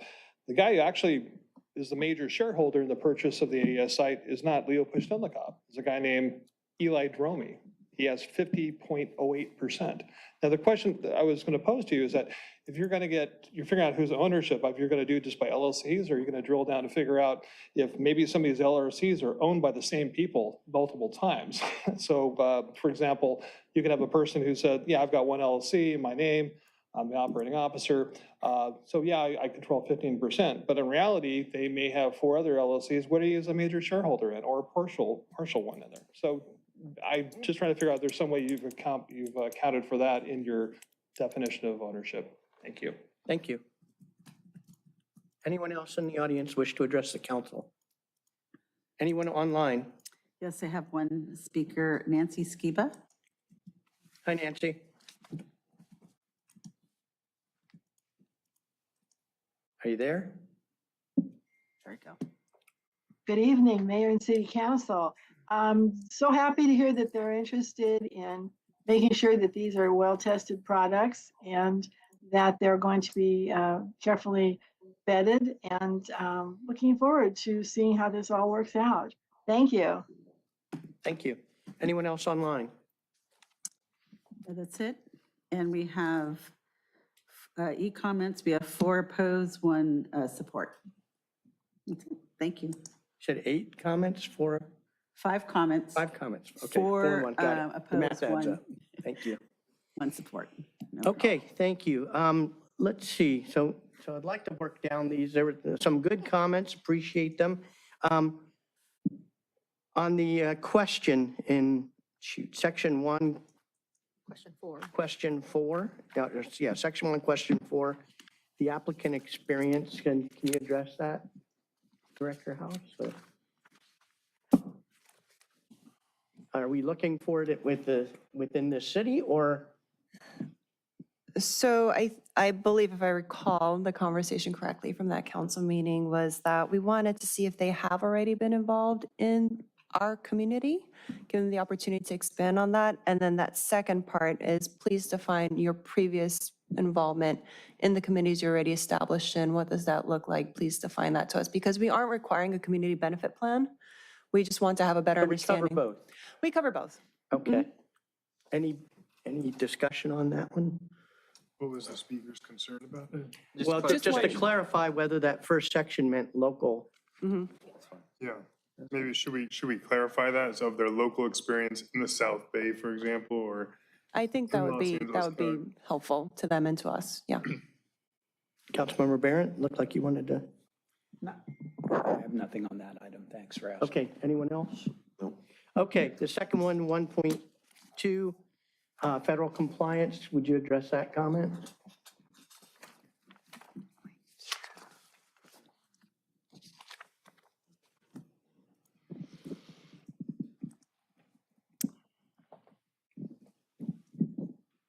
the guy who actually is the major shareholder in the purchase of the AES site is not Leo Pushtelnikov. It's a guy named Eli Dromey. He has 50.08%. Now, the question that I was going to pose to you is that if you're figuring out whose ownership, if you're going to do it just by LLCs, or you're going to drill down to figure out if maybe some of these LLCs are owned by the same people multiple times. So, for example, you can have a person who said, yeah, I've got one LLC in my name, I'm the operating officer. So yeah, I control 15%, but in reality, they may have 4 other LLCs. What he is a major shareholder in, or a partial one in there. So I'm just trying to figure out if there's some way you've accounted for that in your definition of ownership. Thank you. Thank you. Anyone else in the audience wish to address the council? Anyone online? Yes, I have one speaker, Nancy Skiba. Hi, Nancy. Are you there? There we go. Good evening, Mayor and City Council. I'm so happy to hear that they're interested in making sure that these are well-tested products and that they're going to be carefully vetted, and looking forward to seeing how this all works out. Thank you. Thank you. Anyone else online? That's it. And we have e-comments. We have 4 opposed, 1 support. Thank you. Said 8 comments, 4? 5 comments. 5 comments. Okay. 4 and 1. Got it. The math opposed, adds 1. up. Thank you. 1 support. No Okay, thank you. Let's see. So I'd like to work down these. There were some good comments. Appreciate them. On the question in section 1. Question 4. Question 4. Yeah, section 1, question 4. The applicant experience. Can you address that, Director House? Are we looking for it within the city, or? So I believe, if I recall the conversation correctly from that council meeting, was that we wanted to see if they have already been involved in our community, give them the opportunity to expand on that. And then that second part is, please define your previous involvement in the communities you're already established in. What does that look like? Please define that to us, because we aren't requiring a community benefit plan. We just want to have a better understanding. We cover both. We cover both. Okay. Any discussion on that one? What was the speaker's concern about that? Well, just to clarify whether that first section meant local. Yeah, maybe should we clarify that as of their local experience in the South Bay, for example, or? I think that would be helpful to them and to us. Yeah. Councilmember Barrett, looked like you wanted to. No, I have nothing on that item. Thanks for asking. Okay, anyone else? No. Okay, the second one, 1.2, federal compliance. Would you address that comment?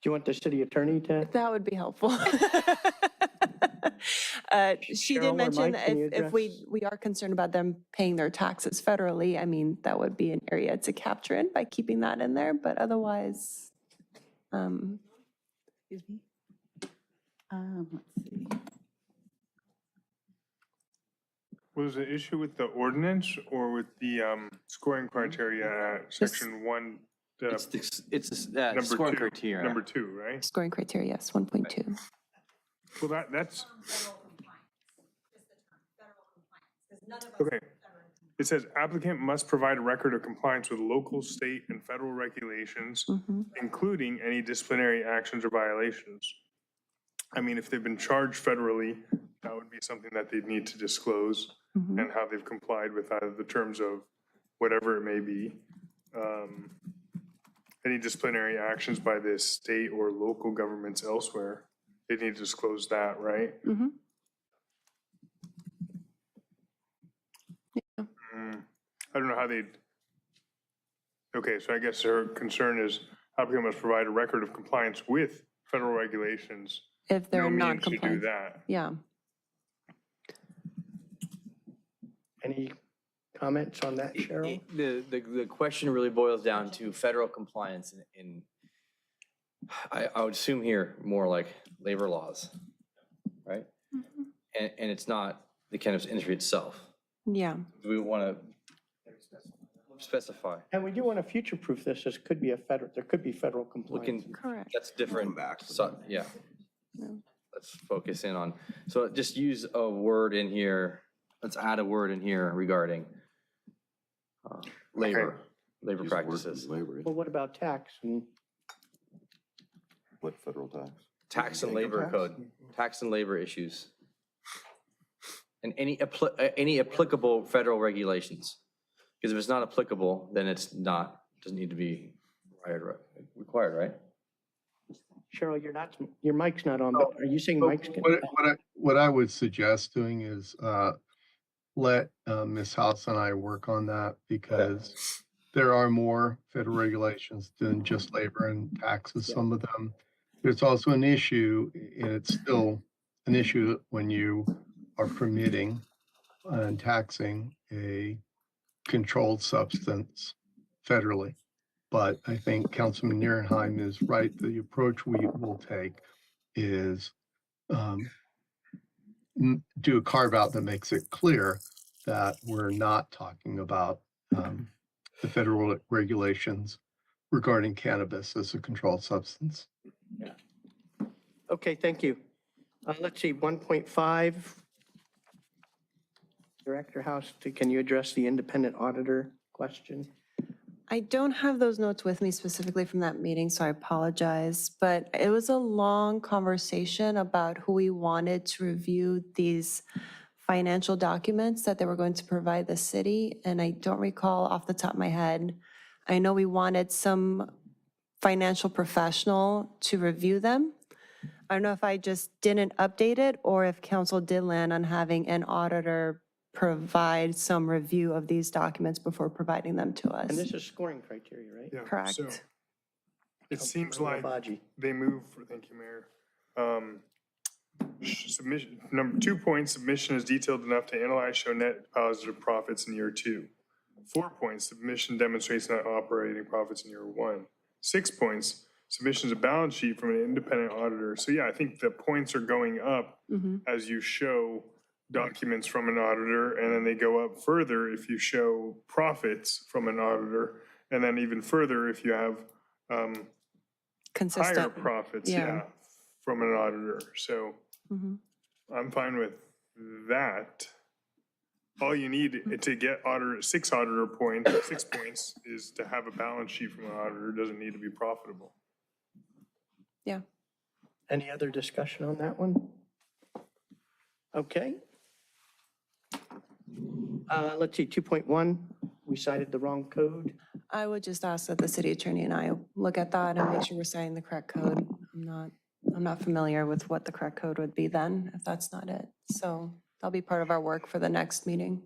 Do you want the city attorney to? That would be helpful. She Cheryl or did mention Mike, that can you if we are concerned about them paying their taxes federally, I mean, that would be an area to capture in by keeping that in there, but otherwise. Excuse me. Let's see. Was the issue with the ordinance or with the scoring criteria at section 1? It's number scoring 2, criteria. Number 2, right? Scoring criteria, yes, 1.2. Well, that's. Okay. It says applicant must provide a record of compliance with local, state, and federal regulations, including any disciplinary actions or violations. I mean, if they've been charged federally, that would be something that they'd need to disclose and how they've complied with either the terms of whatever it may be. Any disciplinary actions by the state or local governments elsewhere, they need to disclose that, right? I don't know how they'd, okay, so I guess her concern is applicant must provide a record of compliance with federal regulations. If they're No means non-compliant. to do that. Yeah. Any comments on that, Cheryl? The question really boils down to federal compliance in I would assume here more like labor laws, right? And it's not the cannabis industry itself. Yeah. Do we want to specify? And we do want to future-proof this. This could be there could be federal We compliance. can, Correct. that's different. So, yeah. Let's focus in on, so just use a word in here. Let's add a word in here regarding labor practices. Well, what about tax and? What federal tax? Tax and labor code, tax and labor issues. And any applicable federal regulations. Because if it's not applicable, then it's not, doesn't need to be required, right? Cheryl, your mic's not on, but are you saying Mike's? What I would suggest doing is let Ms. House and I work on that, because there are more federal regulations than just labor and taxes, some of them. There's also an issue, and it's still an issue when you are permitting and taxing a controlled substance federally. But I think Councilman Nierenheim is right. The approach we will take is do a carve out that makes it clear that we're not talking about the federal regulations regarding cannabis as a controlled substance. Okay, thank you. Let's see, 1.5. Director House, can you address the independent auditor question? I don't have those notes with me specifically from that meeting, so I apologize. But it was a long conversation about who we wanted to review these financial documents that they were going to provide the city. And I don't recall off the top of my head. I know we wanted some financial professional to review them. I don't know if I just didn't update it or if council did land on having an auditor provide some review of these documents before providing them to us. And this is scoring criteria, right? Yeah, Correct. so it seems Councilmember like Baji. they move, thank you, Mayor. Submission, number 2 points, submission is detailed enough to analyze, show net positive profits in year 2. 4 points, submission demonstrates net operating profits in year 1. 6 points, submission is a balance sheet from an independent auditor. So yeah, I think the points are going up as you show documents from an auditor, and then they go up further if you show profits from an auditor, and then even further if you have Consistent. higher profits, from an auditor. So I'm fine with that. All you need to get 6 points is to have a balance sheet from an auditor. It doesn't need to be profitable. Yeah. Any other discussion on that one? Okay. Let's see, 2.1, we cited the wrong code. I would just ask that the city attorney and I look at that and make sure we're citing the correct code. I'm not familiar with what the correct code would be then, if that's not it. So that'll be part of our work for the next meeting.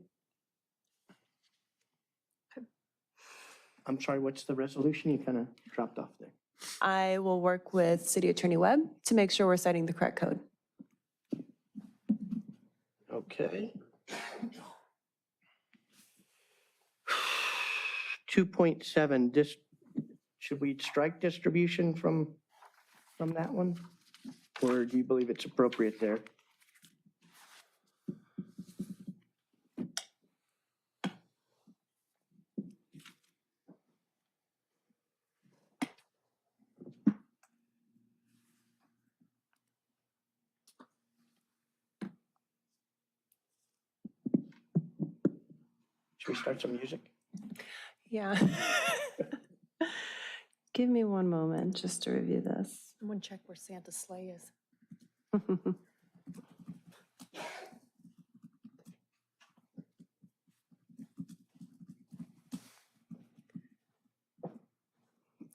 I'm sorry, what's the resolution? You kind of dropped off there. I will work with City Attorney Webb to make sure we're citing the correct code. Okay. 2.7, should we strike distribution from that one? Or do you believe it's appropriate there? we start some music? Yeah. Give me one moment just to review this. Someone check where Santa's sleigh is.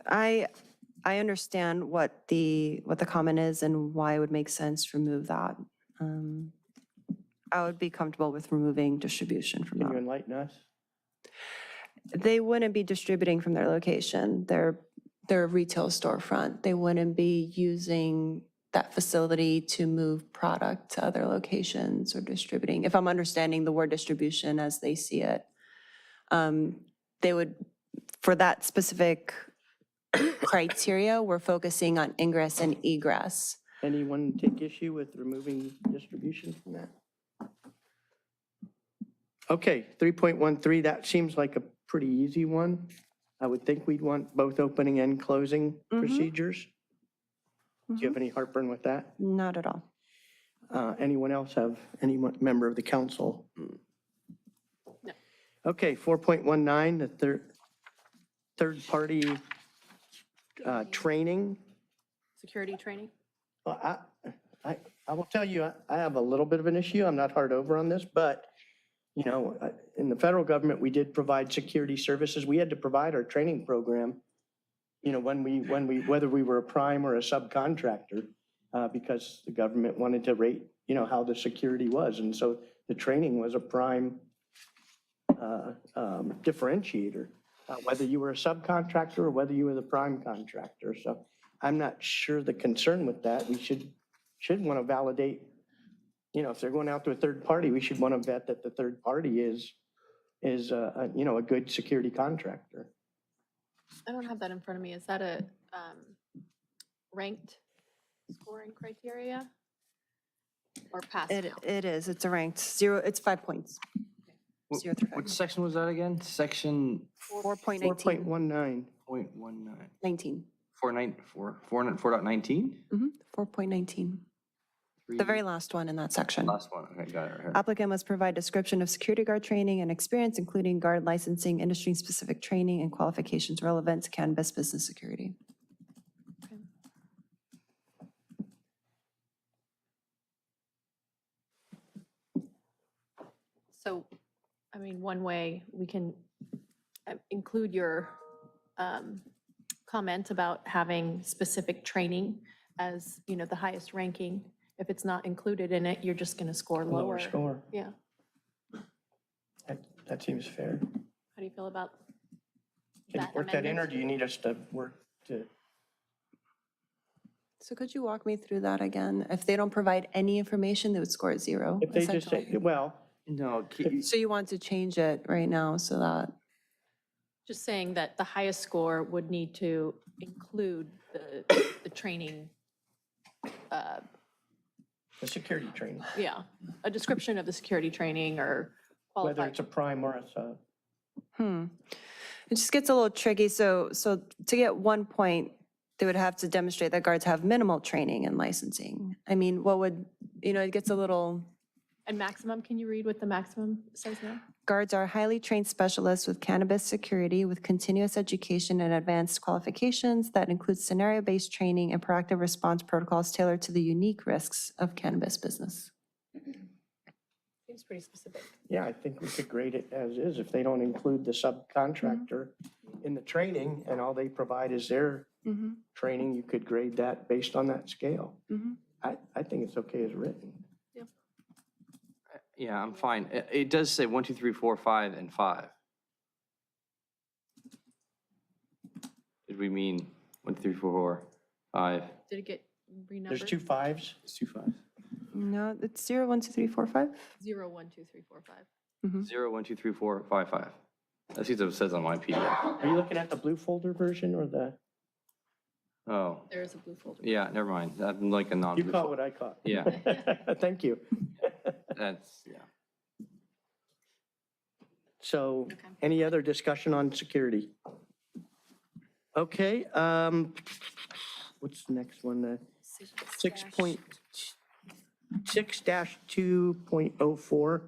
I understand what the comment is and why it would make sense to remove that. I would be comfortable with removing distribution from Can you that. enlighten us? They wouldn't be distributing from their location. They're a retail storefront. They wouldn't be using that facility to move product to other locations or distributing. If I'm understanding the word distribution as they see it, they would, for that specific criteria, we're focusing on ingress and egress. Anyone take issue with removing distribution from that? Okay, 3.13, that seems like a pretty easy one. I would think we'd want both opening and closing procedures. Do you have any heartburn with that? Not at all. Anyone else have, any member of the council? No. Okay, 4.19, the third-party training. Security training? Well, I will tell you, I have a little bit of an issue. I'm not hard over on this, but, you know, in the federal government, we did provide security services. We had to provide our training program, you know, whether we were a prime or a subcontractor, because the government wanted to rate, you know, how the security was. And so the training was a prime differentiator, whether you were a subcontractor or whether you were the prime contractor. So I'm not sure the concern with that. We should want to validate, you know, if they're going out to a third party, we should want to vet that the third party is you know, a good security contractor. I don't have that in front of me. Is that a ranked scoring criteria? Or pass fail? It is. It's a ranked 0. It's 5 points. 0 through 5. Which section was that again? Section 4.19. 4.19. 19. 4.19? 4.19. The very last one in that section. Last one, okay, got it right here. Applicant must provide description of security guard training and experience, including guard licensing, industry-specific training, and qualifications relevant to cannabis business security. So, I mean, one way we can include your comment about having specific training as, you know, the highest ranking. If it's not included in it, you're just going to score lower. Lower score. Yeah. That seems fair. How do you feel about Can you that work that in, or amendment? do you need us to work to? So could you walk me through that again? If they don't provide any information, they would score at 0. If they just say, essentially. well, No, So you want to change it right now so that, Just saying that the highest score would need to include the training, the security training, yeah, a description of the security training or whether qualified. it's a prime or a sub. it just gets a little tricky. So to get 1 point, they would have to demonstrate that guards have minimal training and licensing. I mean, what would, you know, it gets a little. And maximum, can you read what the maximum says now? Guards are highly trained specialists with cannabis security with continuous education and advanced qualifications that include scenario-based training and proactive response protocols tailored to the unique risks of cannabis business. Seems pretty specific. Yeah, I think we could grade it as is. If they don't include the subcontractor in the training and all they provide is their training, you could grade that based on that scale. I think it's okay as written. Yeah, I'm fine. It does say 1, 2, 3, 4, 5, and 5. Did we mean 1, 2, 3, 4, 5? Did it get renumbered? There's 2 5s. It's 2 5. No, it's 0, 1, 2, 3, 4, 5. 0, 1, 2, 3, 4, 5. 0, 1, 2, 3, 4, 5, 5. That's what it says on my PDF. Are you looking at the blue folder version or the? Oh, There is a blue folder. yeah, never mind. I'm like a non. You caught what I caught. Yeah, Thank you. that's, yeah. So any other discussion on security? Okay, what's the next one? 6.6-2.04.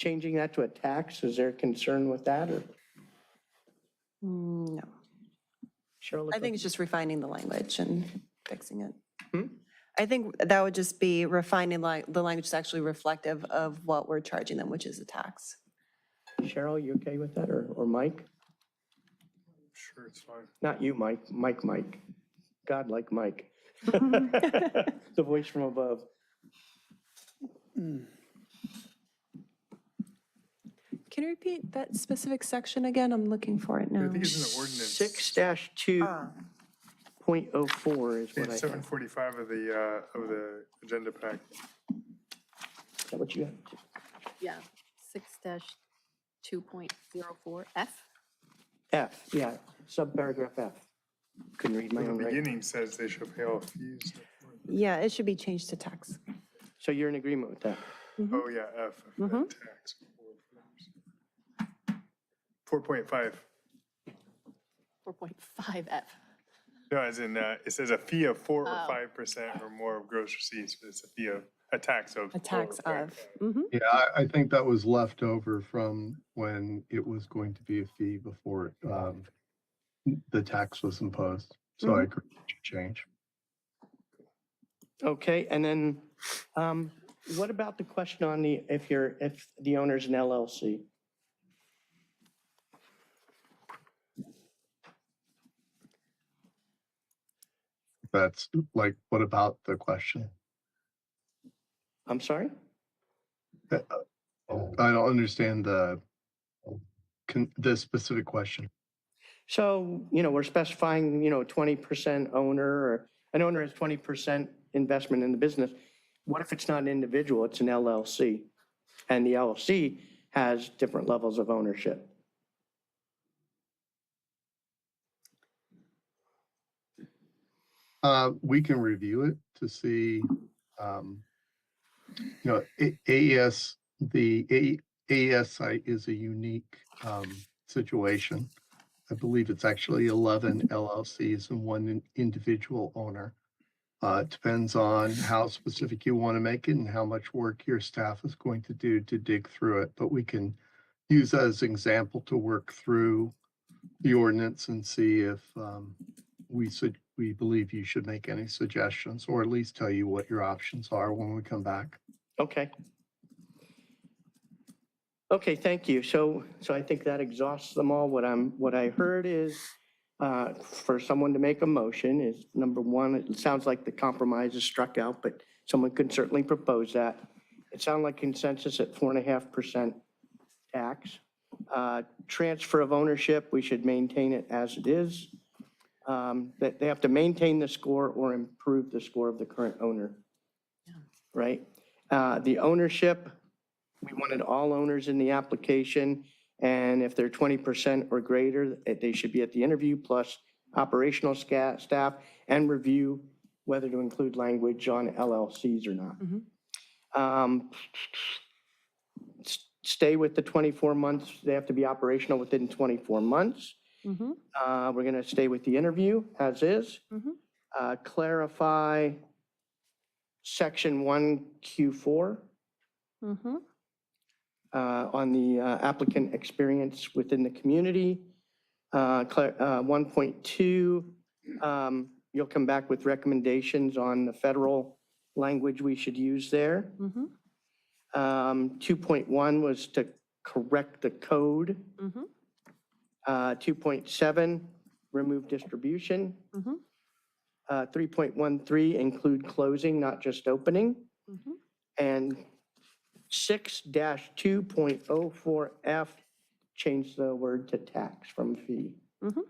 changing that to a tax? Is there a concern with that, or? No. Cheryl? I think it's just refining the language and fixing it. Hmm? I think that would just be refining the language is actually reflective of what we're charging them, which is a tax. Cheryl, you okay with that, or Mike? Sure, it's fine. Not you, Mike. Mike. God like Mike. The voice from above. Can you repeat that specific section again? I'm looking for it now. I think it's in the ordinance. 6-2.04 is Page what I have. 745 of the agenda pack. Is that what you have? Yeah, 6-2.04 F. F, yeah, subparagraph F. Couldn't read my The own writing. beginning says they shall pay all fees. Yeah, it should be changed to tax. So you're in agreement with that? Oh, yeah, F, tax. 4.5. 4.5 F. No, as in, it says a fee of 4 or Oh. 5% or more of gross receipts, but it's a fee of, a tax of. A tax 4 or of. 5. Yeah, I think that was left over from when it was going to be a fee before the tax was imposed. So I agree to change. Okay, and then what about the question on if the owner's an LLC? That's like, what about the question? I'm sorry? I don't understand the specific question. So, we're specifying, 20% owner, or an owner has 20% investment in the business. What if it's not an individual, it's an LLC? And the LLC has different levels of ownership. We can review it to see, AES, the AES site is a unique situation. I believe it's actually 11 LLCs and one individual owner. It depends on how specific you want to make it and how much work your staff is going to do to dig through it. But we can use that as an example to work through the ordinance and see if we believe you should make any suggestions, or at least tell you what your options are when we come back. Okay. Okay, thank you. So I think that exhausts them all. What I heard is for someone to make a motion is, number one, it sounds like the compromise is struck out, but someone could certainly propose that. It sounded like consensus at 4.5% tax. Transfer of ownership, we should maintain it as it is. That they have to maintain the score or improve the score of the current owner. Right? The ownership, we wanted all owners in the application, and if they're 20% or greater, they should be at the interview, plus operational staff, and review whether to include language on LLCs or not. Stay with the 24 months. They have to be operational within 24 months. We're going to stay with the interview as is. Clarify section 1Q4 on the applicant experience within the community. 1.2, you'll come back with recommendations on the federal language we should use there. 2.1 was to correct the code. 2.7, remove distribution. 3.13, include closing, not just opening. And 6-2.04F, change the word to tax from fee. Thank you,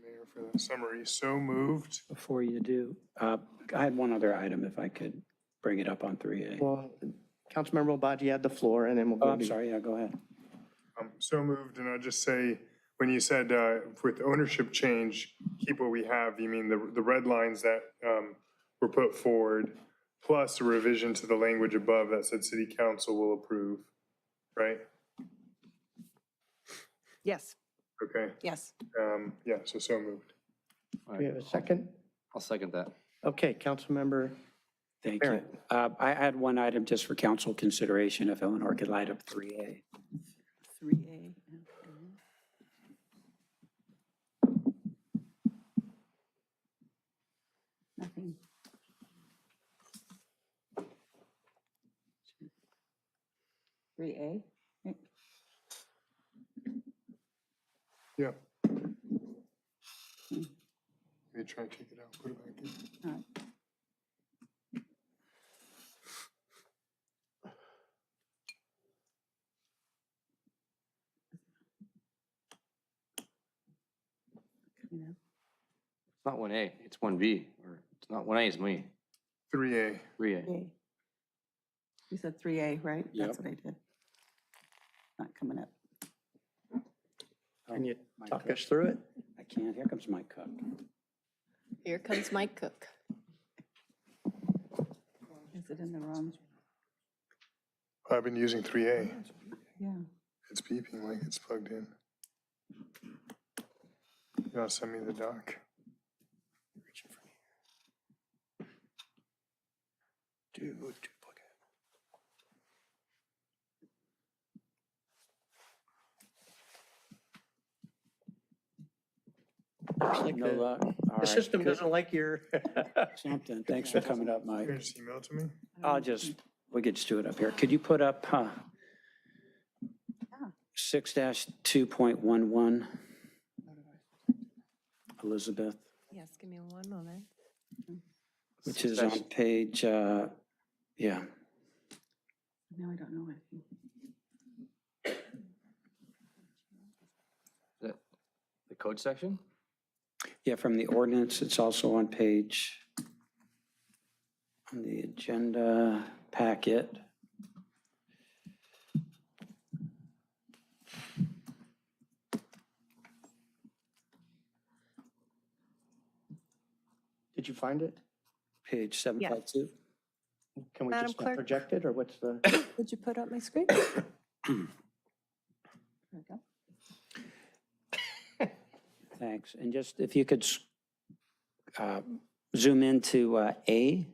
Mayor, for that summary. So moved. Before you do, I had one other item, if I could bring it up on 3A. Well, Councilmember Obaji had the floor, and then we'll go. Oh, I'm sorry, yeah, go ahead. So moved, and I'll just say, when you said with ownership change, keep what we have, you mean the red lines that were put forward, plus a revision to the language above that said city council will approve, right? Yes. Okay. Yes. Yeah, so moved. Do we have a second? I'll second that. Okay, Councilmember Thank you. I had one item just for council consideration, if Eleanor could light up 3A. 3A. Nothing. 3A. Right. Yeah. Maybe try to take it out, put it back in. All right. It's not 1A, it's 1B, or it's not 1A, it's me. 3A. 3A. You said 3A, right? Yep. That's what I did. Not coming up. Can you talk us through it? I can't. Here comes Mike Cook. Here comes Mike Cook. Is it in the wrong? I've been using 3A. Yeah. It's beeping like it's plugged in. You want to send me the doc? Dude, plug it. No luck. All The right. system doesn't like your. Something. Thanks for coming up, Mike. Can you just email it to me? We could just do it up here. Could you put up 6-2.11? Elizabeth, Yes, give me one moment. which is on page, yeah. Now I don't know what. The code section? Yeah, from the ordinance, it's also on page, on the agenda packet. Did you find it? Page 752. Can we Madam just not Clerk? project it, or what's the? Would you put up my screen? Thanks. And just if you could zoom into A.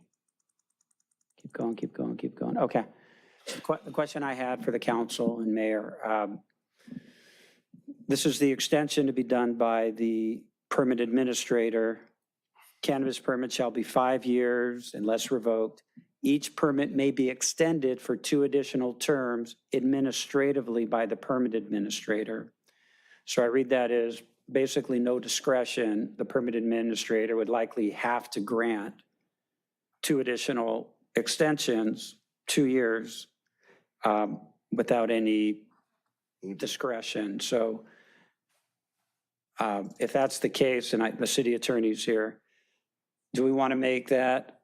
Keep going, keep going, keep going. Okay. The question I had for the council and mayor, this is the extension to be done by the permit administrator. Cannabis permit shall be 5 years unless revoked. Each permit may be extended for 2 additional terms administratively by the permit administrator. So I read that as basically no discretion. The permit administrator would likely have to grant 2 additional extensions, 2 years, without any discretion. So if that's the case, and the city attorney's here, do we want to make that,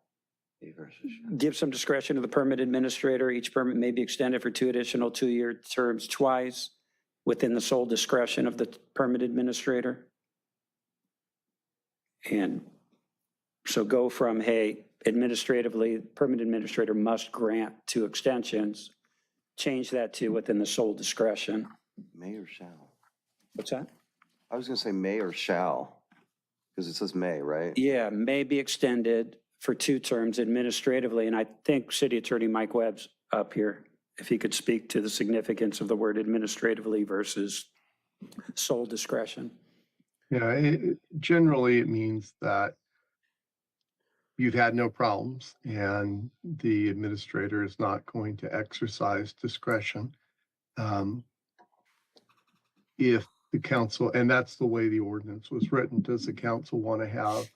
give some discretion to the permit administrator? Each permit may be extended for 2 additional 2-year terms twice within the sole discretion of the permit administrator. And so go from, hey, administratively, permit administrator must grant 2 extensions, change that to within the sole discretion. May or shall? What's that? I was going to say may or shall, because it says may, right? Yeah, may be extended for 2 terms administratively. And I think City Attorney Mike Webb's up here, if he could speak to the significance of the word administratively versus sole discretion. Yeah, generally it means that you've had no problems and the administrator is not going to exercise discretion. If the council, and that's the way the ordinance was written, does the council want to have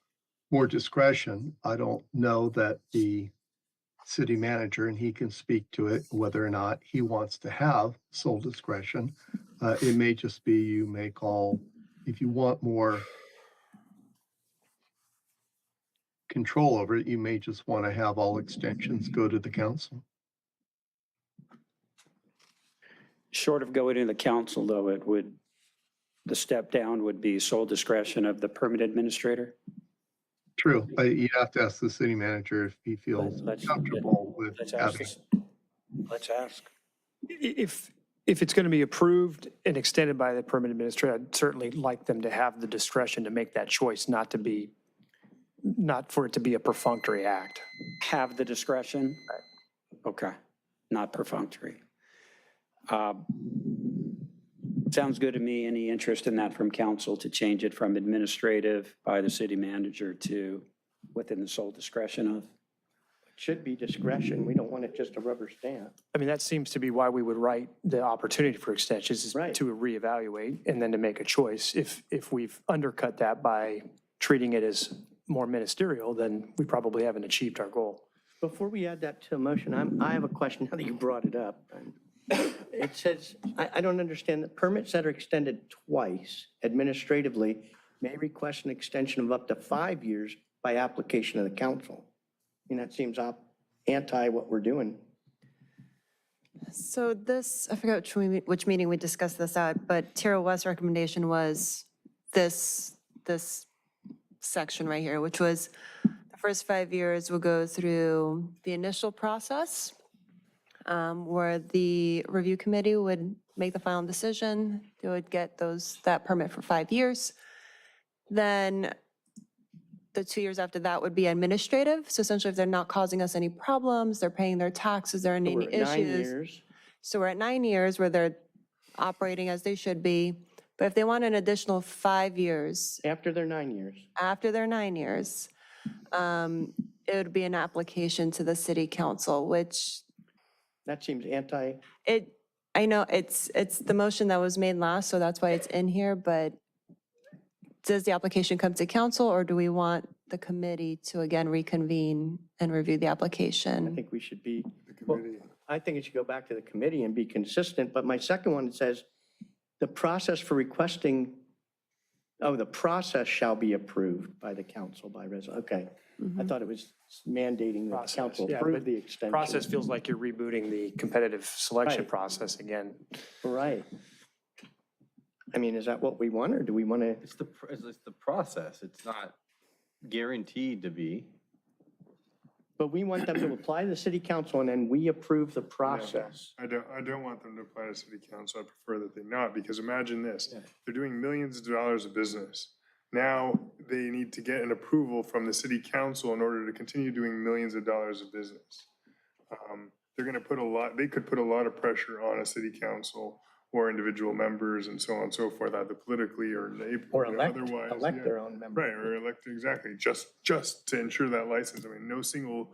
more discretion? I don't know that the city manager, and he can speak to it, whether or not he wants to have sole discretion. It may just be you make all, if you want more control over it, you may just want to have all extensions go to the council. Short of going to the council, though, the step down would be sole discretion of the permit administrator? True. You have to ask the city manager if he feels comfortable with having. Let's ask. If it's going to be approved and extended by the permit administrator, I'd certainly like them to have the discretion to make that choice, not to be not for it to be a perfunctory act. Have the discretion? Okay, not perfunctory. Sounds good to me. Any interest in that from council to change it from administrative by the city manager to within the sole discretion of? Should be discretion. We don't want it just a rubber stamp. I mean, that seems to be why we would write the opportunity for extensions is Right. to reevaluate and then to make a choice. If we've undercut that by treating it as more ministerial, then we probably haven't achieved our goal. Before we add that to a motion, I have a question now that you brought it up. It says, I don't understand that permits that are extended twice administratively may request an extension of up to 5 years by application of the council. I mean, that seems anti what we're doing. So this, I forgot which meeting we discussed this at, but Tara West's recommendation was this section right here, which was the first 5 years will go through the initial process where the review committee would make the final decision. They would get that permit for 5 years. Then the 2 years after that would be administrative. So essentially, if they're not causing us any problems, they're paying their taxes, there aren't So any we're at 9 issues. years. So we're at 9 years where they're operating as they should be. But if they want an additional 5 years, After they're 9 years. after their 9 years, it would be an application to the city council, which That seems anti. I know it's the motion that was made last, so that's why it's in here, but does the application come to council or do we want the committee to again reconvene and review the I application? think we should be, well, I think it should go back to the committee and be consistent. But my second one says, the process for requesting, the process shall be approved by the council by resolution. Okay. I thought it was mandating that the council Yeah, approve but the extension. Process feels like you're rebooting the competitive selection Right. process again. Right. I mean, is that what we want, or do we want to? It's the process. It's not guaranteed to be. But we want them to apply to the city council and then we approve the process. I don't want them to apply to city council. I prefer that they not, because imagine this, they're doing millions of dollars of business. Now they need to get an approval from the city council in order to continue doing millions of dollars of business. They're going to they could put a lot of pressure on a city council or individual members and so on and so forth, either politically or otherwise. Elect their own members. Right, or elect, exactly, just to ensure that license. I mean, no single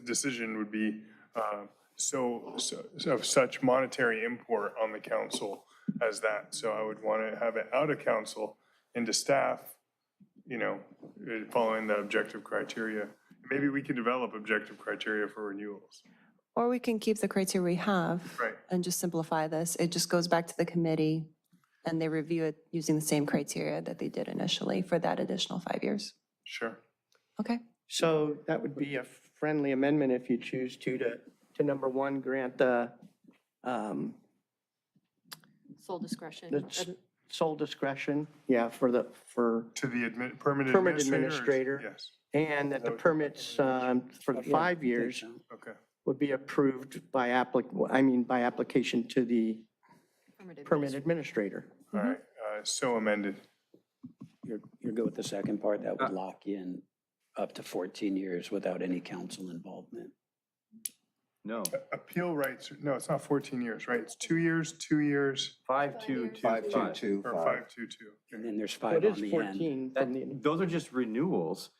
decision would be of such monetary import on the council as that. So I would want to have it out of council into staff, following the objective criteria. Maybe we could develop objective criteria for renewals. Or we can keep the criteria we have Right. and just simplify this. It just goes back to the committee and they review it using the same criteria that they did initially for that additional 5 years. Sure. Okay. So that would be a friendly amendment if you choose to number one, grant the Sole discretion. sole discretion, for To the permit permit administrator? administrator. Yes, And that the permits for the 5 years okay. would be approved by application to the permit administrator. All right, so amended. You're good with the second part? That would lock in up to 14 years without any council involvement. No. Appeal rights, no, it's not 14 years, right? It's 2 years, 2 years, 5-2-2-5. or 5-2-2. And then there's So 5 it on is the end. 14 from the, Those are just renewals.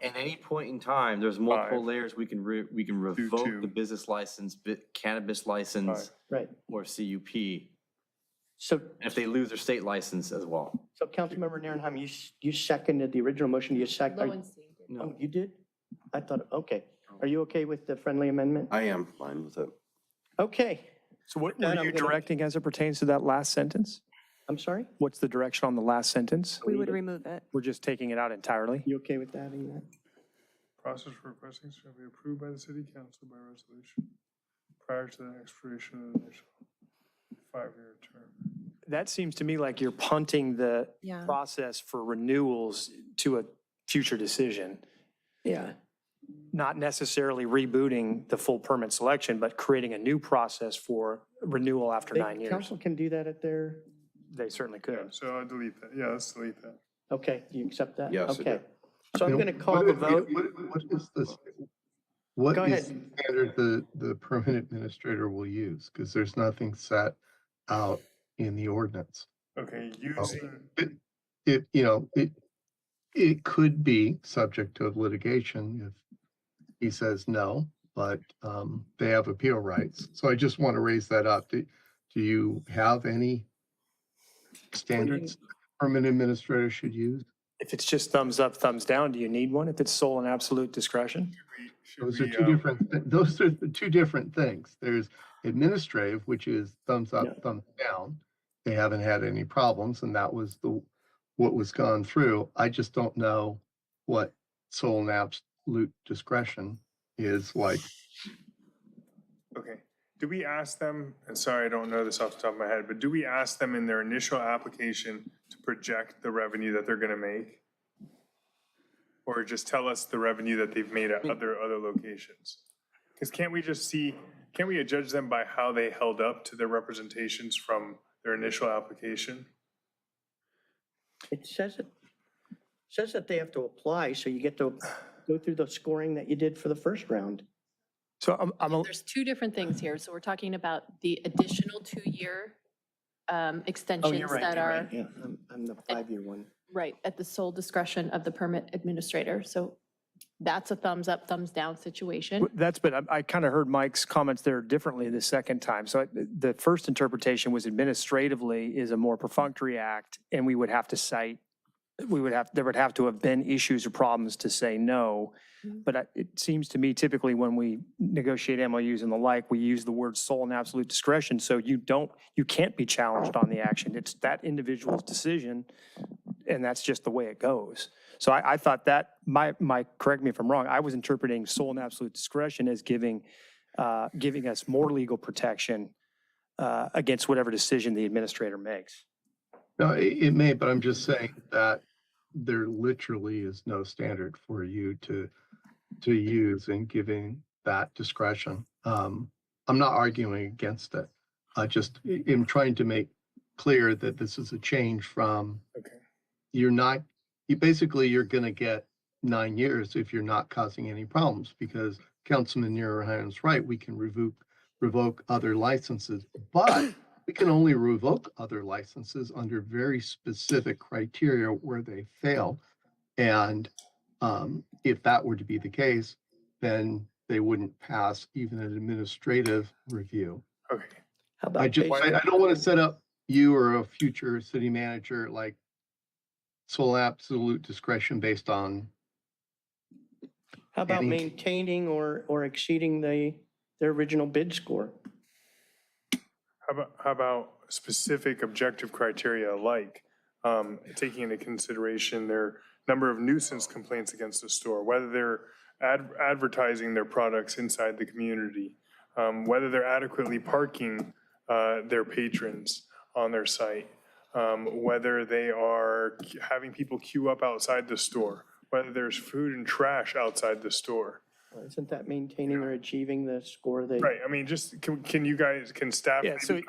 At any point in time, there's multiple 5. layers. We can revoke 2. the business license, cannabis license, right. or CUP, So, if they lose their state license as well. so Councilmember Narenheim, you seconded the original motion. You Lowenstein did. Oh, you did? I thought, okay. Are you okay with the friendly amendment? I am fine with it. Okay. So what Then were I'm you gonna- directing as it pertains to that last sentence? I'm sorry? What's the direction on the last sentence? We would remove it. We're just taking it out entirely? You okay with adding that? Process for requesting shall be approved by the city council by resolution prior to the expiration of the initial 5-year term. That seems to me like you're punting the Yeah. process for renewals to a future decision, Yeah. not necessarily rebooting the full permit selection, but creating a new process for renewal after 9 years. Council can do that at their, They certainly Yeah, could. so I'll delete that. Yeah, let's delete that. okay, do you accept that? Yes, I do. Okay. So I'm going to call the vote. What is this? What Go is ahead. the standard the permanent administrator will use? Because there's nothing set out in the ordinance. Okay, using, It could be subject to litigation if he says no, but they have appeal rights. So I just want to raise that up. Do you have any standards the permanent administrator should use? If it's just thumbs up, thumbs down, do you need one? If it's sole and absolute discretion? Those are the two different things. There's administrative, which is thumbs up, thumbs down. They haven't had any problems, and that was what was gone through. I just don't know what sole and absolute discretion is like. okay. Do we ask them, and sorry, I don't know this off the top of my head, but do we ask them in their initial application to project the revenue that they're going to make? Or just tell us the revenue that they've made at other locations? Because can't we judge them by how they held up to their representations from their initial application? It says that they have to apply, so you get to go through the scoring that you did for the first round. So There's two different things here. So we're talking about the additional 2-year extensions that are. Yeah, I'm the 5-year one. Right, at the sole discretion of the permit administrator. So that's a thumbs up, thumbs down situation. But I kind of heard Mike's comments there differently the second time. So the first interpretation was administratively is a more perfunctory act, and we would have to cite, there would have to have been issues or problems to say no. But it seems to me typically when we negotiate MOUs and the like, we use the word sole and absolute discretion. So you can't be challenged on the action. It's that individual's decision, and that's just the way it goes. So I thought that, correct me if I'm wrong, I was interpreting sole and absolute discretion as giving us more legal protection against whatever decision the administrator makes. No, it may, but I'm just saying that there literally is no standard for you to use in giving that discretion. I'm not arguing against it. I just am trying to make clear that this is a change from, you're going to get 9 years if you're not causing any problems, because Councilman Narayan's right, we can revoke other licenses, but we can only revoke other licenses under very specific criteria where they fail. And if that were to be the case, then they wouldn't pass even an administrative review. Okay. How about I don't want to set up you or a future city manager like sole absolute discretion based on. How about maintaining or exceeding their original bid score? How about specific objective criteria like taking into consideration their number of nuisance complaints against the store, whether they're advertising their products inside the community, whether they're adequately parking their patrons on their site, whether they are having people queue up outside the store, whether there's food and trash outside the store. Isn't that maintaining or achieving the score they? Right, I mean, just, can staff? Yeah, so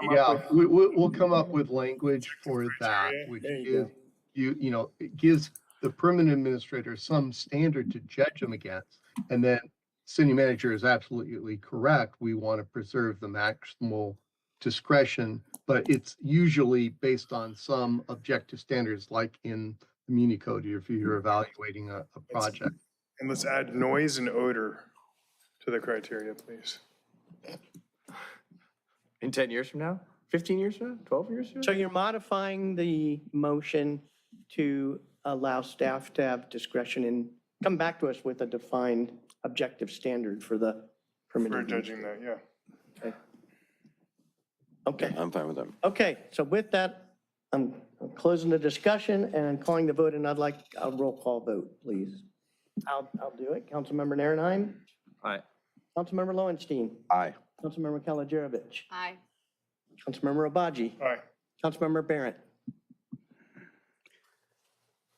We'll come up with language for that, which is, it gives the permanent administrator some standard to judge them against. And then city manager is absolutely correct. We want to preserve the maximal discretion, but it's usually based on some objective standards, like in the Muni Code, if you're evaluating a project. And let's add noise and odor to the criteria, please. In 10 years from now? 15 years from now? 12 years from now? So you're modifying the motion to allow staff to have discretion and come back to us with a defined objective standard for the permitting. For judging that, yeah. Okay. I'm fine with that. Okay, so with that, I'm closing the discussion and I'm calling the vote, and I'd like a roll call vote, please. I'll do it. Councilmember Narenheim? Aye. Councilmember Lowenstein? Aye. Councilmember Kalajerovich? Aye. Councilmember Obaji? Aye. Councilmember Barrett?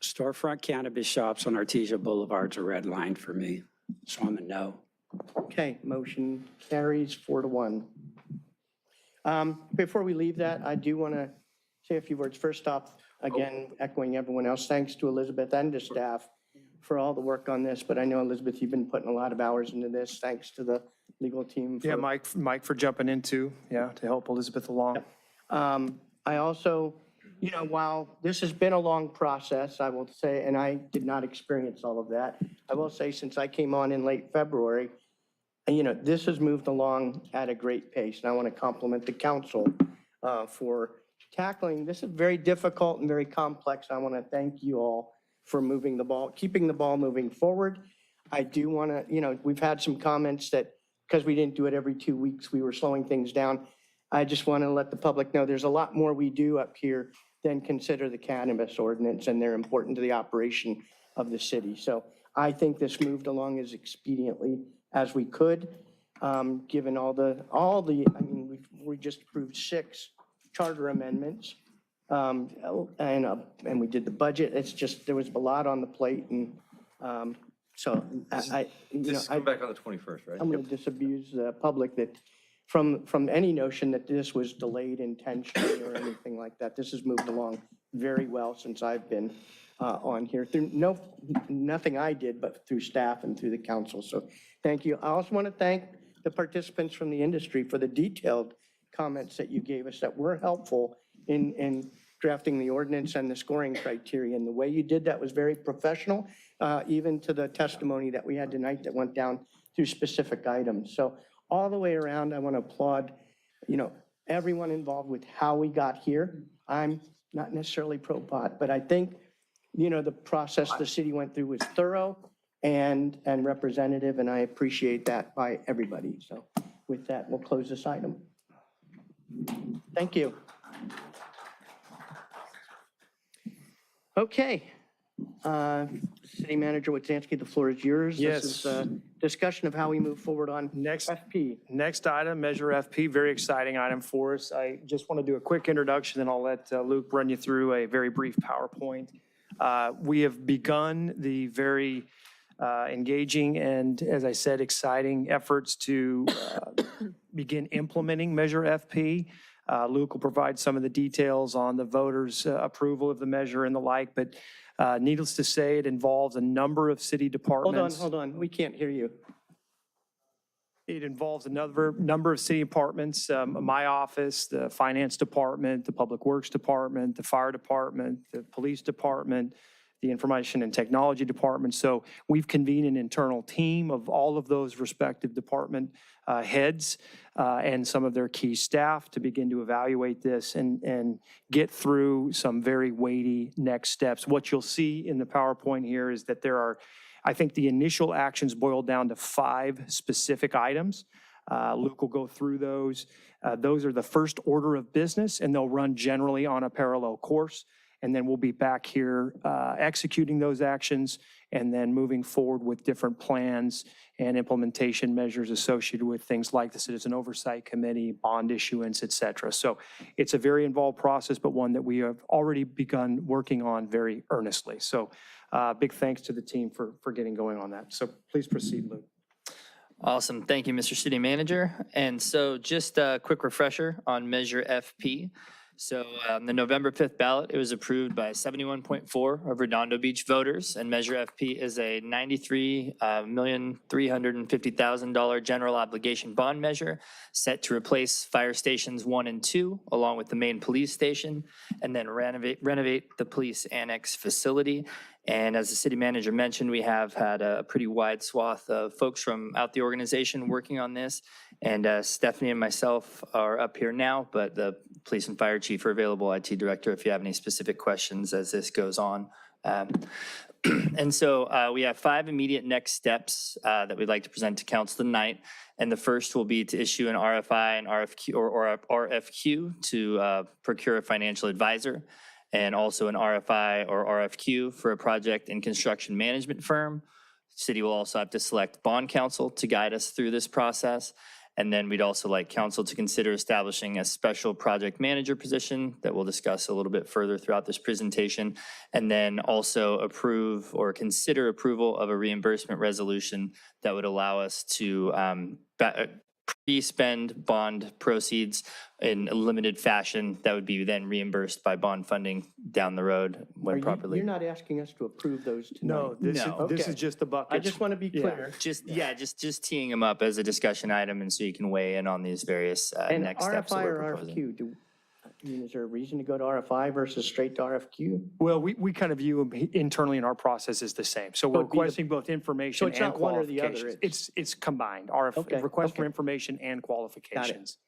Storefront cannabis shops on Artesia Boulevard's a red line for me, so I'm a no. Okay, motion carries 4-1. Before we leave that, I do want to say a few words. First off, again, echoing everyone else, thanks to Elizabeth and to staff for all the work on this, but I know, Elizabeth, you've been putting a lot of hours into this, thanks to the legal team. Yeah, for- Mike for jumping in too, to help Elizabeth along. I also, while this has been a long process, I will say, and I did not experience all of that, I will say since I came on in late February, this has moved along at a great pace. And I want to compliment the council for tackling, this is very difficult and very complex. I want to thank you all for moving the ball, keeping the ball moving forward. I do want to, we've had some comments that because we didn't do it every 2 weeks, we were slowing things down. I just want to let the public know there's a lot more we do up here than consider the cannabis ordinance, and they're important to the operation of the city. So I think this moved along as expediently as we could, given we just approved 6 charter amendments, and we did the budget. It's just, there was a lot on the plate, and so This come back on the 21st, right? I'm going to disabuse the public that from any notion that this was delayed intentionally or anything like that. This has moved along very well since I've been on here. Through nothing I did, but through staff and through the council. So thank you. I also want to thank the participants from the industry for the detailed comments that you gave us that were helpful in drafting the ordinance and the scoring criteria. And the way you did that was very professional, even to the testimony that we had tonight that went down through specific items. So all the way around, I want to applaud, everyone involved with how we got here. I'm not necessarily pro-pot, but I think, the process the city went through was thorough and representative, and I appreciate that by everybody. So with that, we'll close this item. Thank you. Okay. City Manager Witzinski, the floor is yours. Yes. This is a discussion of how we move forward on FP. Next item, Measure FP, very exciting item for us. I just want to do a quick introduction, then I'll let Luke run you through a very brief PowerPoint. We have begun the very engaging and, as I said, exciting efforts to begin implementing Measure FP. Luke will provide some of the details on the voters' approval of the measure and the like, but needless to say, it involves a number of city departments. Hold on. We can't hear you. It involves another number of city departments, my office, the finance department, the public works department, the fire department, the police department, the information and technology department. So we've convened an internal team of all of those respective department heads and some of their key staff to begin to evaluate this and get through some very weighty next steps. What you'll see in the PowerPoint here is that there are, I think the initial actions boil down to 5 specific items. Luke will go through those. Those are the first order of business, and they'll run generally on a parallel course. And then we'll be back here executing those actions and then moving forward with different plans and implementation measures associated with things like the Citizen Oversight Committee, bond issuance, et cetera. So it's a very involved process, but one that we have already begun working on very earnestly. So big thanks to the team for getting going on that. So please proceed, Luke. Awesome. Thank you, Mr. City Manager. And so just a quick refresher on Measure FP. So the November 5th ballot, it was approved by 71.4% of Redondo Beach voters, and Measure FP is a $93,350,000 general obligation bond measure set to replace fire stations 1 and 2, along with the main police station, and then renovate the police annex facility. And as the city manager mentioned, we have had a pretty wide swath of folks from out the organization working on this. And Stephanie and myself are up here now, but the police and fire chief are available, IT director, if you have any specific questions as this goes on. And so we have 5 immediate next steps that we'd like to present to council tonight. And the first will be to issue an RFI and RFQ or RFQ to procure a financial advisor, and also an RFI or RFQ for a project and construction management firm. City will also have to select bond counsel to guide us through this process. And then we'd also like council to consider establishing a special project manager position that we'll discuss a little bit further throughout this presentation. And then also approve or consider approval of a reimbursement resolution that would allow us to pre-spend bond proceeds in a limited fashion that would be then reimbursed by bond funding down the road when properly. You're not asking us to approve those tonight? No, this Okay. is just the buckets. I just want to be clear. Just teeing them up as a discussion item and so you can weigh in on these various And next steps that RFI we're or proposing. RFQ, is there a reason to go to RFI versus straight to RFQ? Well, we kind of view them internally in our process as the same. So we're it'd be the- requesting both information So it's and not one or the other, qualifications. It's combined, Okay, request for okay. information and qualifications.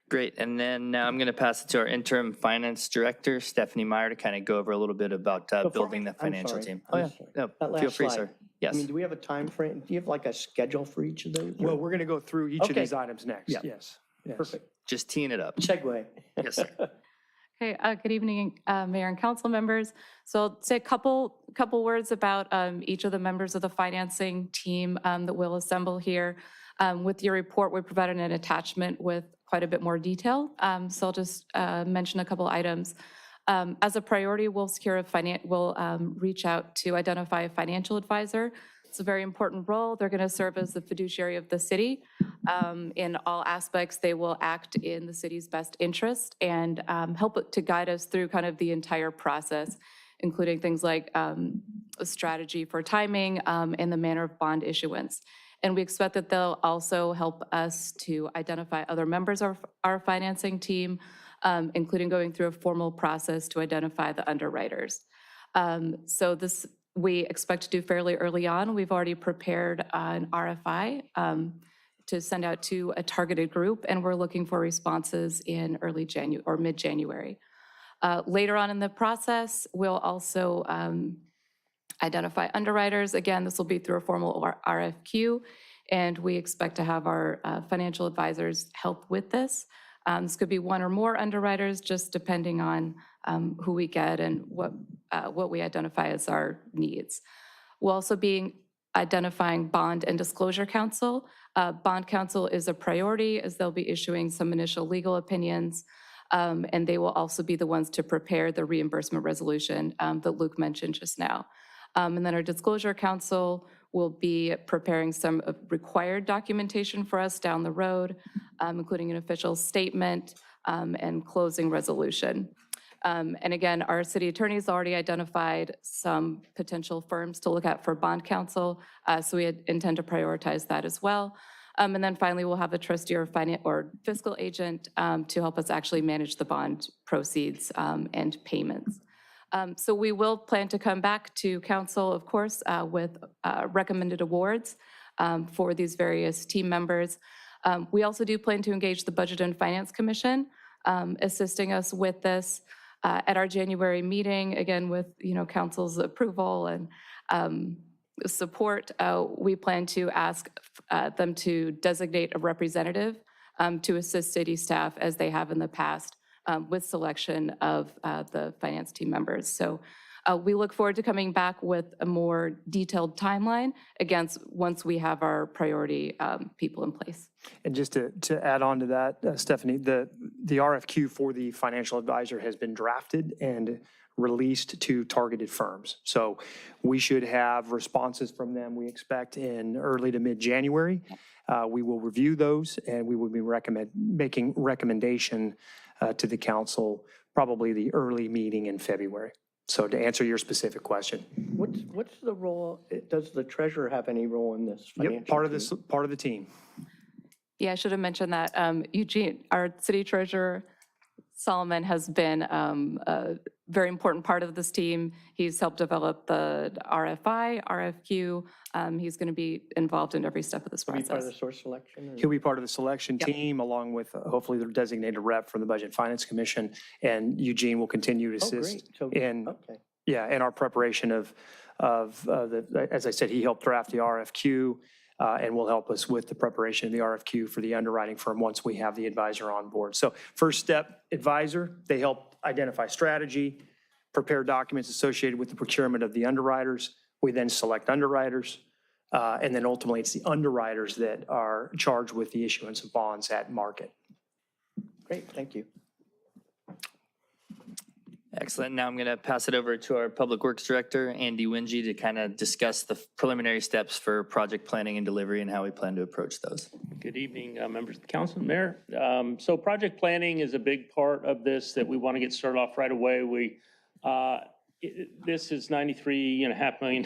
Great, and then now I'm going to pass it to our interim finance director, Stephanie Meyer, to kind of go over a little bit about building the financial team. Oh, yeah, no, That feel last free, slide. sir. Yes. I mean, do we have a time frame? Do you have like a schedule for each of those? Well, we're going to go through each of Okay. these items next. Yeah. Yes. Perfect. Just teeing it up. Segue. Yes, sir. Okay, good evening, Mayor and council members. So I'll say a couple words about each of the members of the financing team that we'll assemble here. With your report, we provided an attachment with quite a bit more detail. So I'll just mention a couple items. As a priority, we'll reach out to identify a financial advisor. It's a very important role. They're going to serve as the fiduciary of the city. In all aspects, they will act in the city's best interest and help to guide us through kind of the entire process, including things like a strategy for timing and the manner of bond issuance. And we expect that they'll also help us to identify other members of our financing team, including going through a formal process to identify the underwriters. So this we expect to do fairly early on. We've already prepared an RFI to send out to a targeted group, and we're looking for responses in early January or mid-January. Later on in the process, we'll also identify underwriters. Again, this will be through a formal RFQ, and we expect to have our financial advisors help with this. This could be one or more underwriters, just depending on who we get and what we identify as our needs. We'll also be identifying bond and disclosure counsel. Bond counsel is a priority as they'll be issuing some initial legal opinions, and they will also be the ones to prepare the reimbursement resolution that Luke mentioned just now. And then our disclosure counsel will be preparing some required documentation for us down the road, including an official statement and closing resolution. And again, our city attorney's already identified some potential firms to look at for bond counsel, so we intend to prioritize that as well. And then finally, we'll have a trustee or fiscal agent to help us actually manage the bond proceeds and payments. So we will plan to come back to council, of course, with recommended awards for these various team members. We also do plan to engage the Budget and Finance Commission, assisting us with this at our January meeting, again, with council's approval and support. We plan to ask them to designate a representative to assist city staff as they have in the past with selection of the finance team members. So we look forward to coming back with a more detailed timeline, again, once we have our priority people in place. And just to add on to that, Stephanie, the RFQ for the financial advisor has been drafted and released to targeted firms. So we should have responses from them, we expect, in early to mid-January. We will review those, and we will be making recommendation to the council, probably the early meeting in February. So to answer your specific question. What's the role? Does the treasurer have any role in this financial Yep, part team? of the team. Yeah, I should have mentioned that. Eugene, our city treasurer, Solomon, has been a very important part of this team. He's helped develop the RFI, RFQ. He's going to be involved in every step of this Be part of process. the source selection? He'll be part of the selection team, along with hopefully the designated rep from the Budget and Finance Commission. And Eugene will continue to assist in our preparation of as I said, he helped draft the RFQ and will help us with the preparation of the RFQ for the underwriting firm once we have the advisor on board. So first step, advisor, they help identify strategy, prepare documents associated with the procurement of the underwriters. We then select underwriters. And then ultimately, it's the underwriters that are charged with the issuance of bonds at market. Great, thank you. Excellent. Now I'm going to pass it over to our Public Works Director, Andy Wingy, to kind of discuss the preliminary steps for project planning and delivery and how we plan to approach those. Good evening, members of the council and mayor. So project planning is a big part of this that we want to get started off right away. This is $93.5 million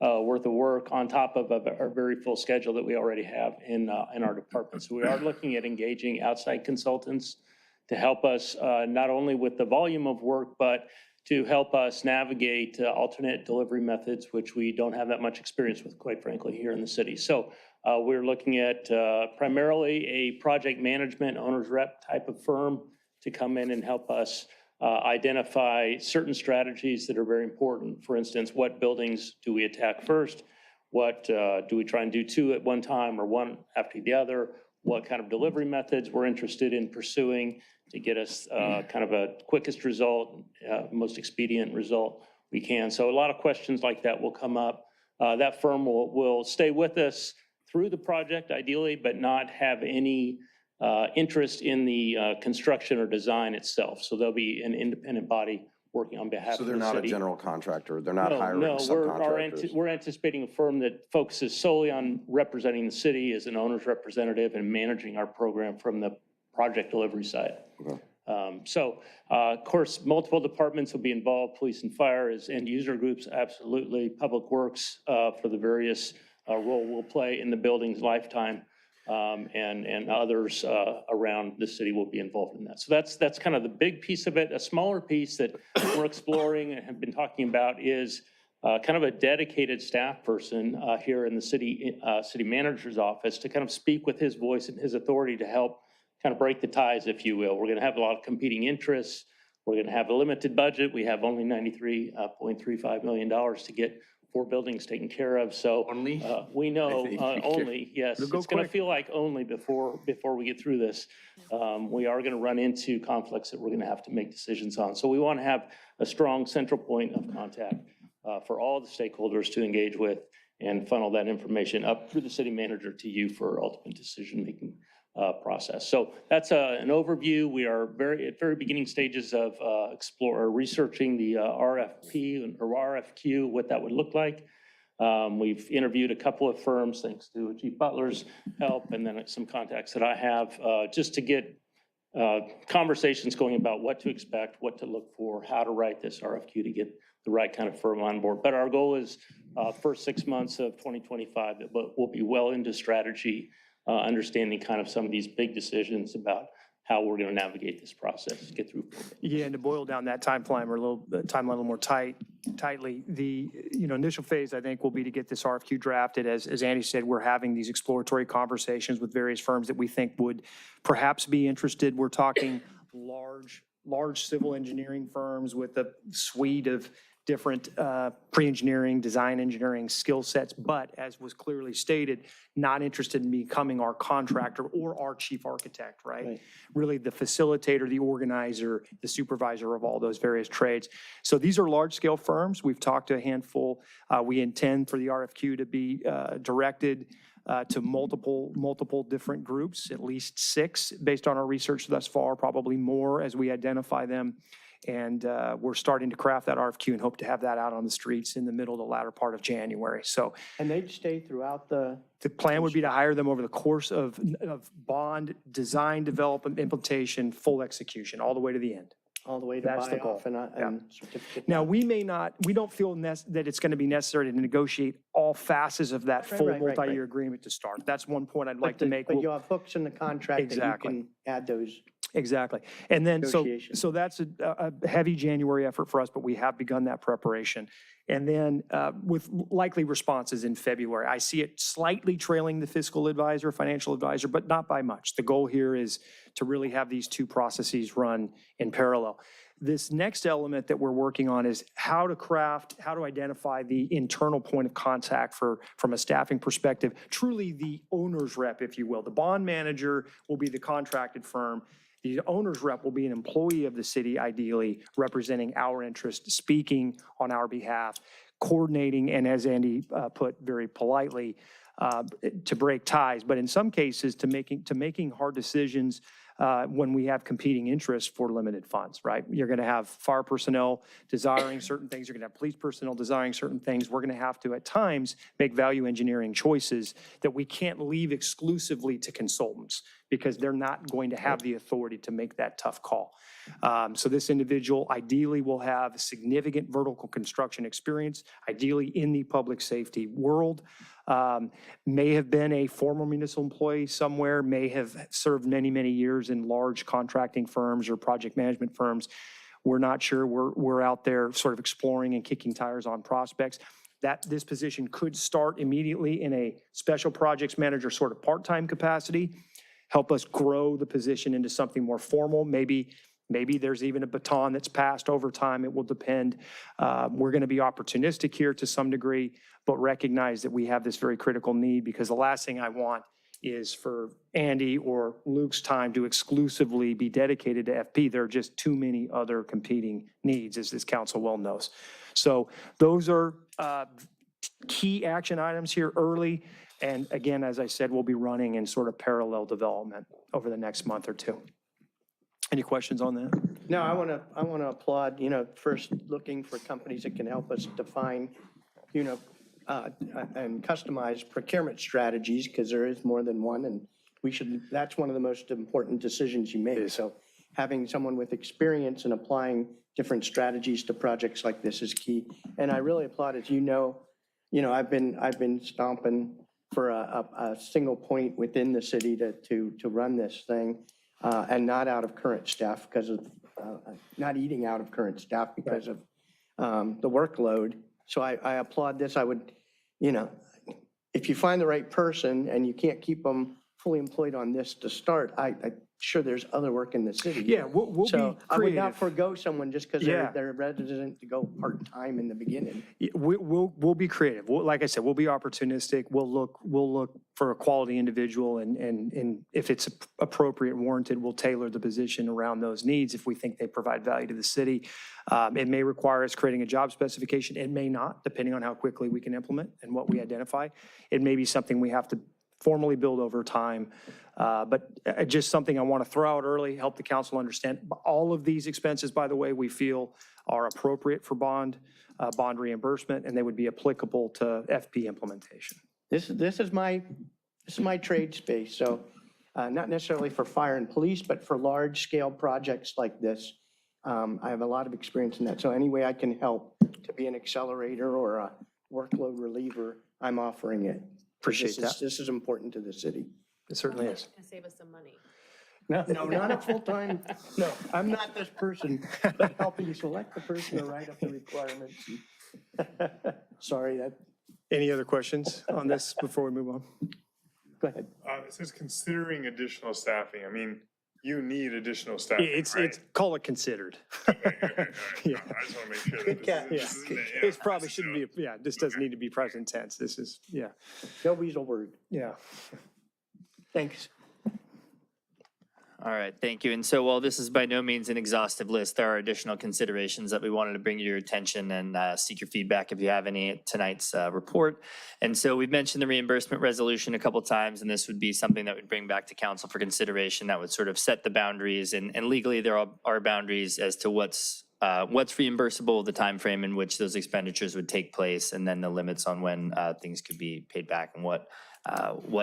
worth of work on top of our very full schedule that we already have in our department. So we are looking at engaging outside consultants to help us not only with the volume of work, but to help us navigate alternate delivery methods, which we don't have that much experience with, quite frankly, here in the city. So we're looking at primarily a project management owner's rep type of firm to come in and help us identify certain strategies that are very important. For instance, what buildings do we attack first? What do we try and do two at one time or one after the other? What kind of delivery methods we're interested in pursuing to get us kind of a quickest result, most expedient result we can. So a lot of questions like that will come up. That firm will stay with us through the project ideally, but not have any interest in the construction or design itself. So they'll be an independent body working on behalf of the city. So they're not a general contractor, they're not hiring subcontractors? We're anticipating a firm that focuses solely on representing the city as an owner's representative and managing our program from the project delivery side. Okay. Of course, multiple departments will be involved, police and fire as end user groups, absolutely. Public Works for the various role we'll play in the building's lifetime. And others around the city will be involved in that. So that's kind of the big piece of it. A smaller piece that we're exploring and have been talking about is kind of a dedicated staff person here in the city manager's office to kind of speak with his voice and his authority to help kind of break the ties, if you will. We're going to have a lot of competing interests. We're going to have a limited budget. We have only $93.35 million to get 4 buildings taken care of. So we know only, yes, it's going to feel like only before we get through this. We are going to run into conflicts that we're going to have to make decisions on. So we want to have a strong central point of contact for all the stakeholders to engage with and funnel that information up through the city manager to you for ultimate decision-making process. So that's an overview. We are at very beginning stages of researching the RFP or RFQ, what that would look like. We've interviewed a couple of firms, thanks to Chief Butler's help, and then some contacts that I have, just to get conversations going about what to expect, what to look for, how to write this RFQ to get the right kind of firm on board. But our goal is first 6 months of 2025 that we'll be well into strategy, understanding kind of some of these big decisions about how we're going to navigate this process, get through. Yeah, and to boil down that timeline a little more tightly, the initial phase I think will be to get this RFQ drafted. As Andy said, we're having these exploratory conversations with various firms that we think would perhaps be interested. We're talking large civil engineering firms with a suite of different pre-engineering, design engineering skill sets, but as was clearly stated, not interested in becoming our contractor or our chief architect, right? Really the facilitator, the organizer, the supervisor of all those various trades. So these are large scale firms. We've talked to a handful. We intend for the RFQ to be directed to multiple different groups, at least 6 based on our research thus far, probably more as we identify them. And we're starting to craft that RFQ and hope to have that out on the streets in the middle to latter part of January. So, and they'd stay throughout the plan would be to hire them over the course of bond, design, development, implementation, full execution, all the way to the end. All the way to That's the buy goal. off and certificate. Now, we don't feel that it's going to be necessary to negotiate all facets of that full multi-year agreement to start. That's one point I'd like to make. But you have hooks in the contract Exactly. that you can add those. Exactly. And then, so Negotiations. that's a heavy January effort for us, but we have begun that preparation. And then with likely responses in February. I see it slightly trailing the fiscal advisor, financial advisor, but not by much. The goal here is to really have these 2 processes run in parallel. This next element that we're working on is how to identify the internal point of contact from a staffing perspective, truly the owner's rep, if you will. The bond manager will be the contracted firm. The owner's rep will be an employee of the city, ideally representing our interest, speaking on our behalf, coordinating, and as Andy put very politely, to break ties, but in some cases to making hard decisions when we have competing interests for limited funds, right? You're going to have fire personnel desiring certain things. You're going to have police personnel desiring certain things. We're going to have to, at times, make value engineering choices that we can't leave exclusively to consultants because they're not going to have the authority to make that tough call. So this individual ideally will have significant vertical construction experience, ideally in the public safety world. May have been a former municipal employee somewhere, may have served many, many years in large contracting firms or project management firms. We're not sure. We're out there sort of exploring and kicking tires on prospects. This position could start immediately in a special projects manager sort of part-time capacity, help us grow the position into something more formal. Maybe there's even a baton that's passed over time. It will depend. We're going to be opportunistic here to some degree, but recognize that we have this very critical need, because the last thing I want is for Andy or Luke's time to exclusively be dedicated to FP. There are just too many other competing needs, as this council well knows. So those are key action items here early. And again, as I said, we'll be running in sort of parallel development over the next month or two. Any questions on that? No, I want to applaud, first looking for companies that can help us define, and customize procurement strategies, because there is more than one, and that's one of the most important decisions you make. So having someone with experience in applying different strategies to projects like this is key. And I really applaud, as I've been stomping for a single point within the city to run this thing. And not out of current staff because of, not eating out of current staff because of the workload. So I applaud this. I would, if you find the right person and you can't keep them fully employed on this to start, I'm sure there's other work in the city. Yeah, we'll be creative. I would not forego someone just because they're a resident to go part-time in the beginning. We'll be creative. Like I said, we'll be opportunistic. We'll look for a quality individual, and if it's appropriate and warranted, we'll tailor the position around those needs if we think they provide value to the city. It may require us creating a job specification. It may not, depending on how quickly we can implement and what we identify. It may be something we have to formally build over time. But just something I want to throw out early, help the council understand. All of these expenses, by the way, we feel are appropriate for bond reimbursement, and they would be applicable to FP implementation. This is my trade space. So not necessarily for fire and police, but for large scale projects like this. I have a lot of experience in that. So any way I can help to be an accelerator or a workload reliever, I'm offering it. Appreciate that. This is important to the city. It certainly is. Save us some money. No, not a full-time, no, I'm not this person, but helping select the person to write up the requirements. Sorry, that. Any other questions on this before we move on? Go ahead. It says considering additional staffing. I mean, you need additional staffing, It's call it considered. Yeah. I just want to make sure that this isn't This probably shouldn't be, this doesn't need to be present tense. This is, No weasel word. Yeah. Thanks. All right, thank you. And so while this is by no means an exhaustive list, there are additional considerations that we wanted to bring to your attention and seek your feedback if you have any at tonight's report. And so we've mentioned the reimbursement resolution a couple times, and this would be something that would bring back to council for consideration that would sort of set the boundaries. And legally, there are boundaries as to what's reimbursable, the time frame in which those expenditures would take place, and then the limits on when things could be paid back and what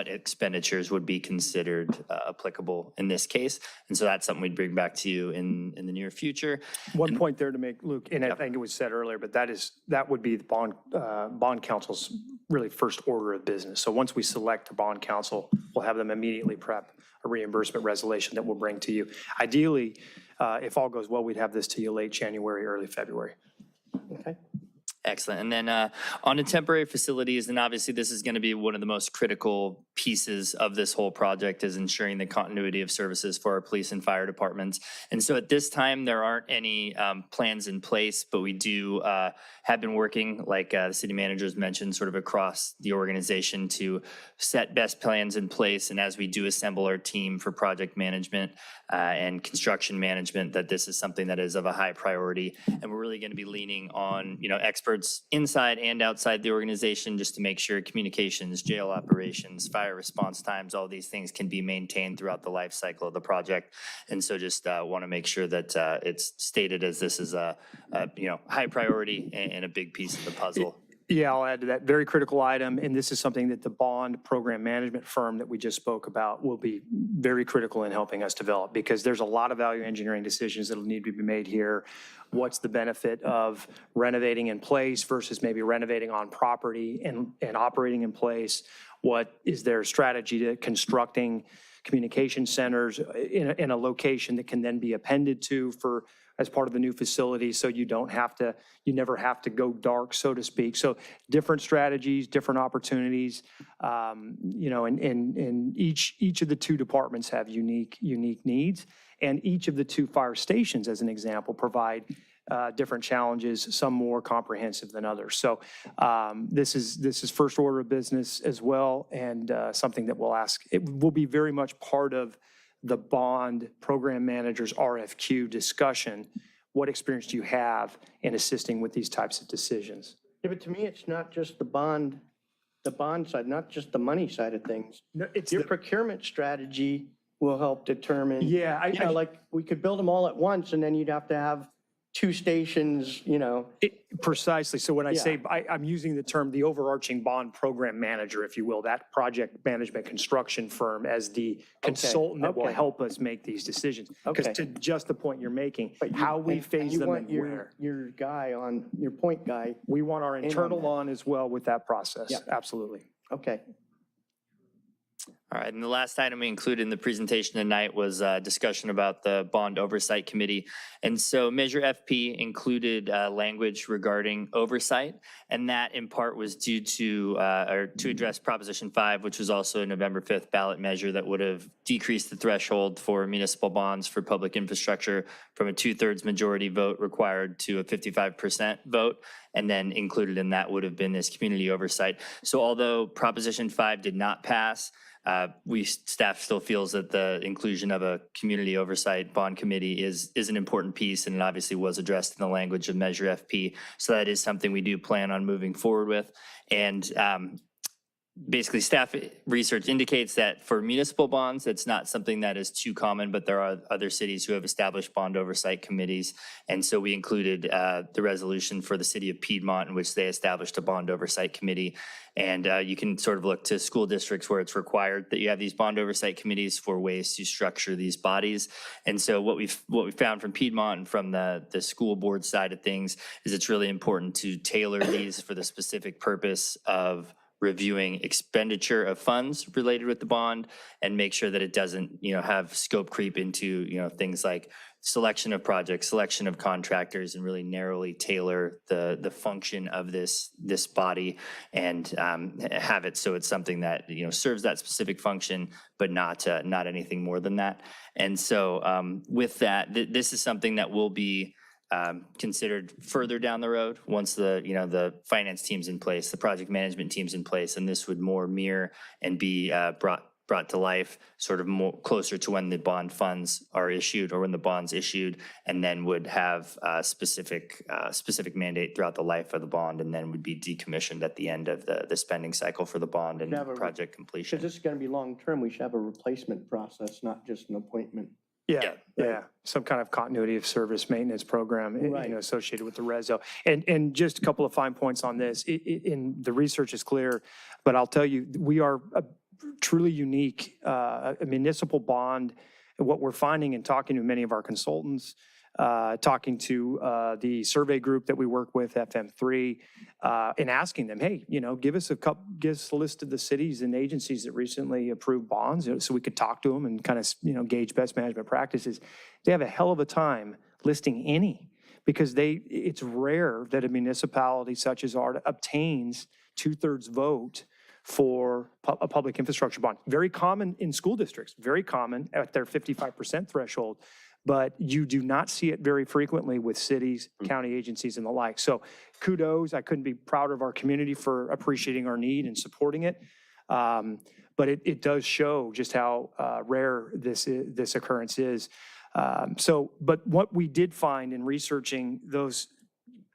expenditures would be considered applicable in this case. And so that's something we'd bring back to you in the near future. One point there to make, Luke, and I think it was said earlier, but that would be the bond council's really first order of business. So once we select a bond council, we'll have them immediately prep a reimbursement resolution that we'll bring to you. Ideally, if all goes well, we'd have this to you late January, early February. Okay. Excellent. And then on to temporary facilities, and obviously this is going to be one of the most critical pieces of this whole project, is ensuring the continuity of services for our police and fire departments. And so at this time, there aren't any plans in place, but we do have been working, like the city managers mentioned, sort of across the organization to set best plans in place. And as we do assemble our team for project management and construction management, that this is something that is of a high priority. And we're really going to be leaning on, experts efforts inside and outside the organization just to make sure communications, jail operations, fire response times, all these things can be maintained throughout the life cycle of the project. And so just want to make sure that it's stated as this is a high priority and a big piece of the puzzle. Yeah, I'll add to that. Very critical item, and this is something that the bond program management firm that we just spoke about will be very critical in helping us develop, because there's a lot of value engineering decisions that will need to be made here. What's the benefit of renovating in place versus maybe renovating on property and operating in place? What is their strategy to constructing communication centers in a location that can then be appended to as part of the new facility, so you never have to go dark, so to speak. So different strategies, different opportunities, and each of the two departments have unique needs, and each of the two fire stations, as an example, provide different challenges, some more comprehensive than others. So this is first order of business as well, and something that we'll ask. It will be very much part of the bond program manager's RFQ discussion. What experience do you have in assisting with these types of decisions? Yeah, but to me, it's not just the bond side, not just the money side of things. No, it's your procurement strategy will help determine. Yeah, like we could build them all at once, and then you'd have to have two stations, Precisely. So when I say, I'm using the term, the overarching bond program manager, if you will, that project management construction firm as the consultant that will help us make these decisions. Because to just the point you're making, how we phase them and where. Your guy on, your point guy. We want our internal on as well with that process. Yeah. Absolutely. Okay. All right, and the last item we included in the presentation tonight was a discussion about the Bond Oversight Committee. And so Measure FP included language regarding oversight, and that in part was due to address Proposition 5, which was also a November 5th ballot measure that would have decreased the threshold for municipal bonds for public infrastructure from a 2/3 majority vote required to a 55% vote. And then included in that would have been this community oversight. So although Proposition 5 did not pass, staff still feels that the inclusion of a community oversight bond committee is an important piece, and it obviously was addressed in the language of Measure FP. So that is something we do plan on moving forward with. And basically, staff research indicates that for municipal bonds, it's not something that is too common, but there are other cities who have established bond oversight committees. And so we included the resolution for the city of Piedmont in which they established a bond oversight committee. And you can sort of look to school districts where it's required that you have these bond oversight committees for ways to structure these bodies. And so what we found from Piedmont and from the school board side of things is it's really important to tailor these for the specific purpose of reviewing expenditure of funds related with the bond and make sure that it doesn't, have scope creep into, things like selection of projects, selection of contractors, and really narrowly tailor the function of this body and have it so it's something that, serves that specific function, but not anything more than that. And so with that, this is something that will be considered further down the road once the finance team's in place, the project management team's in place, and this would more mirror and be brought to life sort of more closer to when the bond funds are issued or when the bond's issued, and then would have a specific mandate throughout the life of the bond, and then would be decommissioned at the end of the spending cycle for the bond and project completion. Because this is going to be long-term, we should have a replacement process, not just an appointment. Yeah. Some kind of continuity of service maintenance program, associated with the reso. And just a couple of fine points on this. The research is clear, but I'll tell you, we are a truly unique a municipal bond. What we're finding in talking to many of our consultants, talking to the survey group that we work with, FM3, and asking them, hey, give us a list of the cities and agencies that recently approved bonds, so we could talk to them and kind of, gauge best management practices. They have a hell of a time listing any, because it's rare that a municipality such as ours obtains 2/3 vote for a public infrastructure bond. Very common in school districts, very common at their 55% threshold. But you do not see it very frequently with cities, county agencies, and the like. So kudos, I couldn't be prouder of our community for appreciating our need and supporting it. But it does show just how rare this occurrence is. But what we did find in researching those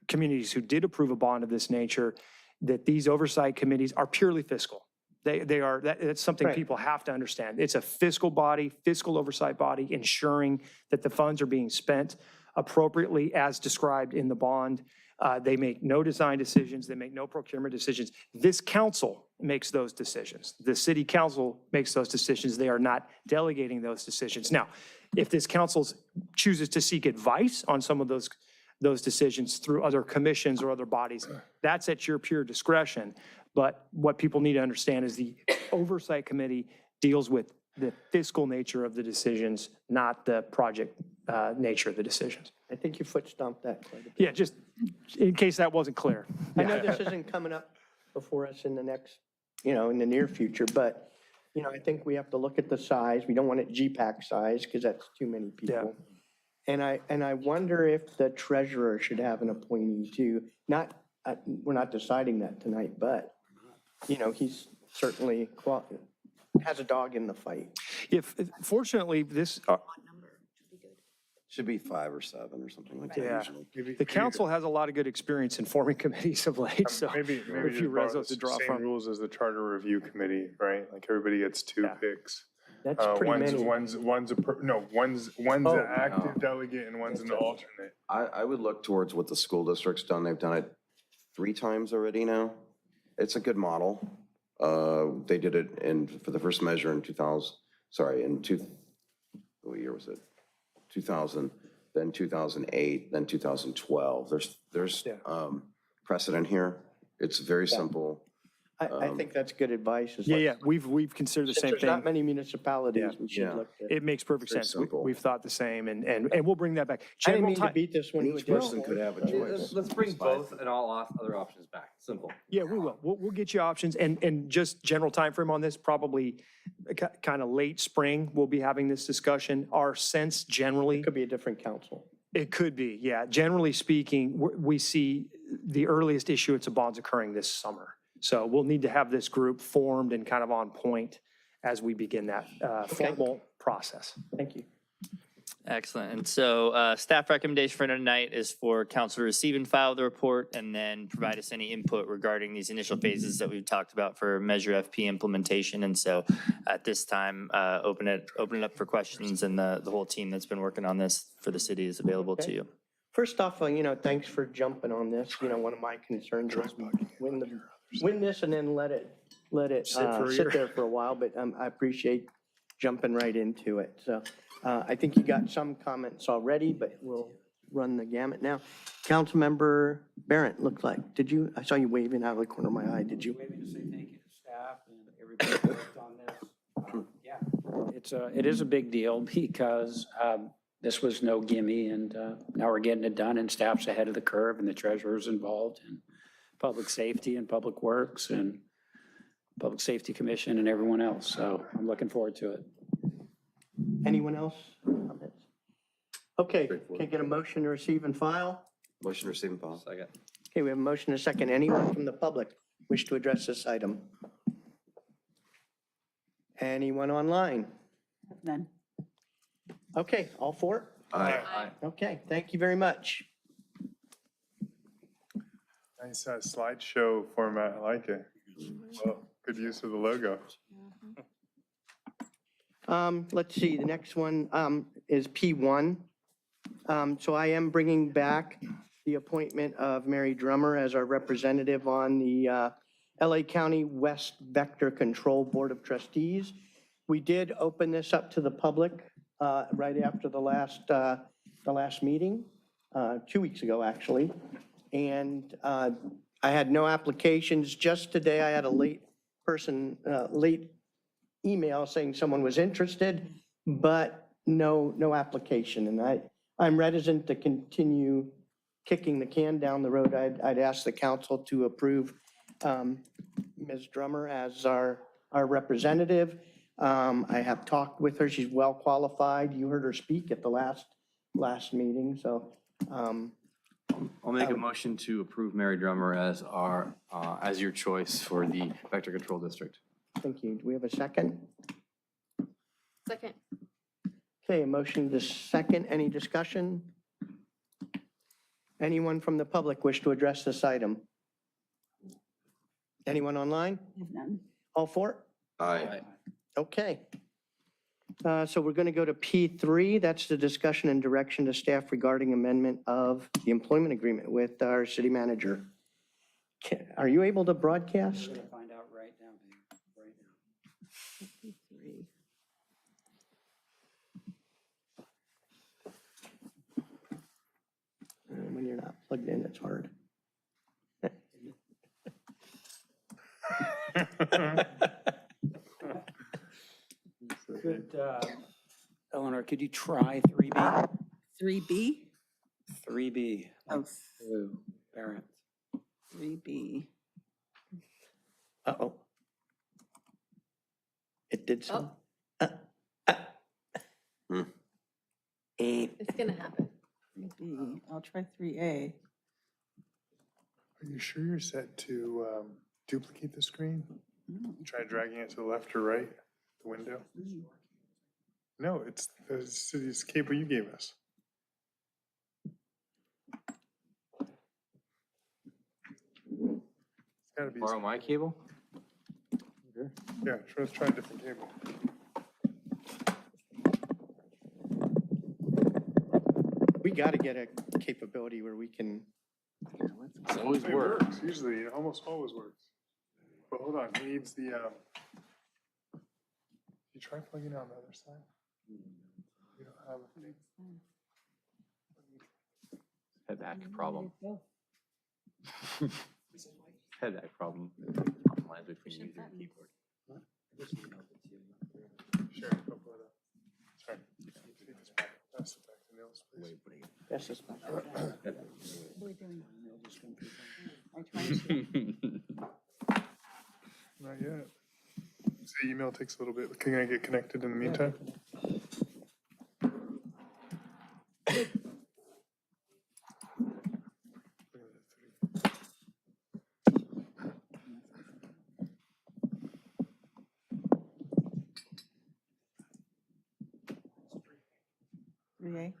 communities who did approve a bond of this nature, that these oversight committees are purely fiscal. They are, that's something Right. people have to understand. It's a fiscal body, fiscal oversight body, ensuring that the funds are being spent appropriately as described in the bond. They make no design decisions. They make no procurement decisions. This council makes those decisions. The city council makes those decisions. They are not delegating those decisions. Now, if this council chooses to seek advice on some of those decisions through other commissions or other bodies, that's at your pure discretion. But what people need to understand is the oversight committee deals with the fiscal nature of the decisions, not the project nature of the decisions. I think you foot stomped that quite a bit. Yeah, just in case that wasn't clear. I know this isn't coming up before us in the next, in the near future, but, I think we have to look at the size. We don't want it GPAC size because that's too many people. And I wonder if the treasurer should have an appointee too. We're not deciding that tonight, but, he's certainly has a dog in the fight. Fortunately, this, Should be 5 or 7 or something like that yeah, usually. the council has a lot of good experience in forming committees of late, so Maybe a few just borrow resos to the draw same from. rules as the charter review committee, right? Like everybody gets 2 picks. That's pretty many. One's an active delegate and one's an alternate. I would look towards what the school district's done. They've done it 3 times already now. It's a good model. They did it for the first measure in 2000, what year was it? 2000, then 2008, then 2012. There's precedent here. It's very simple. I think that's good advice. Yeah, we've considered the Since same there's thing. not many municipalities, we should look at. It makes perfect Very sense. simple. We've thought the same, and we'll bring that back. I didn't General mean to ti- beat this one. Each person could have a choice. Let's bring both and all other options back. Simple. Yeah, we will. We'll get you options, and just general timeframe on this, probably kind of late spring, we'll be having this discussion. Our sense generally. It could be a different council. It could be, yeah. Generally speaking, we see the earliest issuance of bonds occurring this summer. So we'll need to have this group formed and kind of on point as we begin that formal process. Thank you. Excellent. And so staff recommendation for tonight is for council to receive and file the report and then provide us any input regarding these initial phases that we've talked about for Measure FP implementation. And so at this time, open it up for questions, and the whole team that's been working on this for the city is available to you. First off, thanks for jumping on this. One of my concerns was win this and then let it sit there for a while, but I appreciate jumping right into it. So I think you got some comments already, but we'll run the gamut now. Councilmember Barrett, looks like, I saw you waving out of the corner of my eye. Did you? Waving to say thank you to staff and everybody who worked on this. Yeah, it is a big deal because this was no gimme, and now we're getting it done, and staff's ahead of the curve, and the treasurer's involved, and public safety and public works and Public Safety Commission and everyone else. So I'm looking forward to it. Anyone else? Comments? Okay, can I get a motion to receive and file? Motion to receive and file. Second. Okay, we have a motion and a second. Anyone from the public wish to address this item? Anyone online? None. Okay, all for it? Aye. Okay, thank you very much. Nice slideshow format. I like it. Well, good use of the logo. Let's see, the next one is P1. So I am bringing back the appointment of Mary Drummer as our representative on the LA County West Vector Control Board of Trustees. We did open this up to the public right after the last meeting, 2 weeks ago, actually. And I had no applications. Just today, I had a late email saying someone was interested, but no application. And I'm reticent to continue kicking the can down the road. I'd ask the council to approve Ms. Drummer as our representative. I have talked with her. She's well qualified. You heard her speak at the last meeting, so. I'll make a motion to approve Mary Drummer as as your choice for the Vector Control District. Thank you. Do we have a second? Second. Okay, a motion to second. Any discussion? Anyone from the public wish to address this item? Anyone online? None. All for? Aye. Okay. So we're going to go to P3. That's the discussion and direction to staff regarding amendment of the employment agreement with our city manager. Are you able to broadcast? I'm going to find out right now. Right now. When you're not plugged in, it's hard. Could, Eleanor, could you try 3B? 3B? 3B. Oh, Blue, parent. 3B. Uh-oh. It did so. It's going to happen. 3B. I'll try 3A. Are you sure you're set to duplicate the screen? Try dragging it to the left or right, the window? No, it's the city's cable you gave us. It's gotta be. Borrow my cable? Yeah, sure, let's try a different cable. We got to get a capability where we can. It always It works. works, usually, it almost always works. But hold on, he needs the, you try plugging it on the other side? We don't have a Headback problem. Headback problem. Lines between user and keyboard. Sure, go for it. Sorry. Pass it back to Nils, please. That's just. Not yet. The email takes a little bit. Can I get connected in the meantime? A.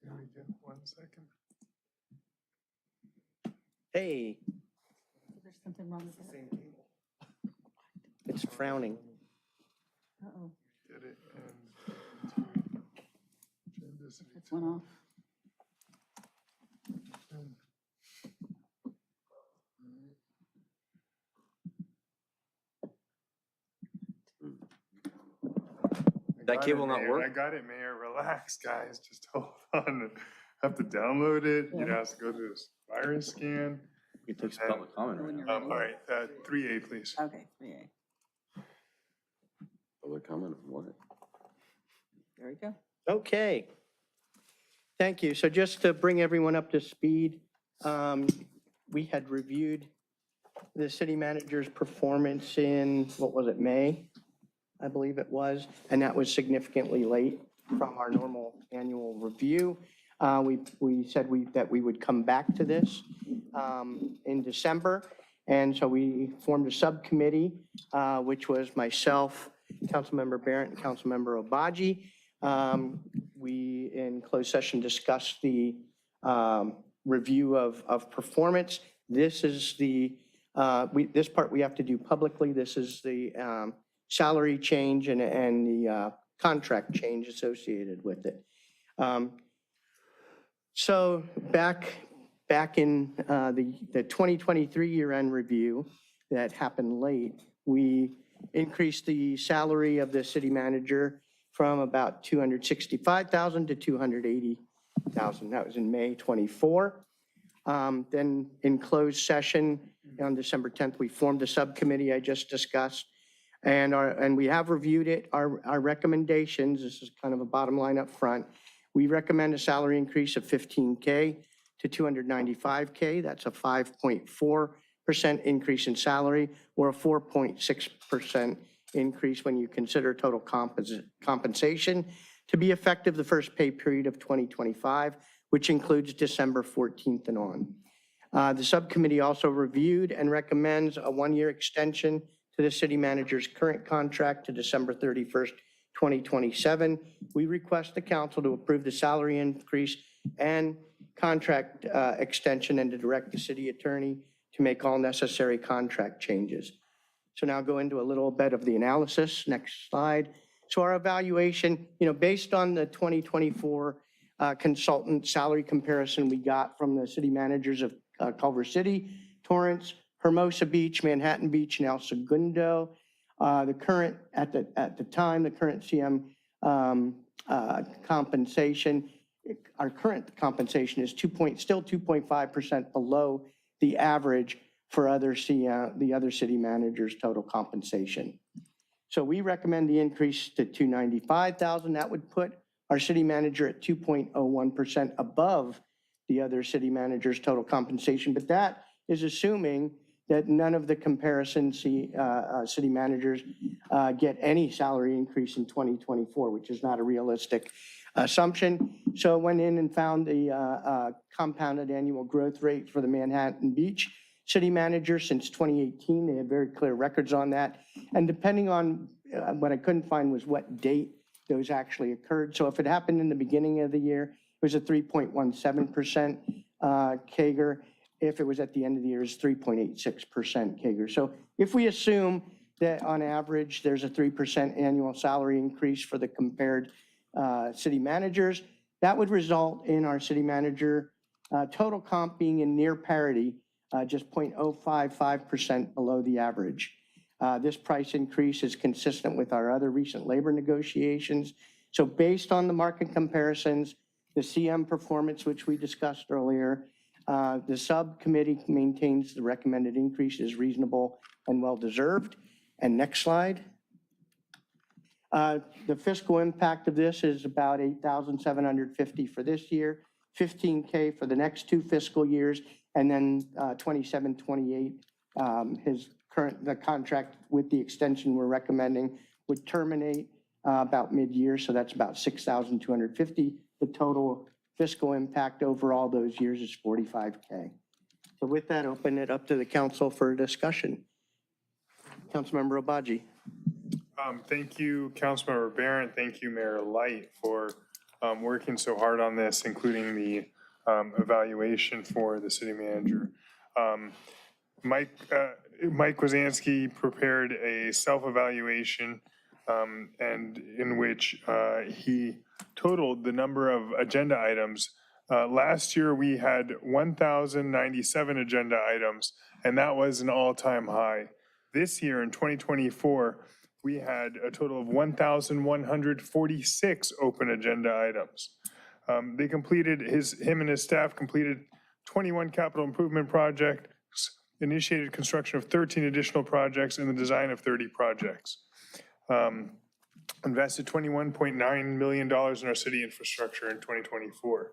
Here we go, 1 second. Hey, There's something wrong with that. it's frowning. Uh-oh. Get it and That's one off. That cable not Mayor. work? I got it, Mayor. Relax, guys. Just hold on. I have to download it. It has to go through this virus scan. It takes public comment right now. All right, 3A, please. Okay, 3A. Public comment on what? There we go. Okay. Thank you. So just to bring everyone up to speed, we had reviewed the city manager's performance in, what was it, May? I believe it was, and that was significantly late from our normal annual review. We said that we would come back to this in December, and so we formed a subcommittee, which was myself, Councilmember Barrett, and Councilmember Obaji. We, in closed session, discussed the review of performance. This is this part we have to do publicly. This is the salary change and the contract change associated with it. So back in the 2023 year-end review that happened late, we increased the salary of the city manager from about $265,000 to $280,000. That was in May 24. Then in closed session on December 10th, we formed a subcommittee I just discussed. And we have reviewed it. Our recommendations, this is kind of a bottom line up front. We recommend a salary increase of $15K to $295K. That's a 5.4% increase in salary, or a 4.6% increase when you consider total compensation, to be effective the first pay period of 2025, which includes December 14th and on. The subcommittee also reviewed and recommends a 1-year extension to the city manager's current contract to December 31st, 2027. We request the council to approve the salary increase and contract extension and to direct the city attorney to make all necessary contract changes. So now go into a little bit of the analysis. Next slide. So our evaluation, based on the 2024 consultant salary comparison we got from the city managers of Culver City, Torrance, Hermosa Beach, Manhattan Beach, and El Segundo. The current, at the time, the current CM compensation, our current compensation is still 2.5% below the average for the other city managers' total compensation. So we recommend the increase to $295,000. That would put our city manager at 2.01% above the other city managers' total compensation. But that is assuming that none of the comparison city managers get any salary increase in 2024, which is not a realistic assumption. So I went in and found the compounded annual growth rate for the Manhattan Beach city manager since 2018. They had very clear records on that. And depending on what I couldn't find was what date those actually occurred. So if it happened in the beginning of the year, it was a 3.17% CAGR. If it was at the end of the year, it's 3.86% CAGR. So if we assume that on average, there's a 3% annual salary increase for the compared city managers, that would result in our city manager total comp being in near parity, just 0.055% below the average. This price increase is consistent with our other recent labor negotiations. So based on the market comparisons, the CM performance, which we discussed earlier, the subcommittee maintains the recommended increase is reasonable and well-deserved. And next slide. The fiscal impact of this is about $8,750 for this year, $15K for the next 2 fiscal years, and then 27, 28, the contract with the extension we're recommending would terminate about mid-year, so that's about $6,250. The total fiscal impact over all those years is $45K. So with that, open it up to the council for discussion. Councilmember Obaji. Thank you, Councilmember Barron. Thank you, Mayor Light, for working so hard on this, including the evaluation for the city manager. Mike Wazansky prepared a self-evaluation and in which he totaled the number of agenda items. Last year, we had 1,097 agenda items, and that was an all-time high. This year, in 2024, we had a total of 1,146 open agenda items. Him and his staff completed 21 capital improvement projects, initiated construction of 13 additional projects, and the design of 30 projects. Invested $21.9 million in our city infrastructure in 2024.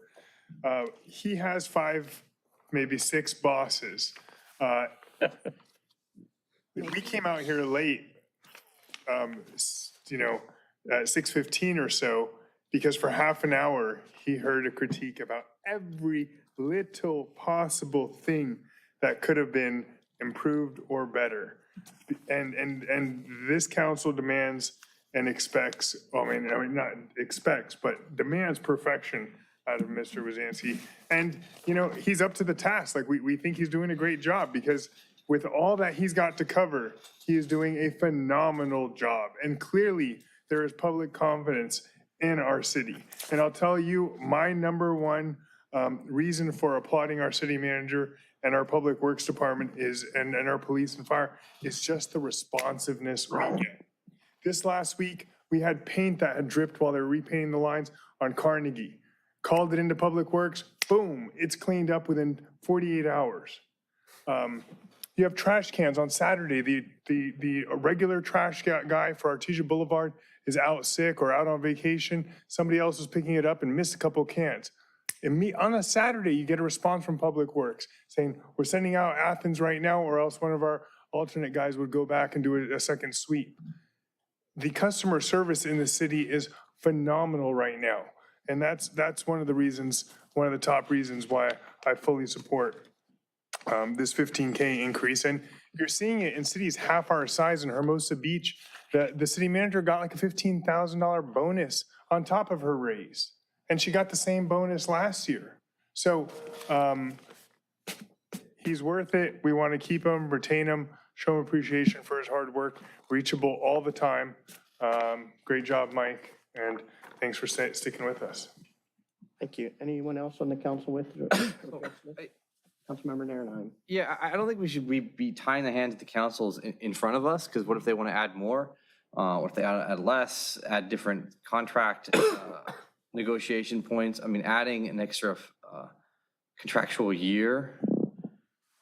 He has 5, maybe 6 bosses. We came out here late, at 6:15 or so, because for half an hour, he heard a critique about every little possible thing that could have been improved or better. And this council demands and expects, not expects, but demands perfection out of Mr. Wazansky. And, he's up to the task. Like, we think he's doing a great job because with all that he's got to cover, he is doing a phenomenal job. And clearly, there is public confidence in our city. And I'll tell you, my number one reason for applauding our city manager and our public works department and our police and fire is just the responsiveness we get. This last week, we had paint that had dripped while they were repainting the lines on Carnegie. Called it into Public Works, boom, it's cleaned up within 48 hours. You have trash cans on Saturday. The regular trash guy for Artesia Boulevard is out sick or out on vacation. Somebody else is picking it up and missed a couple cans. On a Saturday, you get a response from Public Works saying, we're sending out Athens right now, or else one of our alternate guys would go back and do a second sweep. The customer service in the city is phenomenal right now. And that's one of the top reasons why I fully support this $15K increase. And you're seeing it in cities half our size. In Hermosa Beach, the city manager got like a $15,000 bonus on top of her raise. And she got the same bonus last year. So he's worth it. We want to keep him, retain him, show him appreciation for his hard work, reachable all the time. Great job, Mike, and thanks for sticking with us. Thank you. Anyone else on the council with? Councilmember Narenheim. Yeah, I don't think we should be tying the hands of the councils in front of us, because what if they want to add more? What if they add less, add different contract negotiation points? I mean, adding an extra contractual year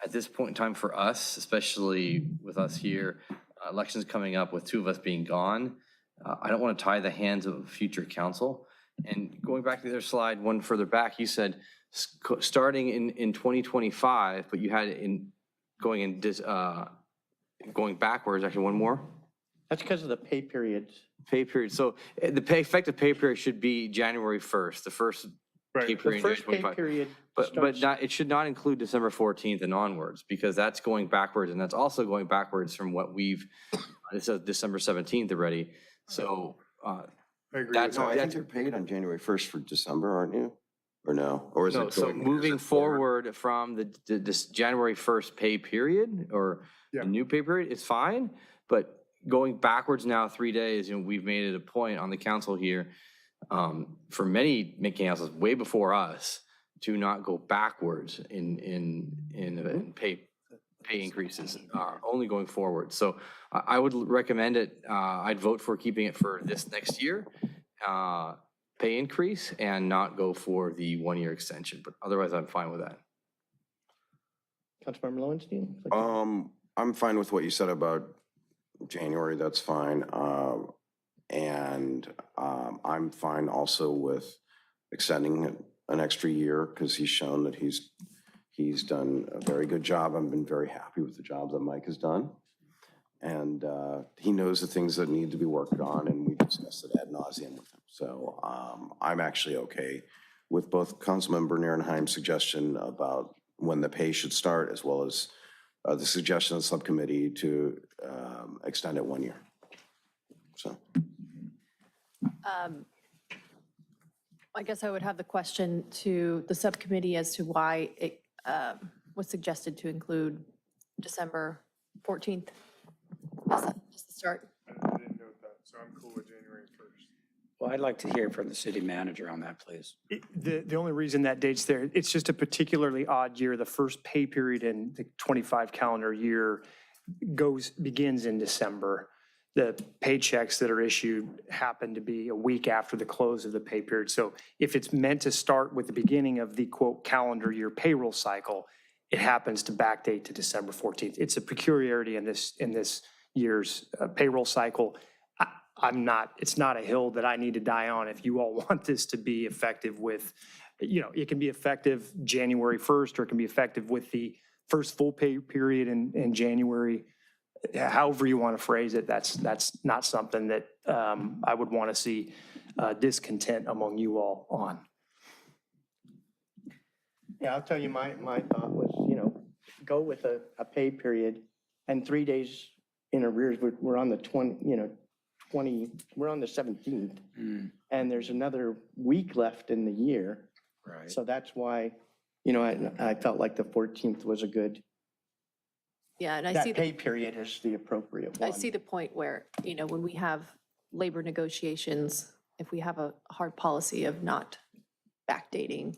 at this point in time for us, especially with us here, elections coming up with two of us being gone, I don't want to tie the hands of a future council. And going back to the other slide, one further back, you said starting in 2025, but you had it in going backwards. Actually, one more. That's because of the pay periods. Pay period. So the effective pay period should be January 1st, the first pay period. The first pay 2025. period But not, it should not include December 14th and onwards, because that's going backwards, and that's also going backwards from what we've, it says December 17th already. So I agree. No, I think you're paid on January 1st for December, aren't you? Or no? Or is no, it so going? moving forward from this January 1st pay period, or the new pay period, is fine, but going backwards now 3 days, we've made it a point on the council here, for many councils way before us, to not go backwards in pay increases, only going forward. So I would recommend it. I'd vote for keeping it for this next year, pay increase, and not go for the 1-year extension. But otherwise, I'm fine with that. Councilmember Lowenstein? I'm fine with what you said about January. That's fine. And I'm fine also with extending an extra year, because he's shown that he's done a very good job. I've been very happy with the job that Mike has done. And he knows the things that need to be worked on, and we discussed it ad nauseum with him. So I'm actually okay with both Councilmember Narenheim's suggestion about when the pay should start, as well as the suggestion of the subcommittee to extend it 1 year. So. I guess I would have the question to the subcommittee as to why it was suggested to include December 14th as the start. I didn't note that, so I'm cool with January 1st. Well, I'd like to hear from the city manager on that, please. The only reason that date's there, it's just a particularly odd year. The first pay period in the 25 calendar year begins in December. The paychecks that are issued happen to be a week after the close of the pay period. So if it's meant to start with the beginning of the quote calendar year payroll cycle, it happens to backdate to December 14th. It's a peculiarity in this year's payroll cycle. It's not a hill that I need to die on. If you all want this to be effective with, it can be effective January 1st, or it can be effective with the first full pay period in January. However you want to phrase it, that's not something that I would want to see discontent among you all on. Yeah, I'll tell you, my thought was, go with a pay period, and 3 days in arrears. We're on the 20, we're on the 17th, and there's another week left in the year. Right. So that's why, I felt like the 14th was a good, Yeah, and I that see pay period is the appropriate one. I see the point where, when we have labor negotiations, if we have a hard policy of not backdating,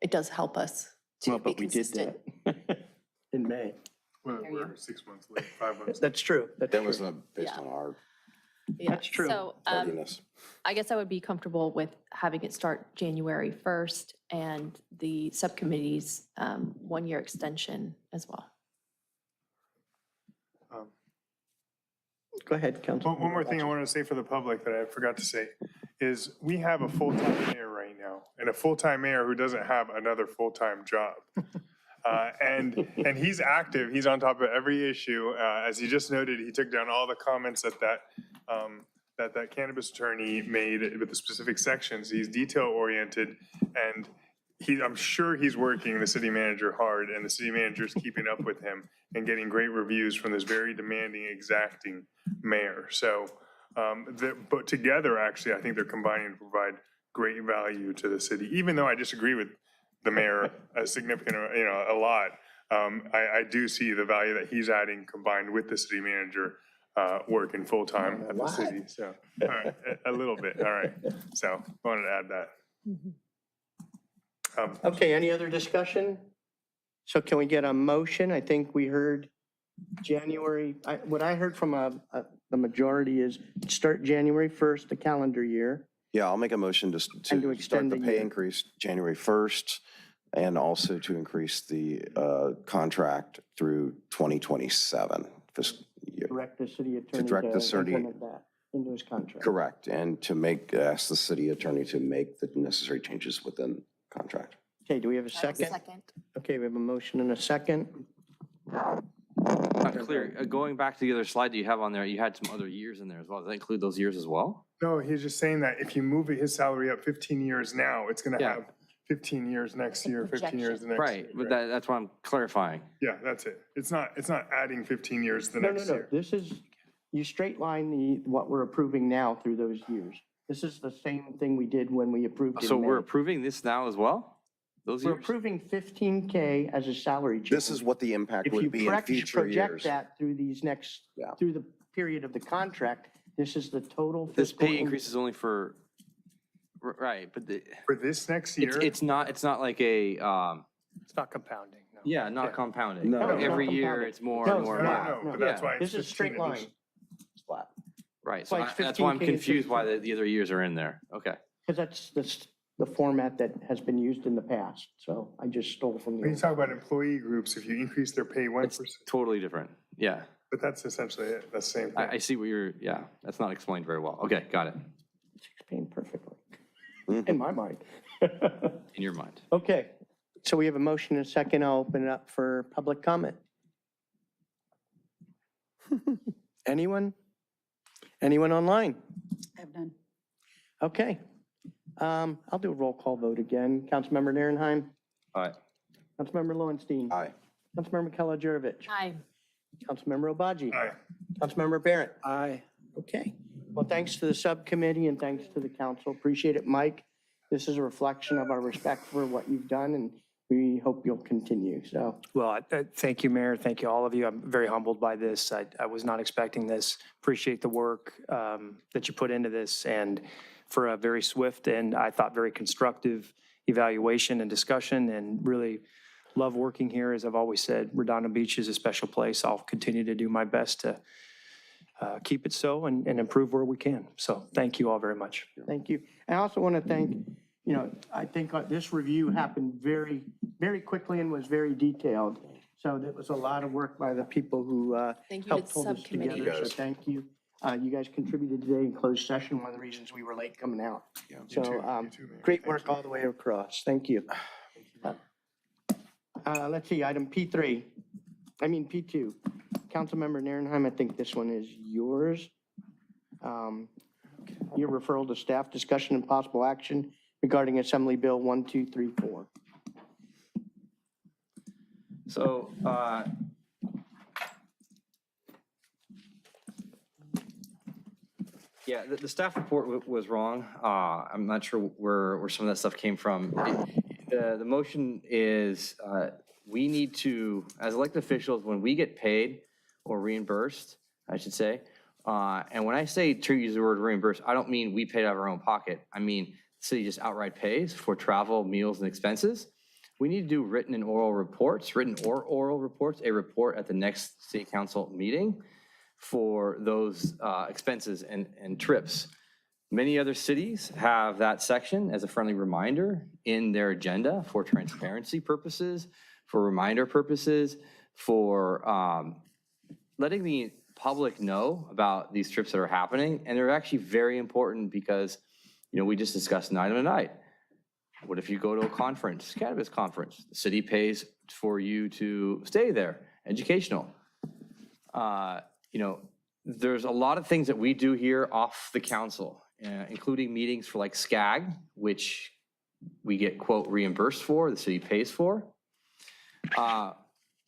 it does help us to be consistent. We did that in May. Well, we're 6 months late, 5 months. That's true. That was based on our Yeah, That's true. So tardiness. I guess I would be comfortable with having it start January 1st and the subcommittee's 1-year extension as well. Go ahead, Council. One more thing I wanted to say for the public that I forgot to say is we have a full-time mayor right now, and a full-time mayor who doesn't have another full-time job. And he's active. He's on top of every issue. As he just noted, he took down all the comments that cannabis attorney made with the specific sections. He's detail-oriented, and I'm sure he's working the city manager hard, and the city manager is keeping up with him and getting great reviews from this very demanding, exacting mayor. So, but together, actually, I think they're combining to provide great value to the city, even though I disagree with the mayor a significant, a lot. I do see the value that he's adding combined with the city manager working full-time at the city. So, all right, a little bit, all right. So wanted to add that. Okay, any other discussion? So can we get a motion? I think we heard January, what I heard from the majority is start January 1st, the calendar year. Yeah, I'll make a motion to And to start extend the the pay year. increase January 1st and also to increase the contract through 2027 fiscal year. Direct the city attorney direct the city- implement that into his contract. Correct, and to ask the city attorney to make the necessary changes within contract. Okay, do we have a second? Okay, we have a motion and a second. Not clear. Going back to the other slide that you have on there, you had some other years in there as well. Does that include those years as well? No, he's just saying that if you move his salary up 15 years now, it's going to Yeah. have 15 years next year, 15 years the next year. Right, but that's what I'm clarifying. Yeah, that's it. It's not adding 15 years the No, next no, year. this is, you straight line what we're approving now through those years. This is the same thing we did when we approved in So we're May. approving this now as well? Those We're years? approving 15K as a salary change. This is what the impact would be in future project years. that through these next, Yeah. through the period of the contract, this is the total This fiscal. pay increase is only for, right, but For this next year, it's not like a, It's not compounding, no. yeah, not compounding. No, it's not Every year compounding. it's more No, and it's more. no, but that's Yeah. why it's This is straight 15 line. It's flat. Right, That's so why it's that's why I'm 15K and confused why the other years are in there. Okay. Because that's the format that has been used in the past. So I just stole from when you the. talk about employee groups, if you increase their pay 1%, It's totally different. Yeah, but that's essentially it. That's the same thing. I see what yeah, that's not explained very well. Okay, got it. It's explained perfectly, in my mind. In your mind. Okay, so we have a motion and a second. I'll open it up for public comment. Anyone? Anyone online? I have none. Okay. I'll do a roll call vote again. Councilmember Narenheim, Aye. Councilmember Lowenstein, Aye. Councilmember Kalajurovich, Aye. Councilmember Obaji, Aye. Councilmember Barrett. Aye. Okay. Well, thanks to the subcommittee and thanks to the council. Appreciate it, Mike. This is a reflection of our respect for what you've done, and we hope you'll continue. So, Well, thank you, Mayor. Thank you, all of you. I'm very humbled by this. I was not expecting this. Appreciate the work that you put into this and for a very swift and I thought very constructive evaluation and discussion, and really love working here. As I've always said, Redondo Beach is a special place. I'll continue to do my best to keep it so and improve where we can. So thank you all very much. thank you. I also want to thank, I think this review happened very, very quickly and was very detailed. So there was a lot of work by the people who Thank you to helped the pull this subcommittee. together. So thank you. You guys contributed today in closed session, one of the reasons we were late coming out. So great work all the way across. Thank you. Let's see, item P2. Councilmember Narenheim, I think this one is yours. Your referral to staff, discussion and possible action regarding Assembly Bill 1234. So, yeah, the staff report was wrong. I'm not sure where some of that stuff came from. The motion is, we need to, as elected officials, when we get paid or reimbursed, I should say, and when I say to use the word reimbursed, I don't mean we paid out of our own pocket. I mean, the city just outright pays for travel, meals, and expenses. We need to do written and oral reports, a report at the next city council meeting for those expenses and trips. Many other cities have that section as a friendly reminder in their agenda for transparency purposes, for reminder purposes, for letting the public know about these trips that are happening. And they're actually very important because, we just discussed night on night. What if you go to a conference, cannabis conference? The city pays for you to stay there, educational. There's a lot of things that we do here off the council, including meetings for like SCAG, which we get, quote, reimbursed for, the city pays for. A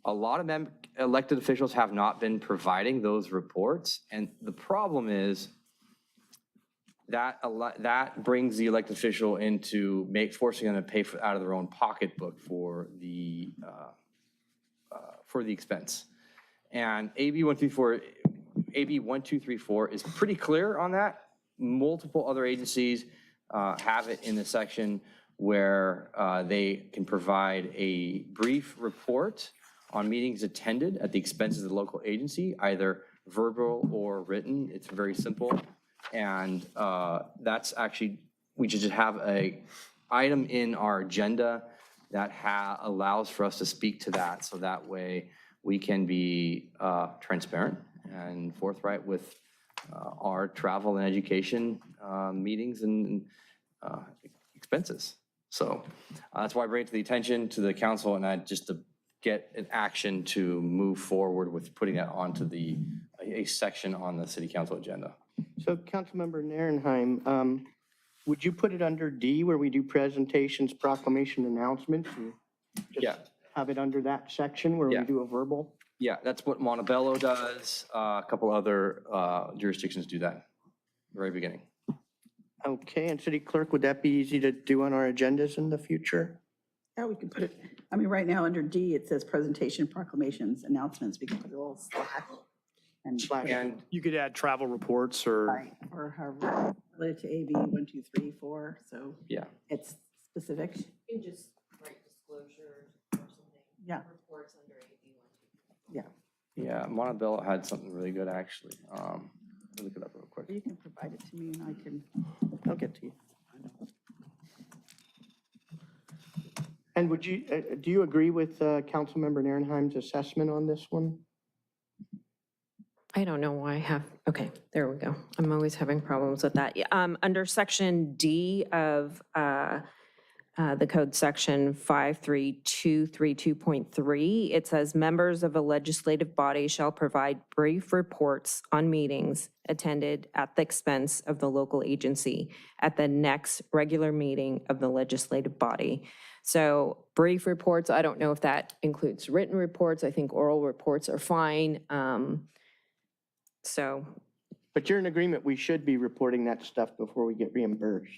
lot of elected officials have not been providing those reports. And the problem is that brings the elected official into forcing them to pay out of their own pocketbook for the expense. And AB 1234 is pretty clear on that. Multiple other agencies have it in the section where they can provide a brief report on meetings attended at the expense of the local agency, either verbal or written. It's very simple. And that's actually, we should just have a item in our agenda that allows for us to speak to that, so that way we can be transparent and forthright with our travel and education meetings and expenses. So that's why I bring it to the attention to the council, and just to get an action to move forward with putting that onto a section on the city council agenda. So Councilmember Narenheim, would you put it under D where we do presentations, proclamation, announcements? And just have it under that section where we do a verbal? Yeah, that's what Montebello does. A couple other jurisdictions do that, very beginning. Okay, and City Clerk, would that be easy to do on our agendas in the future? Yeah, we can put it, I mean, right now under D, it says presentation, proclamations, announcements. We can put a little slash. And you could add travel reports or. Right, or however, related to AB 1, 2, 3, 4, so. Yeah. It's specific. You can just write disclosures or something. Yeah. Reports under AB 1. Yeah. Yeah, Montebello had something really good, actually. Let me look it up real quick. You can provide it to me and I can. I'll get to you. And would you, do you agree with Councilmember Narenheim's assessment on this one? I don't know why I have, okay, there we go. I'm always having problems with that. Under section D of the code section 53232.3, it says members of a legislative body shall provide brief reports on meetings attended at the expense of the local agency at the next regular meeting of the legislative body. So brief reports, I don't know if that includes written reports. I think oral reports are fine. So. But you're in agreement, we should be reporting that stuff before we get reimbursed.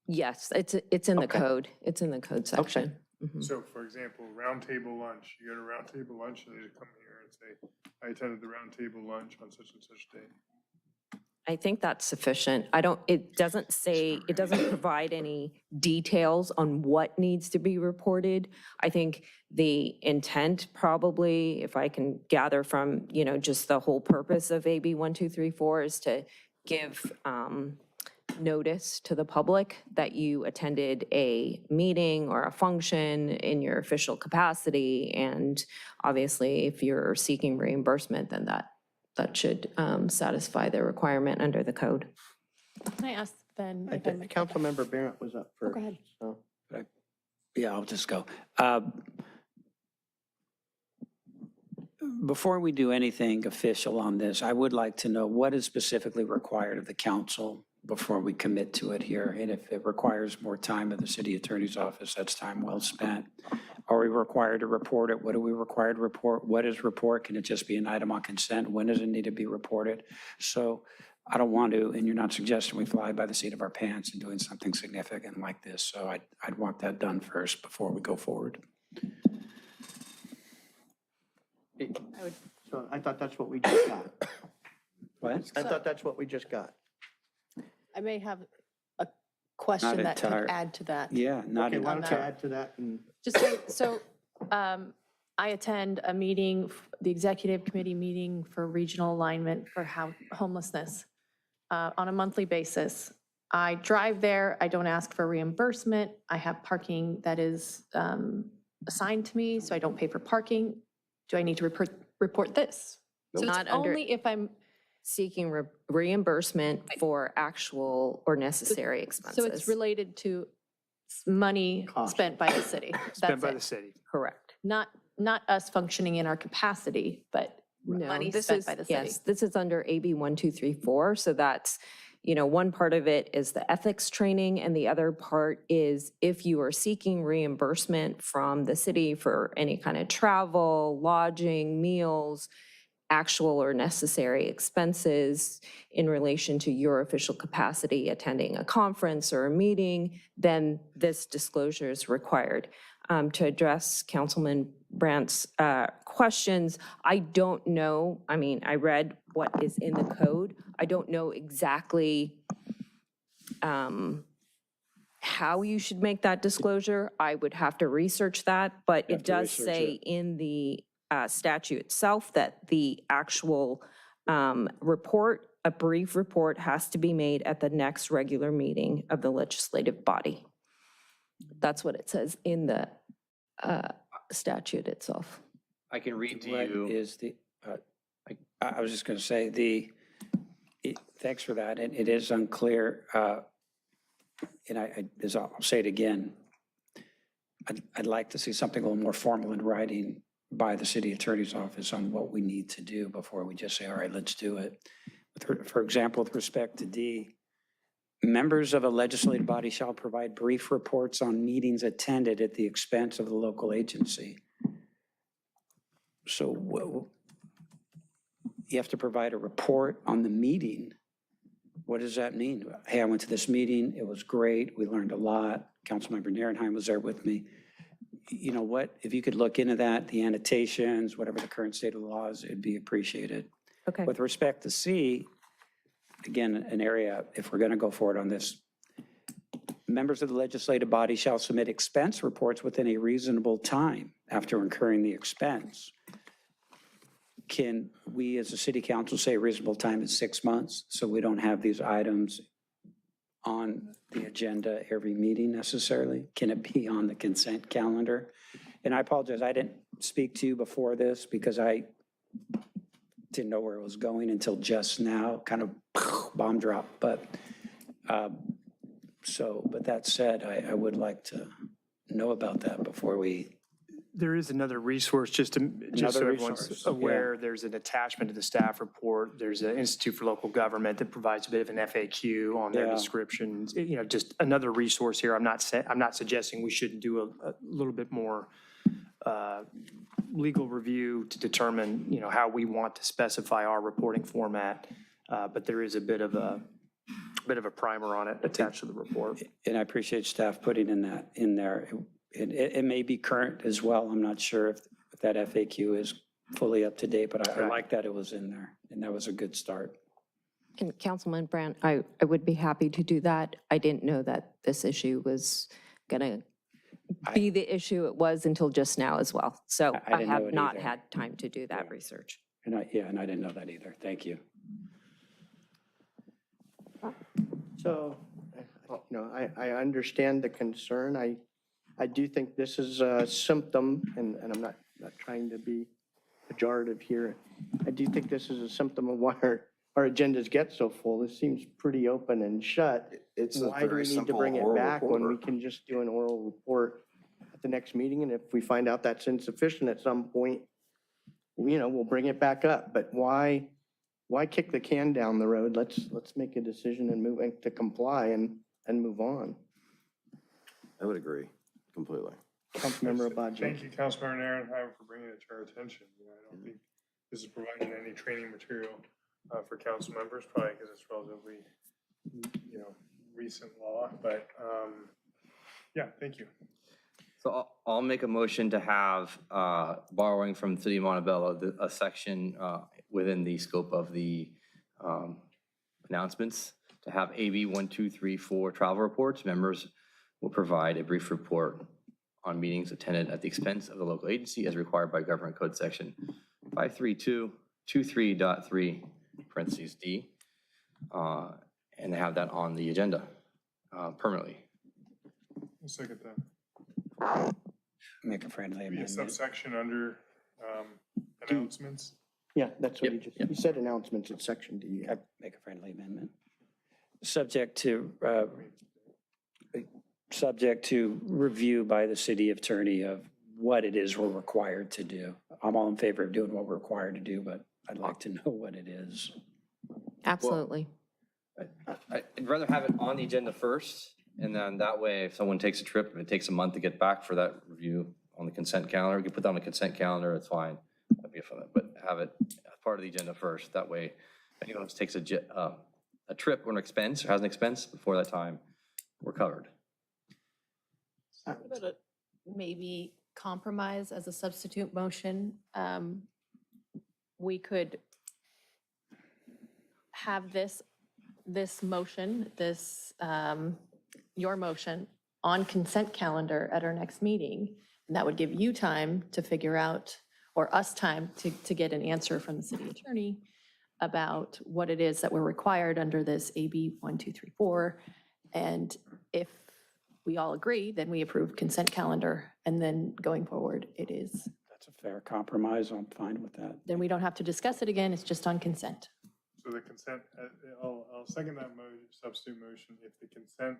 Yes, it's in the code. It's in the code section. Mhm. So for example, roundtable lunch, you go to roundtable lunch and you come here and say, I attended the roundtable lunch on such and such day. I think that's sufficient. It doesn't provide any details on what needs to be reported. I think the intent probably, if I can gather from, just the whole purpose of AB 1234 is to give notice to the public that you attended a meeting or a function in your official capacity. And obviously, if you're seeking reimbursement, then that should satisfy the requirement under the code. Can I ask then? I think Councilmember Barrett was up first. Go ahead. So. Yeah, I'll just go. Before we do anything official on this, I would like to know what is specifically required of the council before we commit to it here. And if it requires more time of the city attorney's office, that's time well spent. Are we required to report it? What are we required to report? What is report? Can it just be an item on consent? When does it need to be reported? So I don't want to, and you're not suggesting we fly by the seat of our pants and doing something significant like this. So I'd want that done first before we go forward. So I thought that's what we just got. What? I thought that's what we just got. I may have a question that could add to that. Yeah, not Okay, why don't you add to that? And Just so I attend a meeting, the executive committee meeting for regional alignment for homelessness on a monthly basis. I drive there, I don't ask for reimbursement. I have parking that is assigned to me, so I don't pay for parking. Do I need to report this? So Not it's under- only if I'm Seeking reimbursement for actual or necessary expenses. So it's related to money spent by the city. Spent by That's the it. city. Correct. Not us functioning in our capacity, but No, money this spent is, by the city. yes, this is under AB 1234. So that's, one part of it is the ethics training, and the other part is if you are seeking reimbursement from the city for any kind of travel, lodging, meals, actual or necessary expenses in relation to your official capacity attending a conference or a meeting, then this disclosure is required. To address Councilman Brandt's questions, I don't know, I mean, I read what is in the code. I don't know exactly how you should make that disclosure. I would have to research that, but it does say in the statute itself that the actual report, a brief report, has to be made at the next regular meeting of the legislative body. That's what it says in the statute itself. I can read to What you. is the, I was just going to say, thanks for that, and it is unclear, and I'll say it again, I'd like to see something a little more formal in writing by the city attorney's office on what we need to do before we just say, all right, let's do it. For example, with respect to D, members of a legislative body shall provide brief reports on meetings attended at the expense of the local agency. So you have to provide a report on the meeting. What does that mean? Hey, I went to this meeting. It was great. We learned a lot. Councilmember Nierenheim was there with me. You know what? If you could look into that, the annotations, whatever the current state of the law is, it'd be appreciated. Okay. With respect to C, again, an area, if we're going to go forward on this, members of the legislative body shall submit expense reports within a reasonable time after incurring the expense. Can we as a city council say a reasonable time is 6 months so we don't have these items on the agenda every meeting necessarily? Can it be on the consent calendar? And I apologize, I didn't speak to you before this because I didn't know where it was going until just now, kind of bomb drop. But that said, I would like to know about that before we. There is another resource, just so everyone's resource, aware, there's an attachment to the staff report. There's an Institute for Local Government that provides a bit of an FAQ on their Yeah. descriptions. You know, just another resource here. I'm not suggesting we shouldn't do a little bit more legal review to determine, you know, how we want to specify our reporting format. But there is a bit of a primer on it attached to the report. And I appreciate staff putting in there. It may be current as well. I'm not sure if that FAQ is fully up to date, but I like that it was in there, and that was a good start. And Councilman Brandt, I would be happy to do that. I didn't know that this issue was going to be the issue it was until just now as well. So I I didn't know have it not either. had time to do that research. And I didn't know that either. Thank you. So, you know, I understand the concern. I do think this is a symptom, and I'm not trying to be pejorative here. I do think this is a symptom of why our agendas get so full. This seems pretty open and shut. It's a Why do we very need to simple bring it oral back when we report. can just do an oral report at the next meeting? And if we find out that's insufficient at some point, you know, we'll bring it back up. But why kick the can down the road? Let's make a decision and move to comply and move on. I would agree completely. Councilmember Abaji. Thank you, Councilmember Nierenheim, for bringing it to our attention. You know, I don't think this is providing any training material for council members, probably because it's relatively, you know, recent law, but yeah, thank you. So I'll make a motion to have, borrowing from the City of Montebello, a section within the scope of the announcements, to have AB 1234 travel reports. Members will provide a brief report on meetings attended at the expense of the local agency as required by Government Code Section 53223.3, parentheses D, and have that on the agenda permanently. I'll second that. Make a friendly Be a amendment. subsection under announcements. Yeah, that's what you said announcements in section D. Yeah. Make a friendly amendment. Subject to review by the city attorney of what it is we're required to do. I'm all in favor of doing what we're required to do, but I'd like to know what it is. Absolutely. I'd rather have it on the agenda first, and then that way, if someone takes a trip, if it takes a month to get back for that review on the consent calendar, we can put that on the consent calendar, it's fine. That'd be fun, but have it part of the agenda first. That way, if anyone else takes a trip or an expense or has an expense before that time, we're covered. Maybe compromise as a substitute motion. We could have this motion, your motion, on consent calendar at our next meeting. And that would give you time to figure out, or us time to get an answer from the city attorney about what it is that we're required under this AB 1234. And if we all agree, then we approve consent calendar. And then going forward, it is, That's a fair compromise. I'm fine with that. then we don't have to discuss it again. It's just on consent. So the consent, I'll second that substitute motion if the consent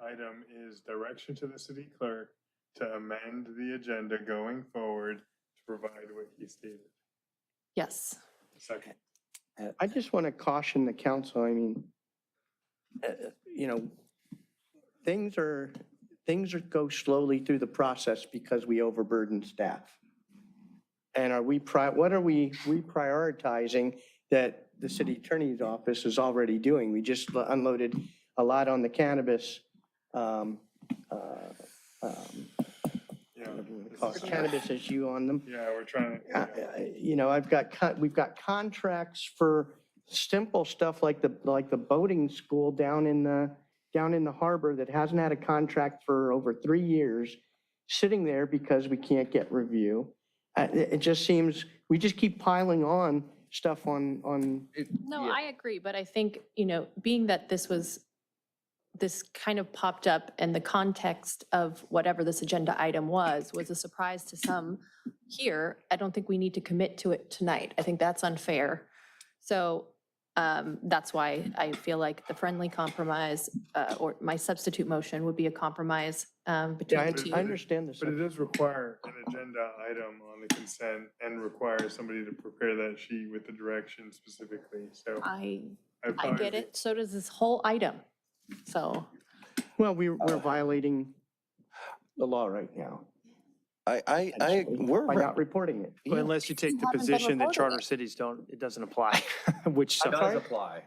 item is direction to the city clerk to amend the agenda going forward to provide what he stated. Yes. Second. I just want to caution the council. I mean, things go slowly through the process because we overburden staff. And what are we prioritizing that the city attorney's office is already doing? We just unloaded a lot on the cannabis, cannabis issue on them. Yeah, we're trying to. We've got contracts for simple stuff like the boating school down in the harbor that hasn't had a contract for over 3 years, sitting there because we can't get review. It just seems, we just keep piling on stuff on. No, I agree, but I think, being that this kind of popped up and the context of whatever this agenda item was a surprise to some here, I don't think we need to commit to it tonight. I think that's unfair. So that's why I feel like the friendly compromise or my substitute motion would be a compromise between the two. I understand this. But it does require an agenda item on the consent and requires somebody to prepare that sheet with the direction specifically, so. I get it. So does this whole item. So. Well, we're violating the law right now. We're by not reporting it. Well, unless you take the position that charter cities it doesn't apply, which It does apply.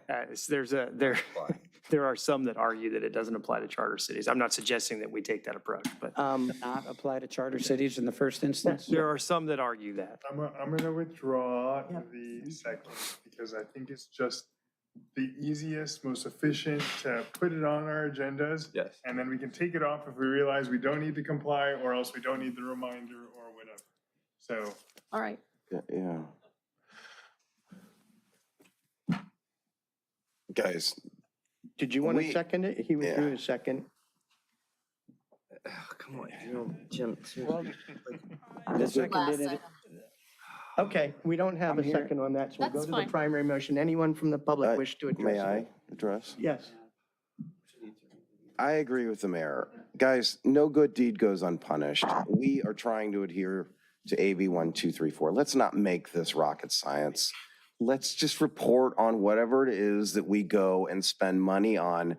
there are some that argue that it doesn't apply to charter cities. I'm not suggesting that we take that approach, but Not apply to charter cities in the first instance? there are some that argue that. I'm going to withdraw the second because I think it's just the easiest, most efficient to put it on our agendas. Yes. And then we can take it off if we realize we don't need to comply or else we don't need the reminder or whatever. So. All right. Yeah. Guys. Did you want to second it? He withdrew his second. Come on, Jim. The second did it. Okay, we don't have a second on that, so we'll go That's to the fine. primary motion. Anyone from the public wish to address it? May I address? Yes. I agree with the mayor. Guys, no good deed goes unpunished. We are trying to adhere to AB 1234. Let's not make this rocket science. Let's just report on whatever it is that we go and spend money on.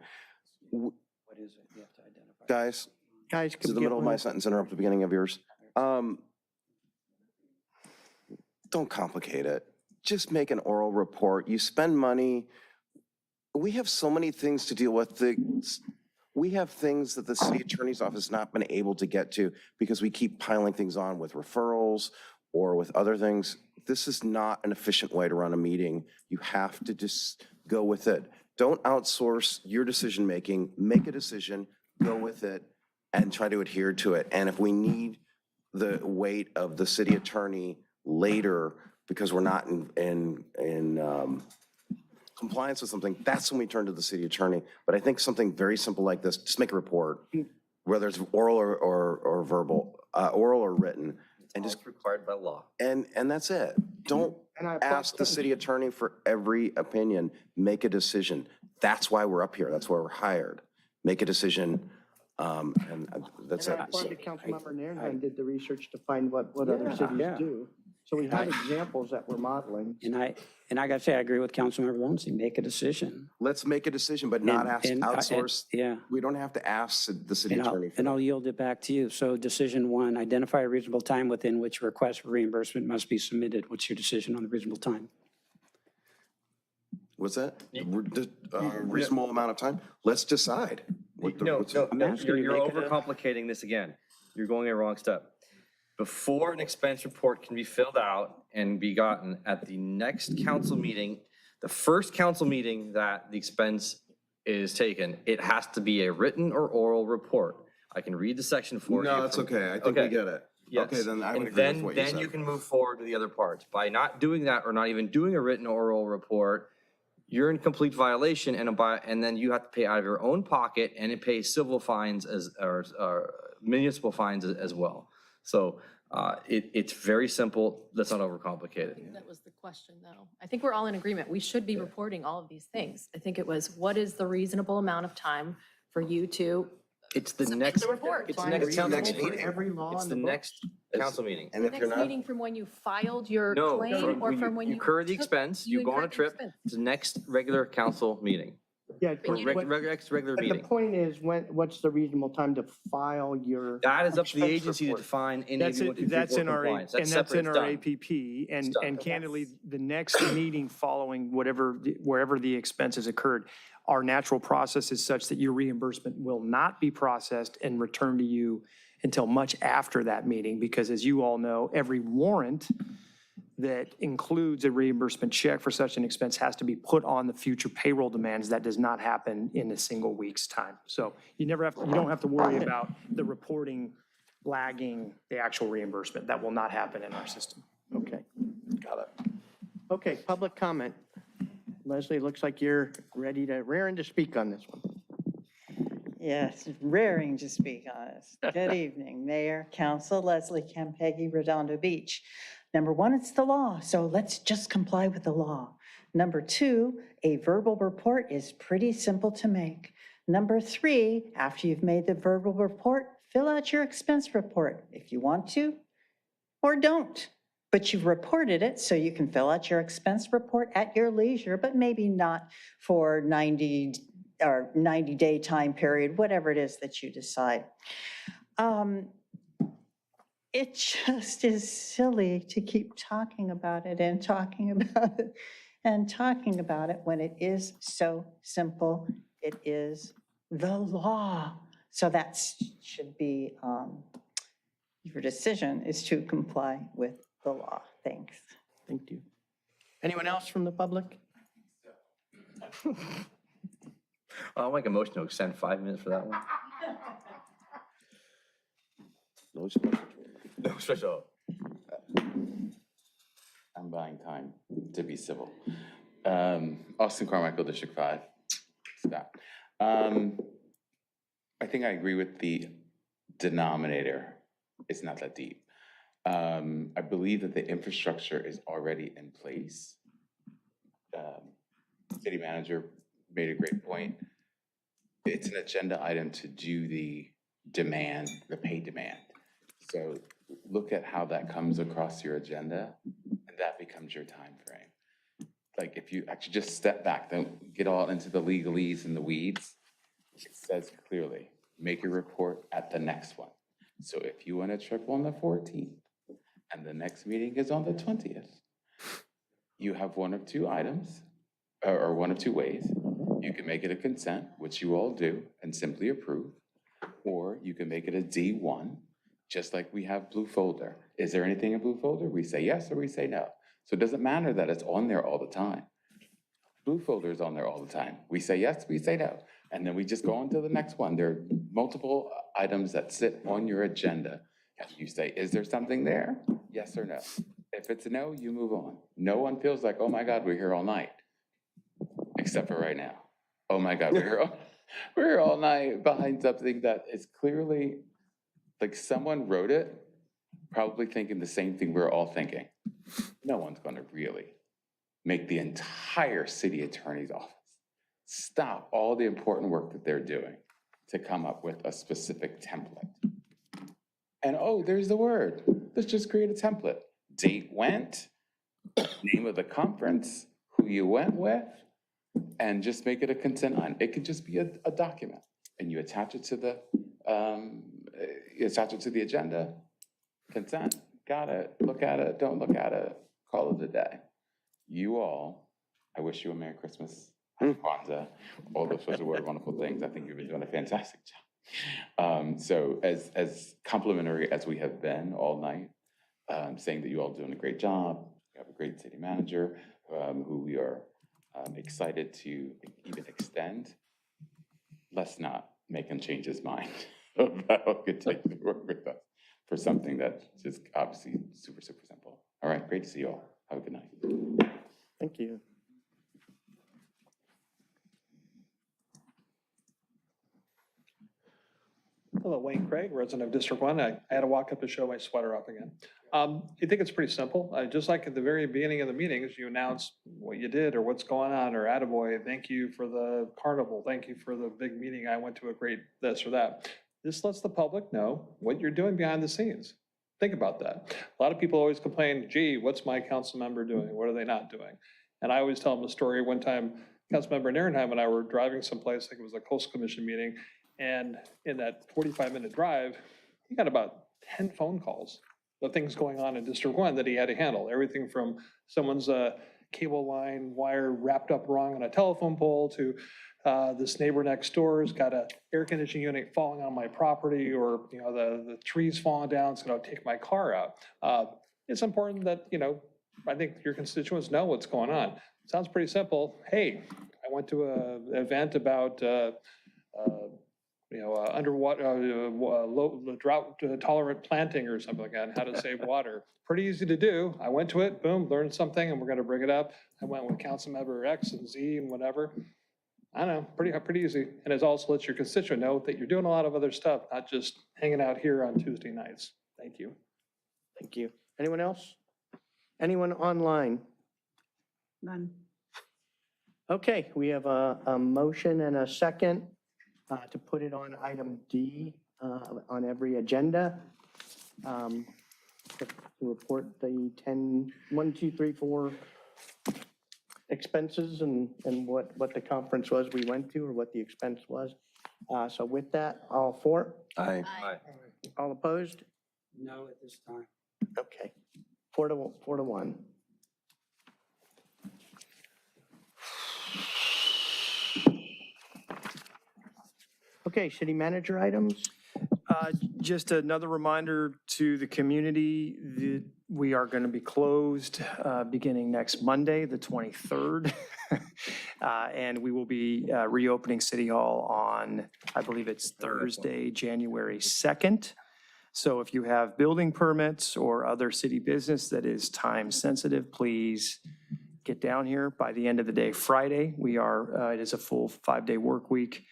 What is it? You have to identify. Guys, Guys, this is the middle of my sentence, interrupt the beginning of yours. Don't complicate it. Just make an oral report. You spend money. We have so many things to deal with. We have things that the city attorney's office has not been able to get to because we keep piling things on with referrals or with other things. This is not an efficient way to run a meeting. You have to just go with it. Don't outsource your decision-making. Make a decision, go with it, and try to adhere to it. And if we need the weight of the city attorney later because we're not in compliance with something, that's when we turn to the city attorney. But I think something very simple like this, just make a report, whether it's oral or verbal, oral or written, and just required by law. And that's it. Don't ask the city attorney for every opinion. Make a decision. That's why we're up here. That's why we're hired. Make a decision. And that's it. And I applaud Councilmember Nairn did the research to find what other cities do. So we have examples that we're modeling. And I got to say, I agree with Councilmember Lowenstein. Make a decision. Let's make a decision, but not outsource. Yeah. We don't have to ask the city attorney. And I'll yield it back to you. So decision one, identify a reasonable time within which a request for reimbursement must be submitted. What's your decision on the reasonable time? what's that? Reasonable amount of time? Let's decide. No, you're overcomplicating this again. You're going a wrong step. Before an expense report can be filled out and be gotten at the next council meeting, the first council meeting that the expense is taken, it has to be a written or oral report. I can read the section for you. No, it's okay. I think we get it. Yes. Okay, then I would And agree with what you then said. you can move forward to the other parts. By not doing that or not even doing a written or oral report, you're in complete violation, and then you have to pay out of your own pocket, and it pays civil fines or municipal fines as well. So it's very simple. Let's not overcomplicate it. That was the question, though. I think we're all in agreement. We should be reporting all of these things. I think it was, what is the reasonable amount of time for you to It's the submit next, the report? it's the Fine. next council Read meeting. every law It's in the the book. next council meeting. And if you're Next not, meeting from when you filed your No, claim or from when you incur the took- expense, you go on incurred a the trip, expense? it's the next regular council meeting. Yeah, Or but regular the meeting. point is, what's the reasonable time to file your? That is up to the expense agency to report? define in That's AB it, 124 that's in our, and compliance. That's that's separate, in it's our done. APP. It's And, done. and candidly, the next meeting following wherever the expenses occurred, our natural process is such that your reimbursement will not be processed and returned to you until much after that meeting, because as you all know, every warrant that includes a reimbursement check for such an expense has to be put on the future payroll demands. That does not happen in a single week's time. So you don't have to worry about the reporting lagging the actual reimbursement. That will not happen in our system. Okay, got it. Okay, public comment. Leslie, looks like you're raring to speak on this one. Yes, raring to speak on this. Good evening, Mayor, Council, Leslie Campeggi, Redondo Beach. Number one, it's the law, so let's just comply with the law. Number two, a verbal report is pretty simple to make. Number three, after you've made the verbal report, fill out your expense report if you want to or don't. But you've reported it, so you can fill out your expense report at your leisure, but maybe not for 90-day time period, whatever it is that you decide. It just is silly to keep talking about it and talking about it and talking about it when it is so simple. It is the law. So that should be, your decision is to comply with the law. Thanks. Thank you. Anyone else from the public? I'll make a motion to extend 5 minutes for that one. no special. No special. I'm buying time to be civil. Austin Carmichael, District 5. Stop. I think I agree with the denominator. It's not that deep. I believe that the infrastructure is already in place. City manager made a great point. It's an agenda item to do the demand, the pay demand. So look at how that comes across your agenda, and that becomes your time frame. Like if you actually just step back, don't get all into the legalese and the weeds. It says clearly, make your report at the next one. So if you want a trip on the 14th and the next meeting is on the 20th, you have one of two items, or one of two ways. You can make it a consent, which you all do, and simply approve, or you can make it a D1, just like we have blue folder. Is there anything in blue folder? We say yes or we say no. So it doesn't matter that it's on there all the time. Blue folder is on there all the time. We say yes, we say no. And then we just go on to the next one. There are multiple items that sit on your agenda. And you say, is there something there? Yes or no. If it's a no, you move on. No one feels like, oh my God, we're here all night. Except for right now. Oh my God, we're here all night behind something that is clearly, like someone wrote it, probably thinking the same thing we're all thinking. No one's gonna really make the entire city attorney's office stop all the important work that they're doing to come up with a specific template. And oh, there's the word. Let's just create a template. Date went, name of the conference, who you went with, and just make it a consent item. It could just be a document, and you attach it to the agenda. Consent, got it. Look at it. Don't look at it. Call it a day. You all I wish you a Merry Christmas, Happy Kwanzaa, all those sorts of wonderful things. I think you've been doing a fantastic job. So as complimentary as we have been all night, saying that you all are doing a great job, you have a great city manager who we are excited to even extend, let's not make him change his mind about continuing to work with us for something that's just obviously super, super simple. All right, great to see you all. Have a good night. Thank you. Hello, Wayne Craig, resident of District 1. I had to walk up to show my sweater off again. I think it's pretty simple. Just like at the very beginning of the meetings, you announce what you did or what's going on, or attaboy, thank you for the carnival, thank you for the big meeting, I went to a great this or that. This lets the public know what you're doing behind the scenes. Think about that. A lot of people always complain, gee, what's my council member doing? What are they not doing? And I always tell them a story. One time, Councilmember Nierenheim and I were driving someplace, I think it was a Coastal Commission meeting, and in that 45-minute drive, he got about 10 phone calls of things going on in District 1 that he had to handle. Everything from someone's cable line wire wrapped up wrong on a telephone pole to this neighbor next door's got an air conditioning unit falling on my property, or the trees falling down, it's gonna take my car out. It's important that, I think your constituents know what's going on. It sounds pretty simple. Hey, I went to an event about underwater, drought tolerant planting or something like that, and how to save water. Pretty easy to do. I went to it, boom, learned something, and we're gonna bring it up. I went with Councilmember X and Z and whatever. I don't know, pretty easy. And it also lets your constituent know that you're doing a lot of other stuff, not just hanging out here on Tuesday nights. Thank you. Thank you. Anyone else? Anyone online? None. Okay, we have a motion and a second to put it on item D on every agenda. To report the 1, 2, 3, 4 expenses and what the conference was we went to, or what the expense was. So with that, all for? Aye. All opposed? No at this time. Okay, 4 to 1. Okay, city manager items. Just another reminder to the community that we are going to be closed beginning next Monday, the 23rd. And we will be reopening City Hall on, I believe it's Thursday, January 2nd. So if you have building permits or other city business that is time sensitive, please get down here by the end of the day Friday. It is a full 5-day work week.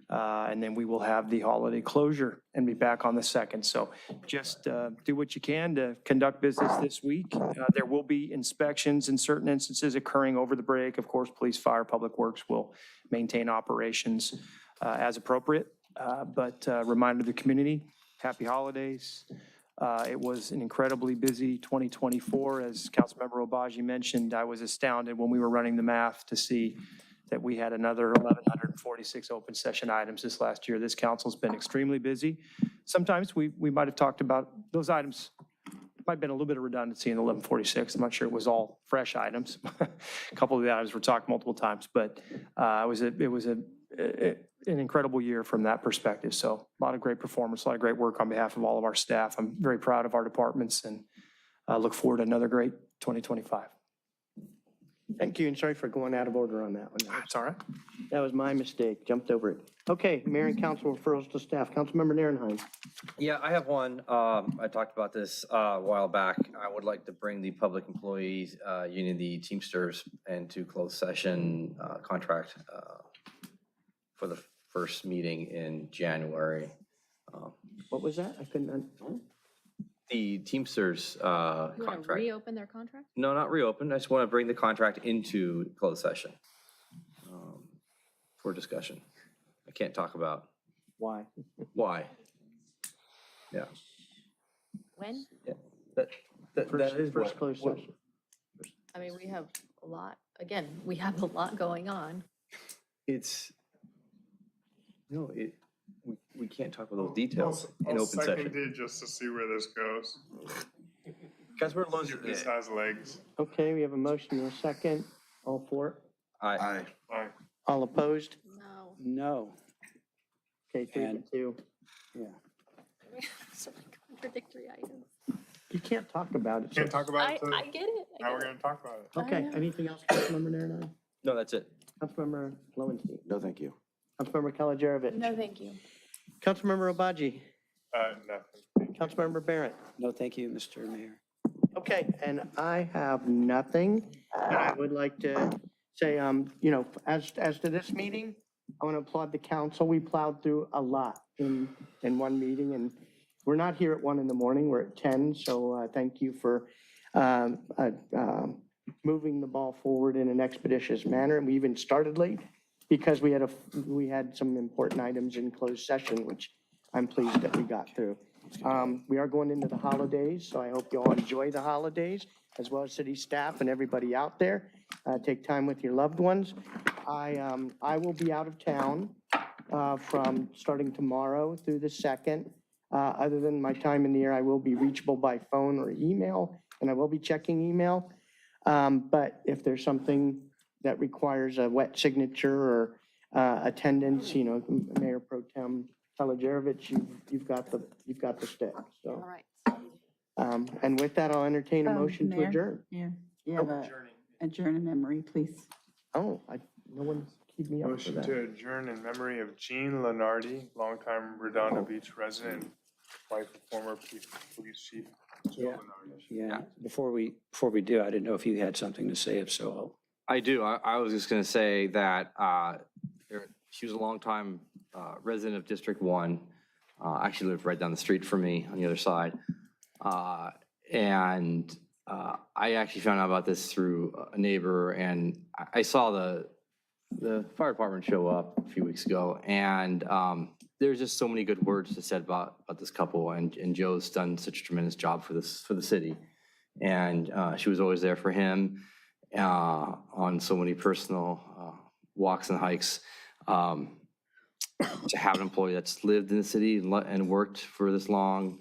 And then we will have the holiday closure and be back on the 2nd. So just do what you can to conduct business this week. There will be inspections in certain instances occurring over the break. Of course, police, fire, public works will maintain operations as appropriate. But reminder to the community, happy holidays. It was an incredibly busy 2024. As Councilmember Obaji mentioned, I was astounded when we were running the math to see that we had another 1,146 open session items this last year. This council's been extremely busy. Sometimes we might have talked about those items. Might have been a little bit of redundancy in the 1146. I'm not sure it was all fresh items. A couple of the items were talked multiple times, but it was an incredible year from that perspective. So a lot of great performance, a lot of great work on behalf of all of our staff. I'm very proud of our departments and look forward to another great 2025. Thank you, and sorry for going out of order on that one. That's all right. That was my mistake, jumped over it. Okay, mayor and council referrals to staff. Councilmember Nierenheim. Yeah, I have one. I talked about this a while back. I would like to bring the Public Employees Union, the Teamsters, into closed session contract for the first meeting in January. What was that? I couldn't. The Teamsters You want to contract. reopen their contract? No, not reopen. I just want to bring the contract into closed session for discussion. I can't talk about why. Yeah. When? Yeah. That is first closed session. I mean, we have a lot, again, we have a lot going on. We can't talk about those details in I'll open second session. it just to see where this goes. Because we're losing This has legs. Okay, we have a motion and a second. All for it? Aye. Aye. All opposed? No. No. Okay, 3-2. Yeah. So contradictory items. You can't talk about it. Can't talk about I it. so get it. Now we're going to talk about it. Okay, anything else, Councilmember Naranine? No, that's it. Councilmember Lowenstein? No, thank you. Councilmember Kalajerovich? No, thank you. Councilmember Obaji? Nothing. Councilmember Barrett? No, thank you, Mr. Mayor. Okay, and I have nothing. And I would like to say, you know, as to this meeting, I want to applaud the council. We plowed through a lot in one meeting, and we're not here at 1 in the morning, we're at 10. So thank you for moving the ball forward in an expeditious manner. And we even started late because we had some important items in closed session, which I'm pleased that we got through. We are going into the holidays, so I hope you all enjoy the holidays, as well as city staff and everybody out there. Take time with your loved ones. I will be out of town from starting tomorrow through the 2nd. Other than my time in the air, I will be reachable by phone or email, and I will be checking email. But if there's something that requires a wet signature or attendance, you know, Mayor Pro Tem Kalajerovich, you've got the stick. So. All right. And with that, I'll entertain a motion to Mayor? adjourn. Yeah, you have a adjourn in memory, please. Oh, no one's keep me up for Motion that. to adjourn in memory of Jean Lenardi, longtime Redondo Beach resident, wife of former police chief Joe Lenardi. Yeah, before we do, I didn't know if you had something to say, if so. I do. I was just going to say that she was a longtime resident of District 1. Actually lived right down the street from me on the other side. And I actually found out about this through a neighbor, and I saw the fire department show up a few weeks ago, and there's just so many good words to said about this couple, and Joe's done such a tremendous job for the city. And she was always there for him on so many personal walks and hikes. To have an employee that's lived in the city and worked for this long,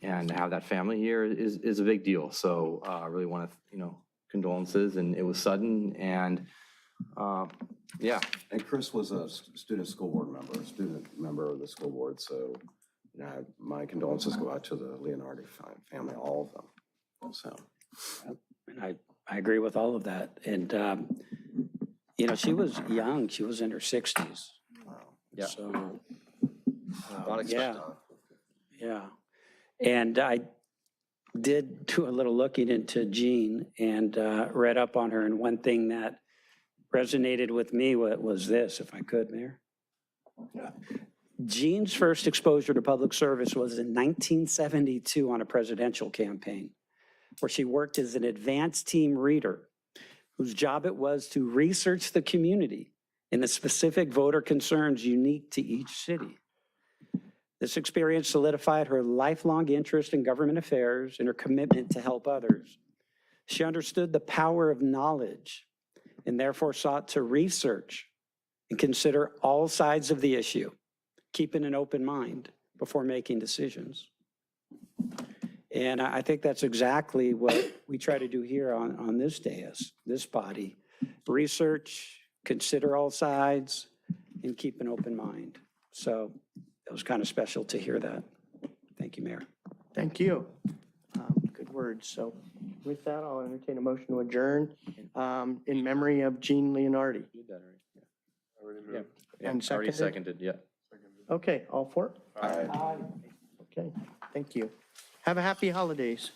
and to have that family here is a big deal. So I really want to, condolences, and it was sudden, and yeah. And Chris was a student member of the school board, so my condolences go out to the Leonardi family, all of them. So, And I agree with all of that. And, she was young. She was in her 60s. Yeah. So, Yeah. yeah. And I did do a little looking into Jean and read up on her. And one thing that resonated with me was this, if I could, Mayor. Jean's first exposure to public service was in 1972 on a presidential campaign, where she worked as an advanced team reader, whose job it was to research the community and the specific voter concerns unique to each city. This experience solidified her lifelong interest in government affairs and her commitment to help others. She understood the power of knowledge and therefore sought to research and consider all sides of the issue, keeping an open mind before making decisions. And I think that's exactly what we try to do here on this dais, this body. Research, consider all sides, and keep an open mind. So it was kind of special to hear that. Thank you, Mayor. Thank you. Good words. So with that, I'll entertain a motion to adjourn in memory of Jean Leonardi. Already moved. And Already seconded? seconded, yeah. Okay, all for it? Aye. Okay, thank you. Have a happy holidays.